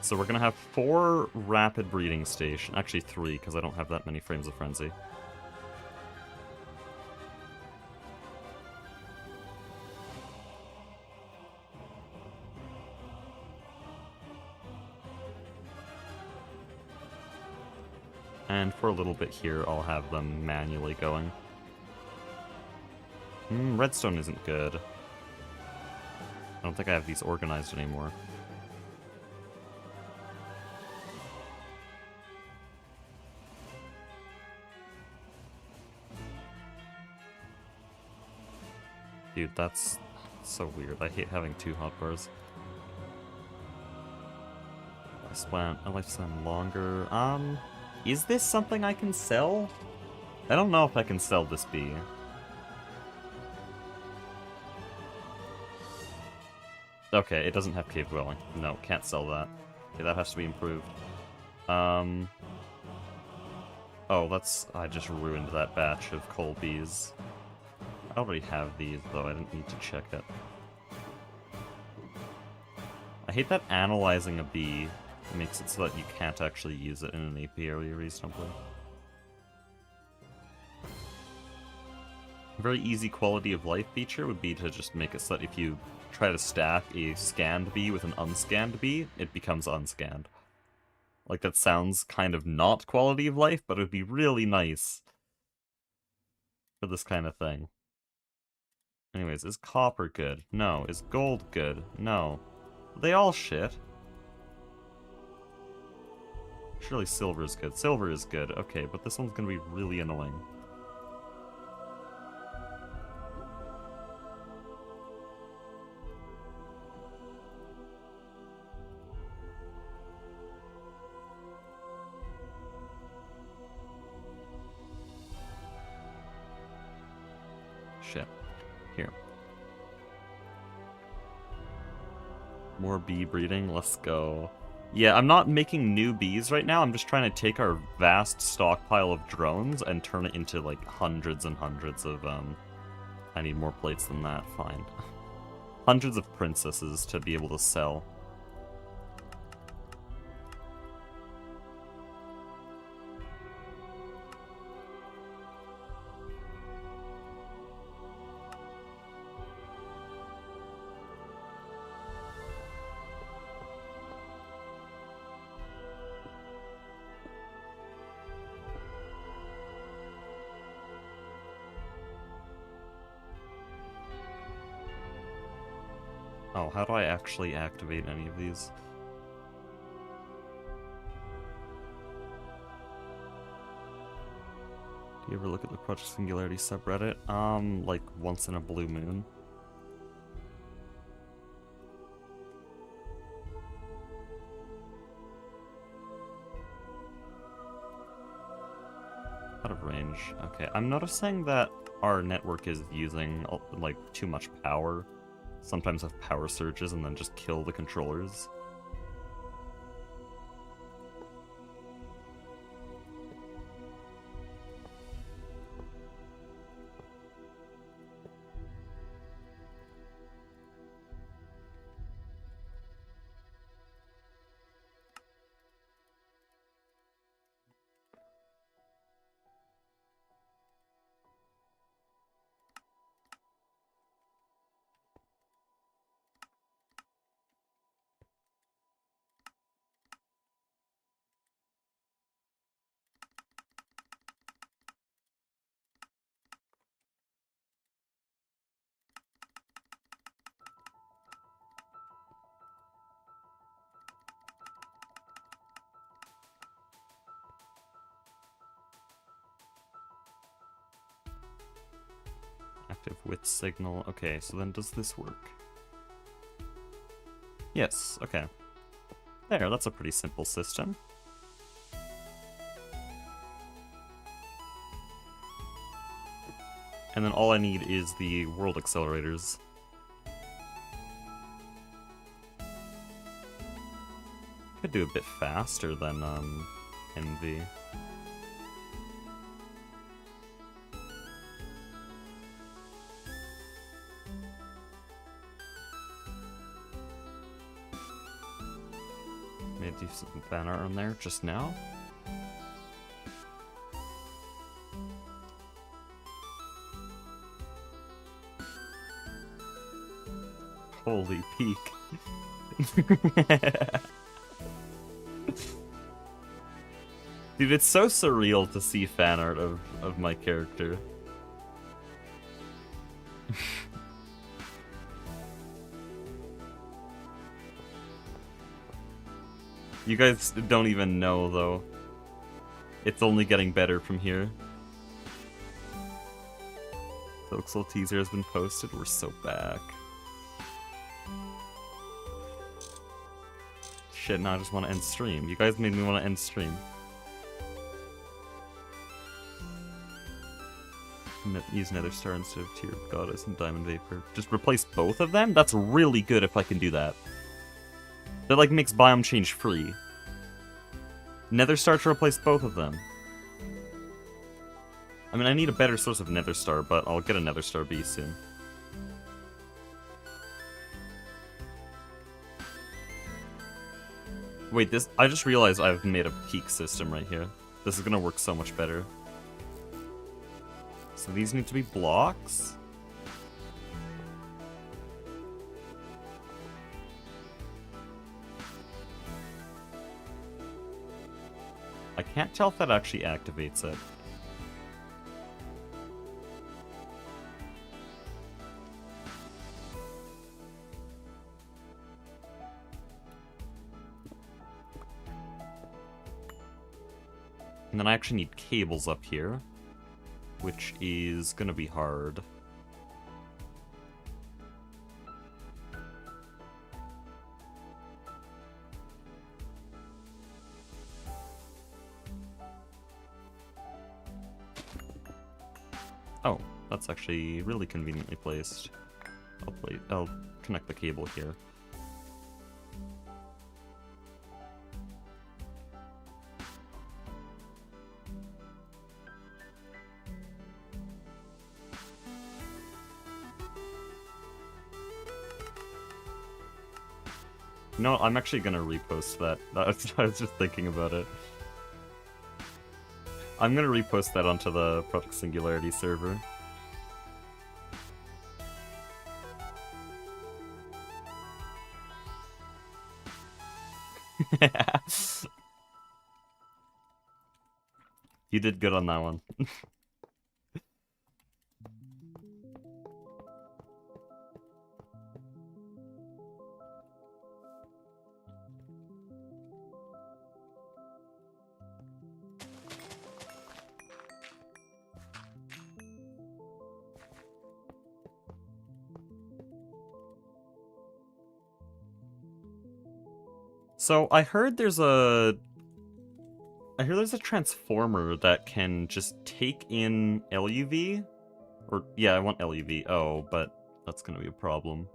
So we're gonna have 4 rapid breeding stations. Actually 3, because I don't have that many frames of frenzy. And for a little bit here, I'll have them manually going. Redstone isn't good. I don't think I have these organized anymore. Dude, that's so weird. I hate having 2 hotbars. Lifespan longer. Is this something I can sell? I don't know if I can sell this bee. Okay, it doesn't have cave dwelling. No, can't sell that. Okay, that has to be improved. Oh, I just ruined that batch of coal bees. I already have these, though. I didn't need to check it. I hate that analyzing a bee makes it so that you can't actually use it in an apiary reasonably. A very easy quality of life feature would be to just make it so that if you try to stack a scanned bee with an unscanned bee, it becomes unscanned. Like, that sounds kind of not quality of life, but it would be really nice for this kind of thing. Anyways, is copper good? No. Is gold good? No. They all shit. Surely silver is good. Silver is good. Okay, but this one's gonna be really annoying. Shit. Here. More bee breeding, let's go. Yeah, I'm not making new bees right now, I'm just trying to take our vast stockpile of drones and turn it into, like, hundreds and hundreds of, I need more plates than that, fine. Hundreds of princesses to be able to sell. Oh, how do I actually activate any of these? Do you ever look at the Project Singularity subreddit? Like once in a blue moon. Out of range. Okay, I'm noticing that our network is using, like, too much power. Sometimes have power surges and then just kill the controllers. Active width signal. Okay, so then does this work? Yes, okay. There, that's a pretty simple system. And then all I need is the world accelerators. Could do a bit faster than Envy. Maybe do some fan art on there just now. Holy peak. Dude, it's so surreal to see fan art of my character. You guys don't even know, though. It's only getting better from here. The Oxel teaser has been posted. We're so back. Shit, now I just want to end stream. You guys made me want to end stream. Use Nether Star instead of Tear of Goddess and Diamond Vapor. Just replace both of them? That's really good if I can do that. That, like, makes biome change free. Nether Star to replace both of them. I mean, I need a better source of Nether Star, but I'll get a Nether Star B soon. Wait, this... I just realized I've made a peak system right here. This is gonna work so much better. So these need to be blocks? I can't tell if that actually activates it. And then I actually need cables up here, which is gonna be hard. Oh, that's actually really conveniently placed. I'll connect the cable here. No, I'm actually gonna repost that. I was just thinking about it. I'm gonna repost that onto the Project Singularity server. You did good on that one. So, I heard there's a I hear there's a transformer that can just take in LUV. Or, yeah, I want LUV. Oh, but that's gonna be a problem.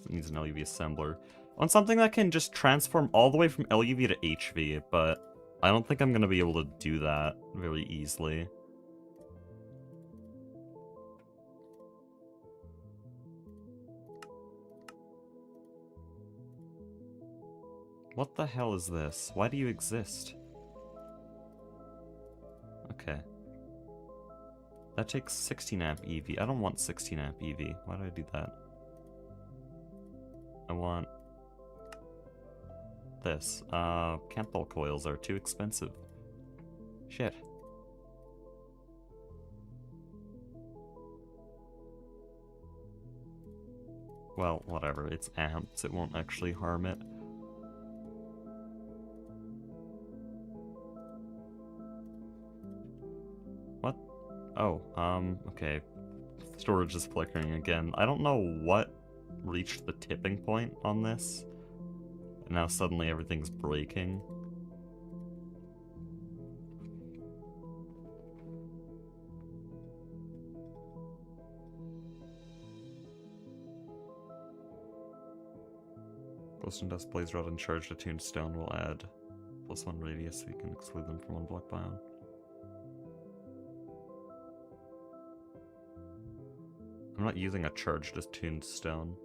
It needs an LUV assembler. I want something that can just transform all the way from LUV to HV, but I don't think I'm gonna be able to do that very easily. What the hell is this? Why do you exist? Okay. That takes 16 amp EV. I don't want 16 amp EV. Why did I do that? I want this. Campbell coils are too expensive. Shit. Well, whatever. It's amps. It won't actually harm it. What? Oh, okay. Storage is flickering again. I don't know what reached the tipping point on this. And now suddenly everything's breaking. Ghost and Dust, Blaze Rod, and Charged Attuned Stone will add +1 radius so you can exclude them from one block biome. I'm not using a Charged Attuned Stone.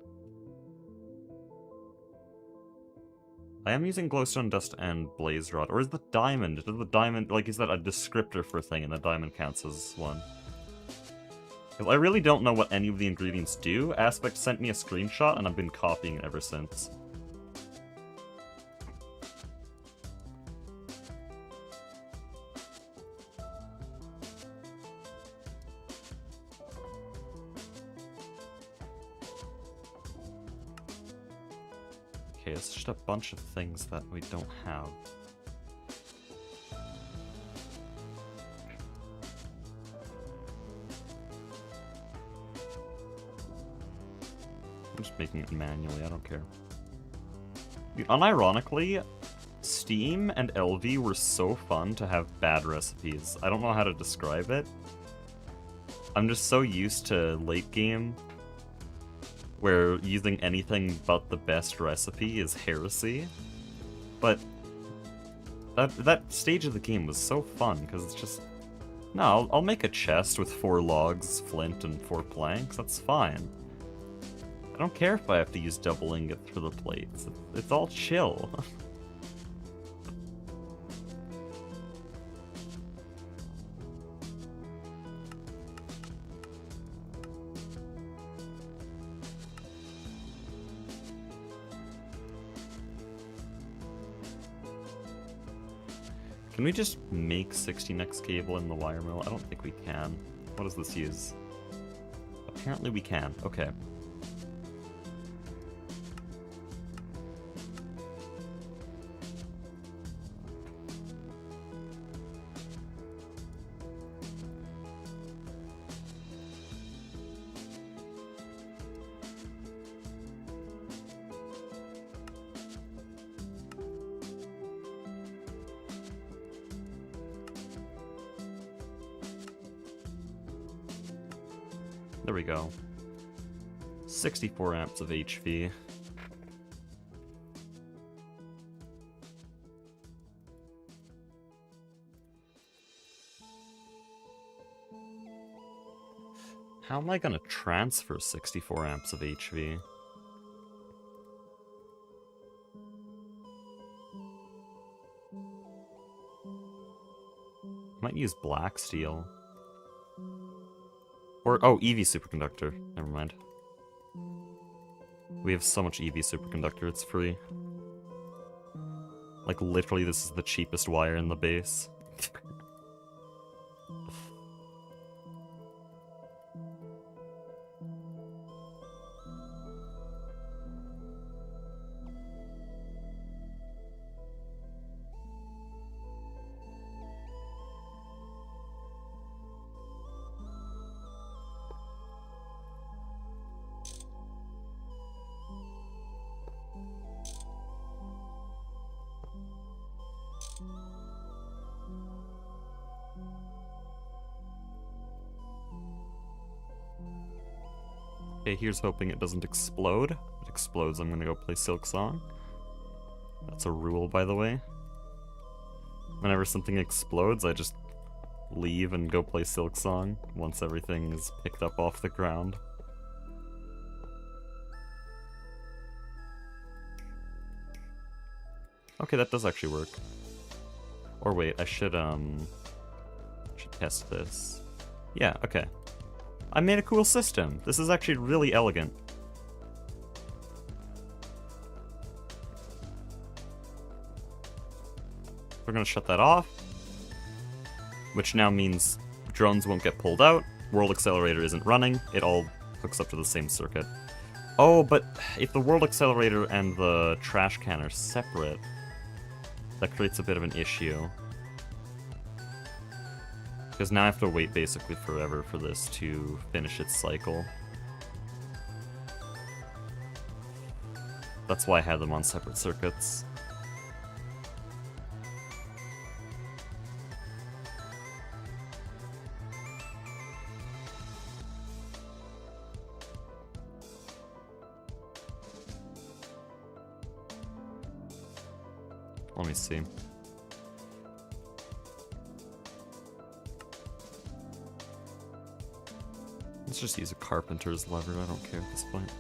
I am using Glowstone Dust and Blaze Rod. Or is the Diamond? Does the Diamond, like, is that a descriptor for a thing and the Diamond counts as one? Because I really don't know what any of the ingredients do. Aspect sent me a screenshot and I've been copying it ever since. Okay, it's just a bunch of things that we don't have. I'm just making it manually, I don't care. Unironically, Steam and LV were so fun to have bad recipes. I don't know how to describe it. I'm just so used to late game, where using anything but the best recipe is heresy. But that stage of the game was so fun, because it's just... No, I'll make a chest with 4 logs, flint, and 4 planks, that's fine. I don't care if I have to use double ingots for the plates. It's all chill. Can we just make 16x cable in the wire mill? I don't think we can. What does this use? Apparently we can. Okay. There we go. 64 amps of HV. How am I gonna transfer 64 amps of HV? Might use black steel. Or, oh, EV superconductor. Never mind. We have so much EV superconductor, it's free. Like, literally, this is the cheapest wire in the base. Okay, here's hoping it doesn't explode. If it explodes, I'm gonna go play Silk Song. That's a rule, by the way. Whenever something explodes, I just leave and go play Silk Song once everything is picked up off the ground. Okay, that does actually work. Or wait, I should test this. Yeah, okay. I made a cool system. This is actually really elegant. We're gonna shut that off, which now means drones won't get pulled out, World Accelerator isn't running, it all hooks up to the same circuit. Oh, but if the World Accelerator and the trash can are separate, that creates a bit of an issue. Because now I have to wait basically forever for this to finish its cycle. That's why I had them on separate circuits. Let me see. Let's just use a carpenter's lever, I don't care at this point.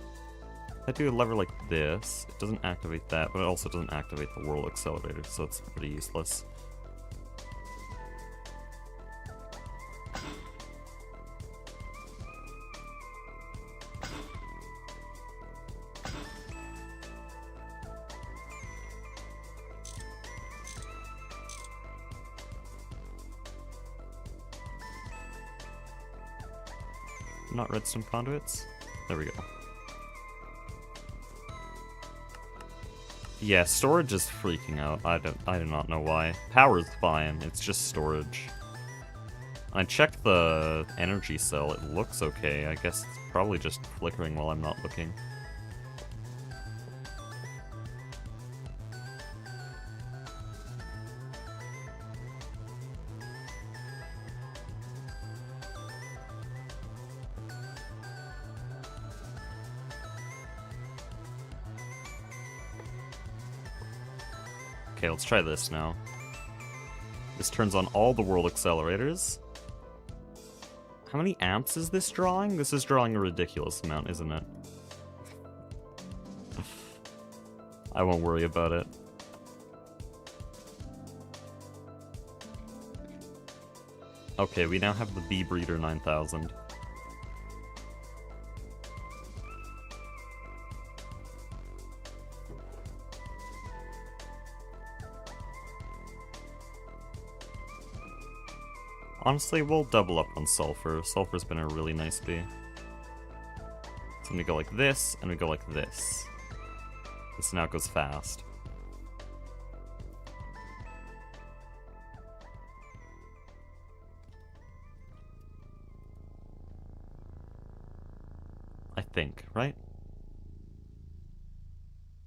If I do a lever like this, it doesn't activate that, but it also doesn't activate the World Accelerator, so it's pretty useless. Not redstone conduits? There we go. Yeah, storage is freaking out. I do not know why. Power's fine, it's just storage. I checked the energy cell, it looks okay. I guess it's probably just flickering while I'm not looking. Okay, let's try this now. This turns on all the World Accelerators. How many amps is this drawing? This is drawing a ridiculous amount, isn't it? I won't worry about it. Okay, we now have the Bee Breeder 9000. Honestly, we'll double up on sulfur. Sulfur's been a really nice bee. So we go like this, and we go like this. This now goes fast. I think, right?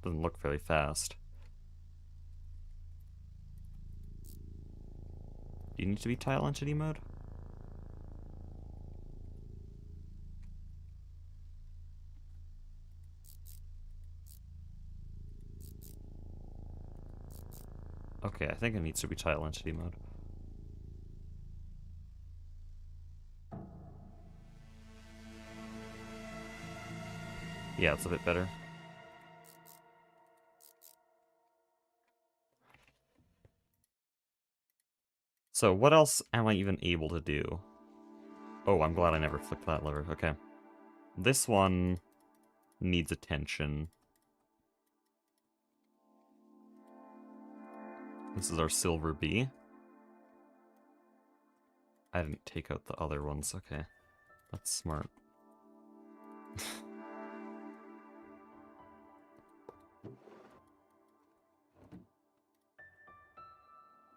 Doesn't look very fast. Do you need to be tile entity mode? Okay, I think it needs to be tile entity mode. Yeah, it's a bit better. So what else am I even able to do? Oh, I'm glad I never flicked that lever. Okay. This one needs attention. This is our silver bee. I didn't take out the other ones. Okay. That's smart.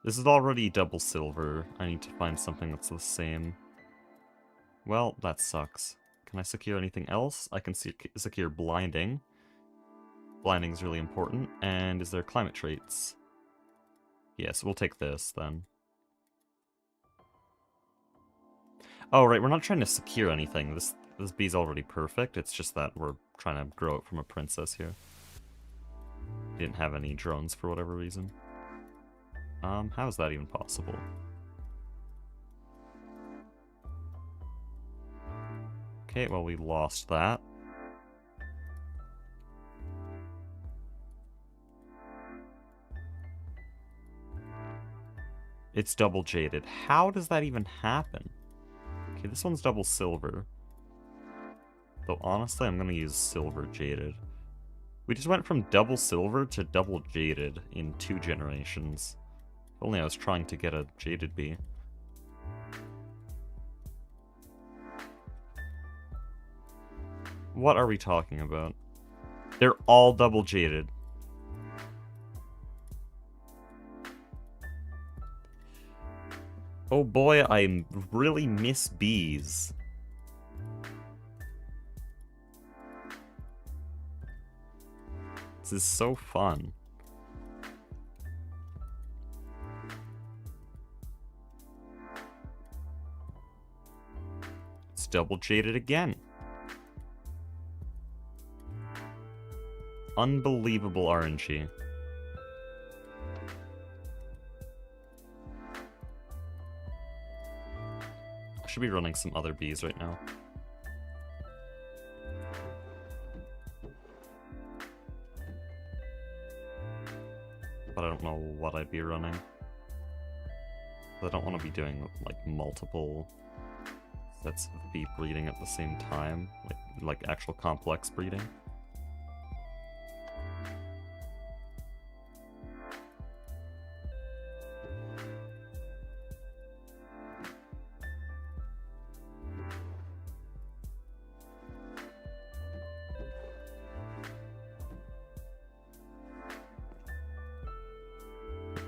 This is already double silver. I need to find something that's the same. Well, that sucks. Can I secure anything else? I can secure blinding. Blinding's really important. And is there climate traits? Yes, we'll take this then. Oh, right, we're not trying to secure anything. This bee's already perfect. It's just that we're trying to grow it from a princess here. Didn't have any drones for whatever reason. How is that even possible? Okay, well, we lost that. It's double jaded. How does that even happen? Okay, this one's double silver. Though honestly, I'm gonna use silver jaded. We just went from double silver to double jaded in 2 generations. If only I was trying to get a jaded bee. What are we talking about? They're all double jaded. Oh boy, I really miss bees. This is so fun. It's double jaded again. Unbelievable RNG. I should be running some other bees right now. But I don't know what I'd be running. I don't want to be doing like multiple sets of bee breeding at the same time, like actual complex breeding.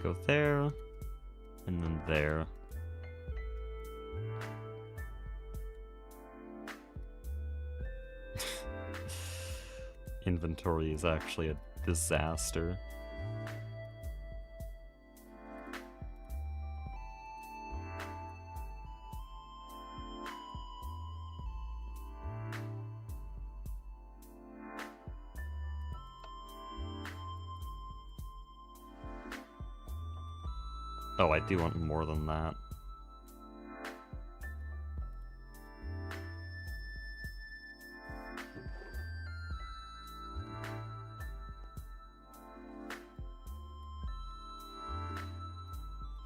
Go there, and then there. Inventory is actually a disaster. Oh, I do want more than that.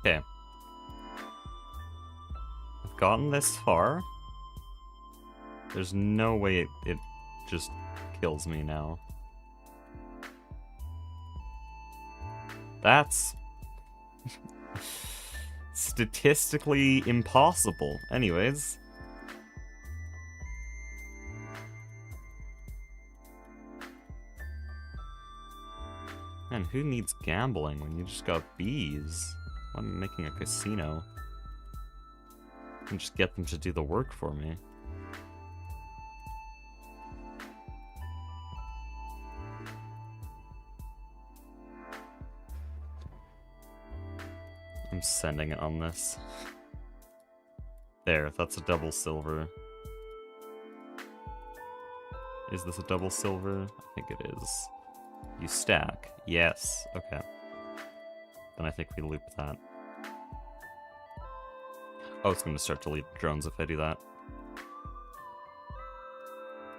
Okay. I've gotten this far. There's no way it just kills me now. That's statistically impossible. Anyways. Man, who needs gambling when you just got bees? I'm making a casino. I can just get them to do the work for me. I'm sending it on this. There, that's a double silver. Is this a double silver? I think it is. You stack. Yes. Okay. Then I think we loop that. Oh, it's going to start to lead drones if I do that.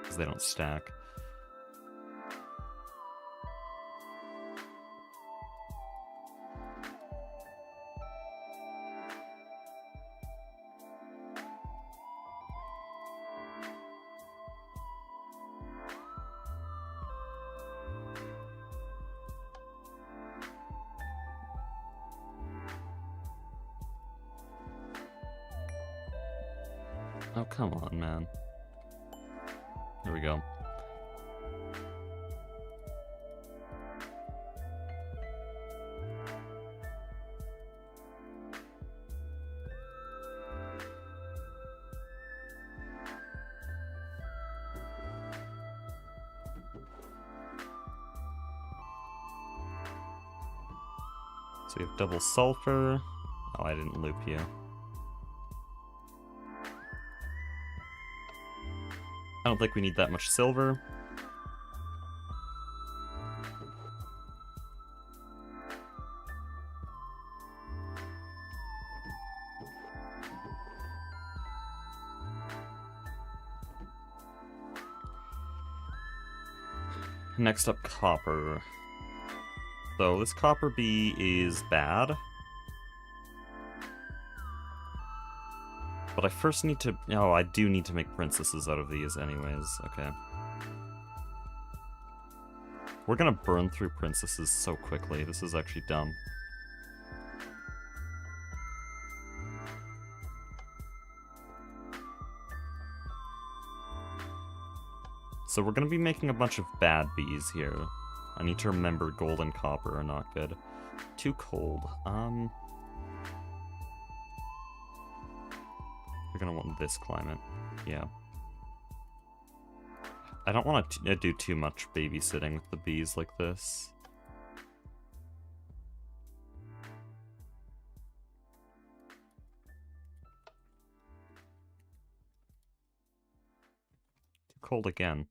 Because they don't stack. Oh, come on, man. Here we go. So we have double sulfur. Oh, I didn't loop you. I don't think we need that much silver. Next up, copper. So this copper bee is bad. But I first need to... Oh, I do need to make princesses out of these anyways. Okay. We're gonna burn through princesses so quickly. This is actually dumb. So we're gonna be making a bunch of bad bees here. I need to remember gold and copper are not good. Too cold. You're gonna want this climate. Yeah. I don't want to do too much babysitting with the bees like this. Too cold again.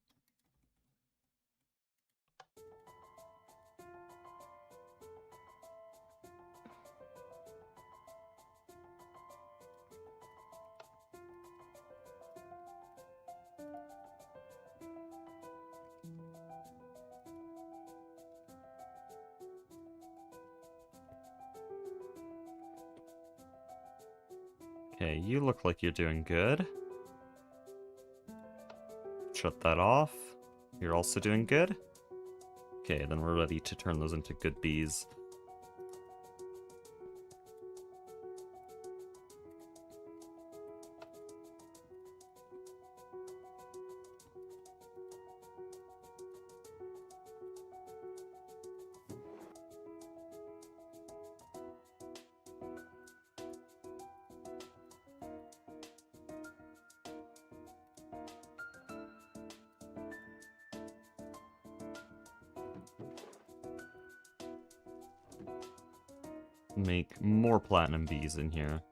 Okay, you look like you're doing good. Shut that off. You're also doing good. Okay, then we're ready to turn those into good bees. Make more platinum bees in here.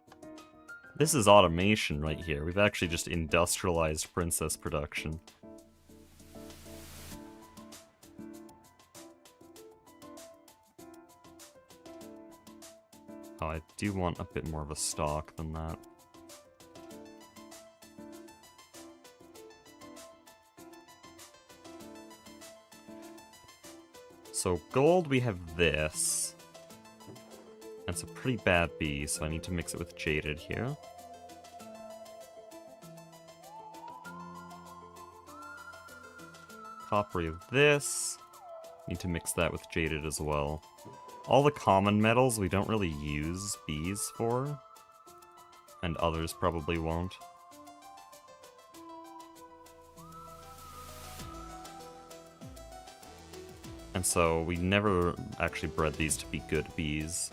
This is automation right here. We've actually just industrialized princess production. Oh, I do want a bit more of a stock than that. So gold, we have this. It's a pretty bad bee, so I need to mix it with jaded here. Coppery of this. Need to mix that with jaded as well. All the common metals we don't really use bees for. And others probably won't. And so we never actually bred these to be good bees.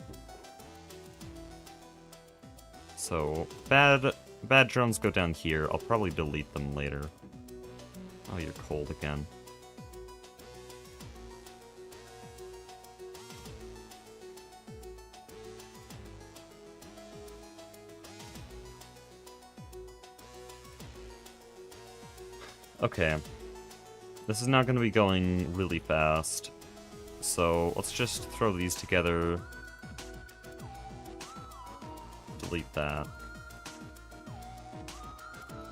So bad drones go down here. I'll probably delete them later. Oh, you're cold again. Okay. This is now going to be going really fast. So let's just throw these together. Delete that.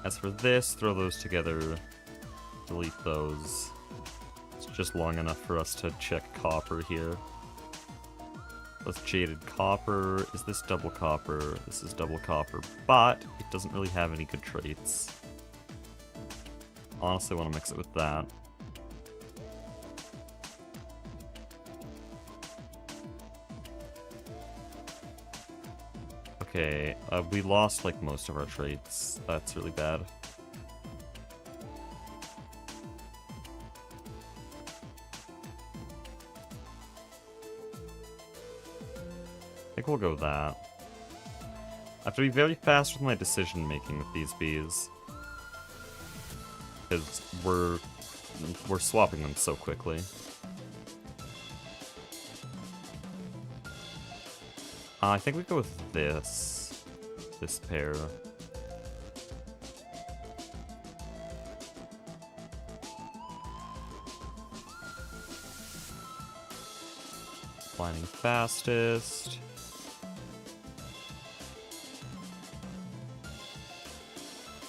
As for this, throw those together. Delete those. It's just long enough for us to check copper here. That's jaded copper. Is this double copper? This is double copper, but it doesn't really have any good traits. Honestly, I want to mix it with that. Okay, we lost like most of our traits. That's really bad. I think we'll go with that. I have to be very fast with my decision making with these bees. Because we're swapping them so quickly. I think we go with this pair. Lining fastest.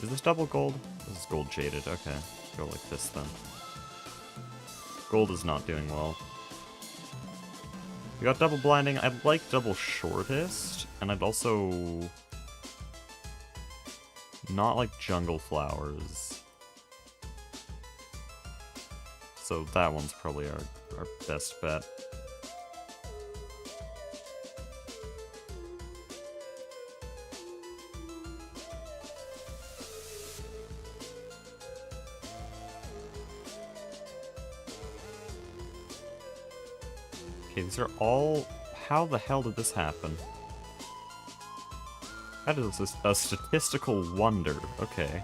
Is this double gold? This is gold jaded. Okay, go like this then. Gold is not doing well. We got double blinding. I'd like double shortest, and I'd also not like jungle flowers. So that one's probably our best bet. Okay, these are all... How the hell did this happen? That is a statistical wonder. Okay.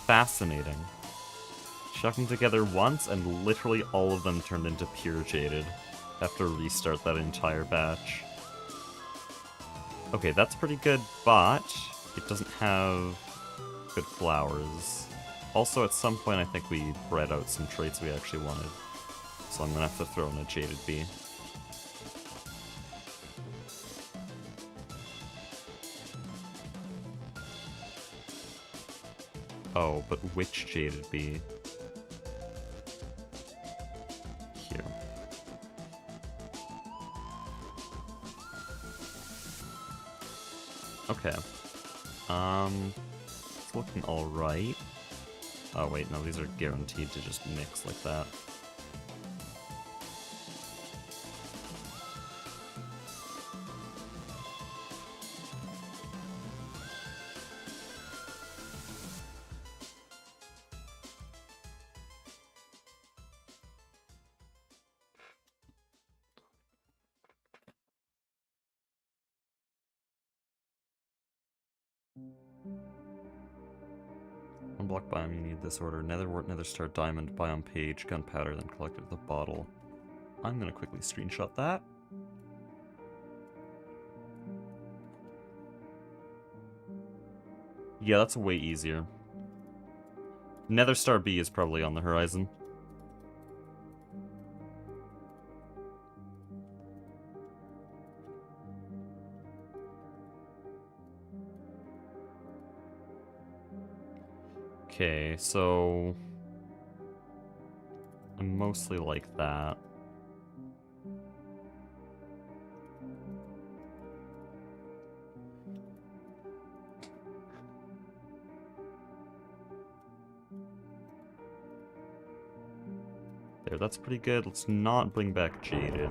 Fascinating. Chuck them together once, and literally all of them turned into pure jaded. Have to restart that entire batch. Okay, that's pretty good, but it doesn't have good flowers. Also, at some point, I think we bred out some traits we actually wanted. So I'm gonna have to throw in a jaded bee. Oh, but which jaded bee? Here. Okay. It's looking alright. Oh wait, no, these are guaranteed to just mix like that. Unblock biome, you need this order. Netherwort, Netherstar, Diamond, biome page, gunpowder, then collected with a bottle. I'm gonna quickly screenshot that. Yeah, that's way easier. Netherstar B is probably on the horizon. Okay, so... I mostly like that. There, that's pretty good. Let's not bring back Jaded.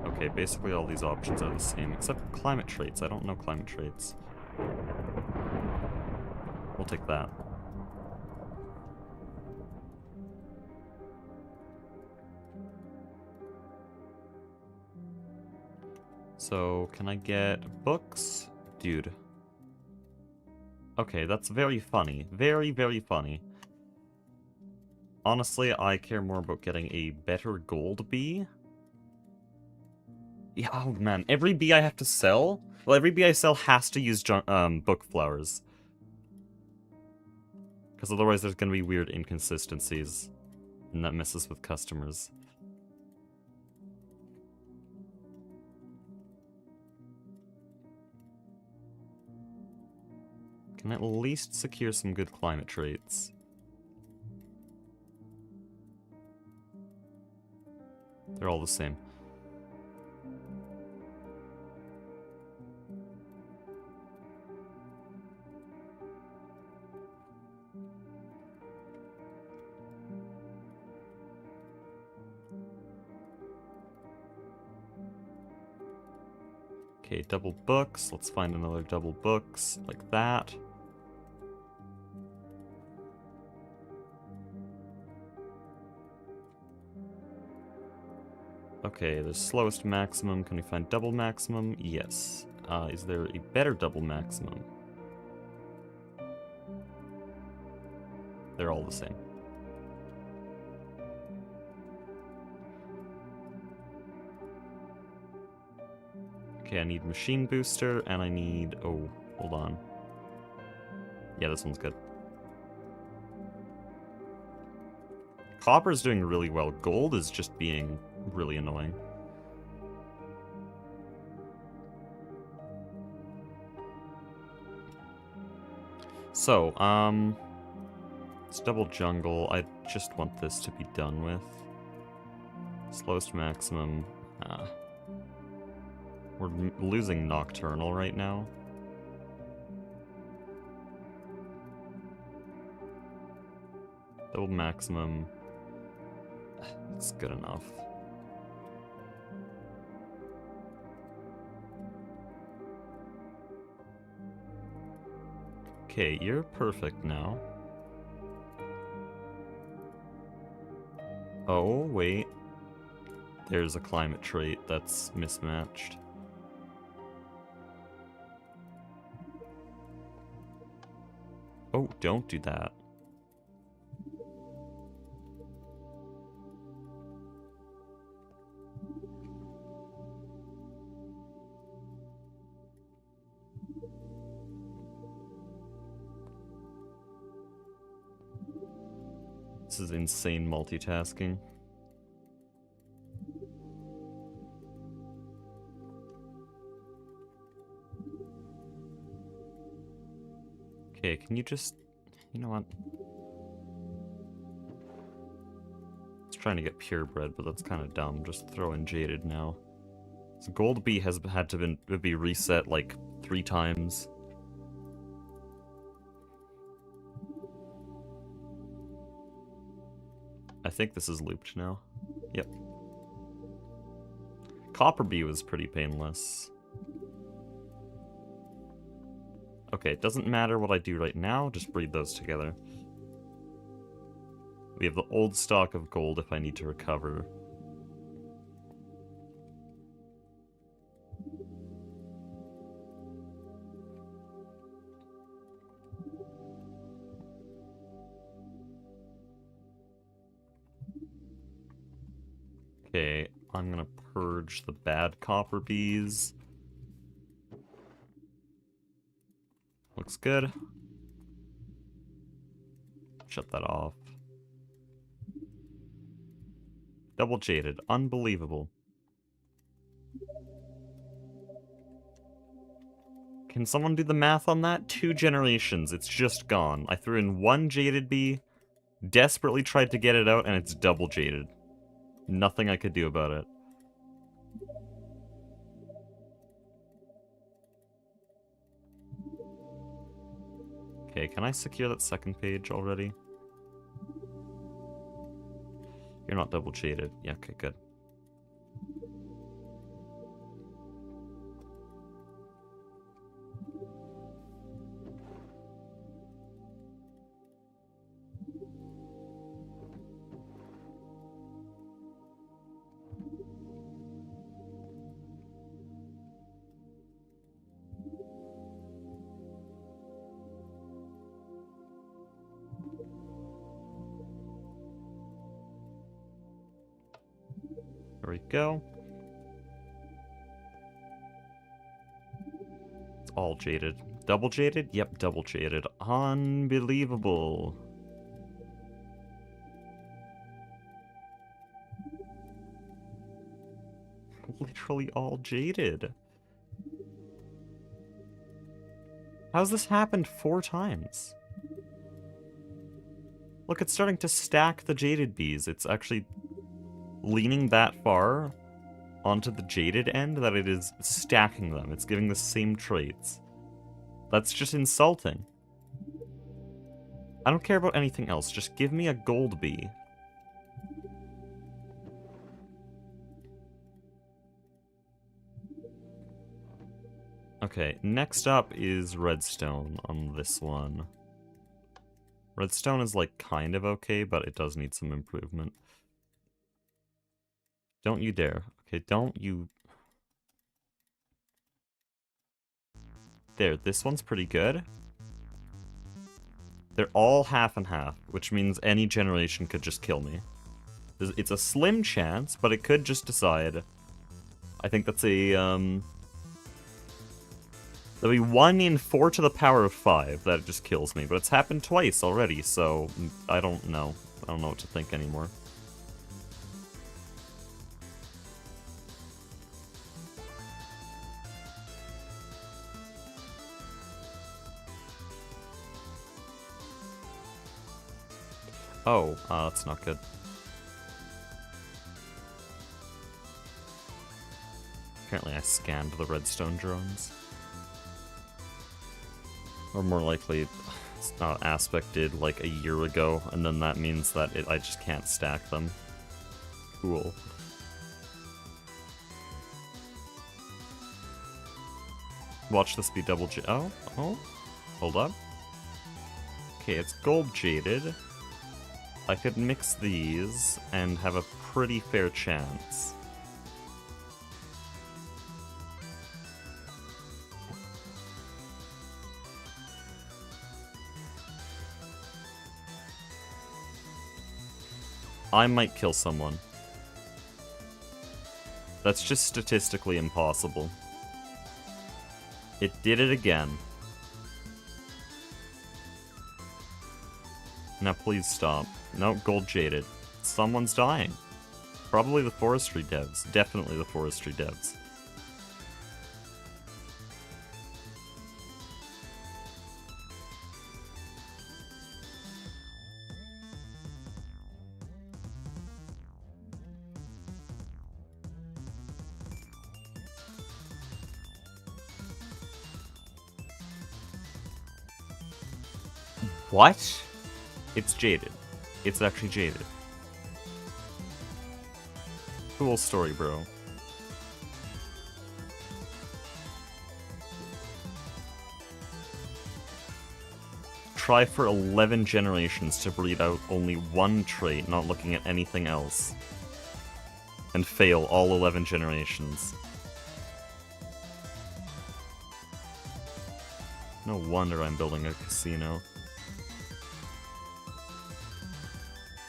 Okay, basically all these options are the same, except climate traits. I don't know climate traits. We'll take that. So, can I get books? Dude. Okay, that's very funny. Very, very funny. Honestly, I care more about getting a better gold bee. Yeah, oh man, every bee I have to sell? Well, every bee I sell has to use book flowers. Because otherwise there's gonna be weird inconsistencies. And that messes with customers. Can at least secure some good climate traits. They're all the same. Okay, double books. Let's find another double books, like that. Okay, the slowest maximum. Can we find double maximum? Yes. Is there a better double maximum? They're all the same. Okay, I need machine booster, and I need... Oh, hold on. Yeah, this one's good. Copper's doing really well. Gold is just being really annoying. So, let's double jungle. I just want this to be done with. Slowest maximum. We're losing Nocturnal right now. Double maximum. It's good enough. Okay, you're perfect now. Oh, wait. There's a climate trait that's mismatched. Oh, don't do that. This is insane multitasking. Okay, can you just... You know what? I was trying to get purebred, but that's kind of dumb. Just throw in jaded now. So gold bee has had to be reset like 3 times. I think this is looped now. Yep. Copper bee was pretty painless. Okay, it doesn't matter what I do right now, just breed those together. We have the old stock of gold if I need to recover. Okay, I'm gonna purge the bad copper bees. Looks good. Shut that off. Double jaded. Unbelievable. Can someone do the math on that? 2 generations. It's just gone. I threw in 1 jaded bee, desperately tried to get it out, and it's double jaded. Nothing I could do about it. Okay, can I secure that second page already? You're not double jaded. Yeah, okay, good. There we go. It's all jaded. Double jaded? Yep, double jaded. Unbelievable. Literally all jaded. How's this happened 4 times? Look, it's starting to stack the jaded bees. It's actually leaning that far onto the jaded end that it is stacking them. It's giving the same traits. That's just insulting. I don't care about anything else. Just give me a gold bee. Okay, next up is redstone on this one. Redstone is like kind of okay, but it does need some improvement. Don't you dare. Okay, don't you... There, this one's pretty good. They're all half and half, which means any generation could just kill me. It's a slim chance, but it could just decide. I think that's a, There'll be 1 in 4 to the power of 5 that it just kills me, but it's happened twice already, so I don't know. I don't know what to think anymore. Oh, that's not good. Apparently I scanned the redstone drones. Or more likely, Aspect did like a year ago, and then that means that I just can't stack them. Cool. Watch this be double oh, hold up. Okay, it's gold jaded. I could mix these and have a pretty fair chance. I might kill someone. That's just statistically impossible. It did it again. Now please stop. No, gold jaded. Someone's dying. Probably the forestry devs. Definitely the forestry devs. What? It's jaded. It's actually jaded. Cool story, bro. Try for 11 generations to breed out only one trait, not looking at anything else. And fail all 11 generations. No wonder I'm building a casino.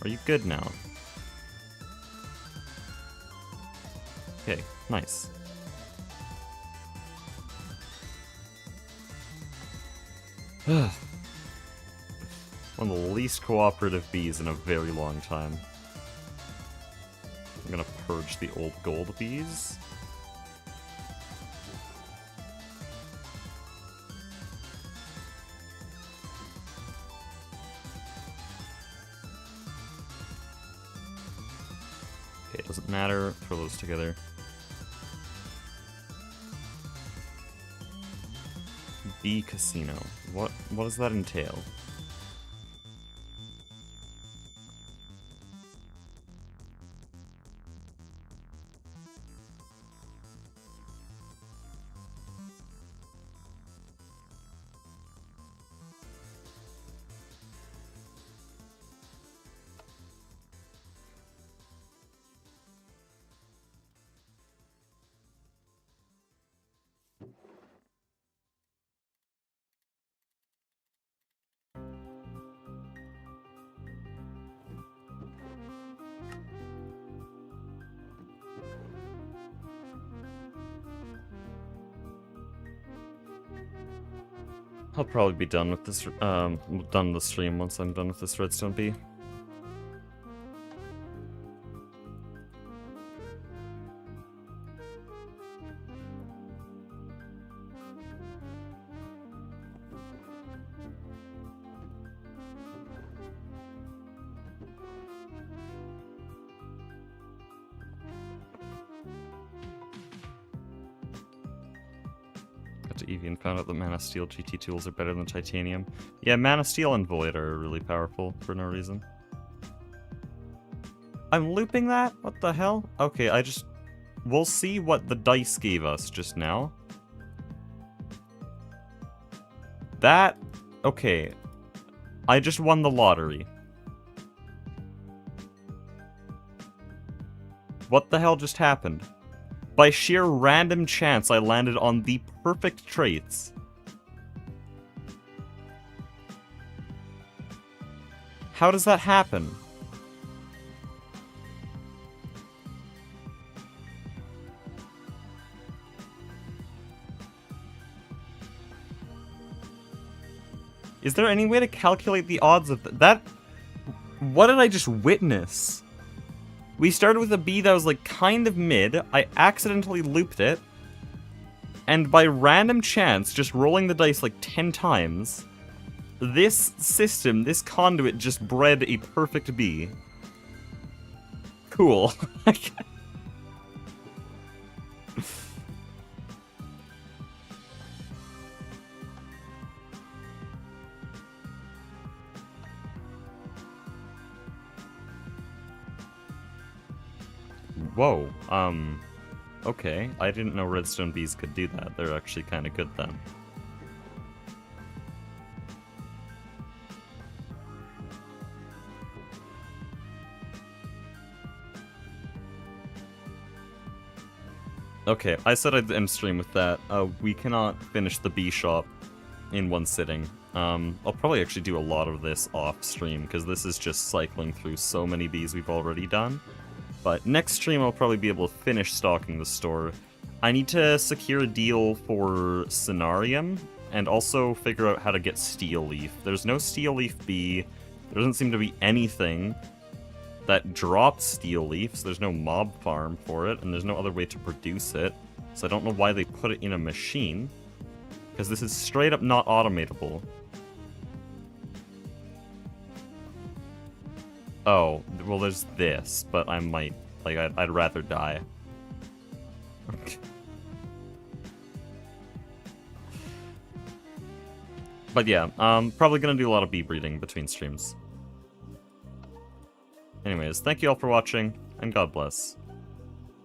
Are you good now? Okay, nice. One of the least cooperative bees in a very long time. I'm gonna purge the old gold bees. Okay, it doesn't matter. Throw those together. Bee casino. What does that entail? I'll probably be done with this, done the stream once I'm done with this redstone bee. And found out that Mana Steel GT tools are better than titanium. Yeah, Mana Steel and Void are really powerful for no reason. I'm looping that? What the hell? Okay, we'll see what the dice gave us just now. That... Okay. I just won the lottery. What the hell just happened? By sheer random chance, I landed on the perfect traits. How does that happen? Is there any way to calculate the odds of that? What did I just witness? We started with a bee that was like kind of mid, I accidentally looped it, and by random chance, just rolling the dice like 10 times, this system, this conduit just bred a perfect bee. Cool. Whoa, okay. I didn't know redstone bees could do that. They're actually kind of good then. Okay, I said I'd end stream with that. We cannot finish the bee shop in one sitting. I'll probably actually do a lot of this off stream, because this is just cycling through so many bees we've already done. But next stream I'll probably be able to finish stocking the store. I need to secure a deal for Cenarium, and also figure out how to get Steel Leaf. There's no Steel Leaf bee, there doesn't seem to be anything that drops Steel Leaf, so there's no mob farm for it, and there's no other way to produce it. So I don't know why they put it in a machine, because this is straight up not automatable. Oh, well there's this, but I might, like, I'd rather die. But yeah, probably gonna do a lot of bee breeding between streams. Anyways, thank you all for watching, and God bless.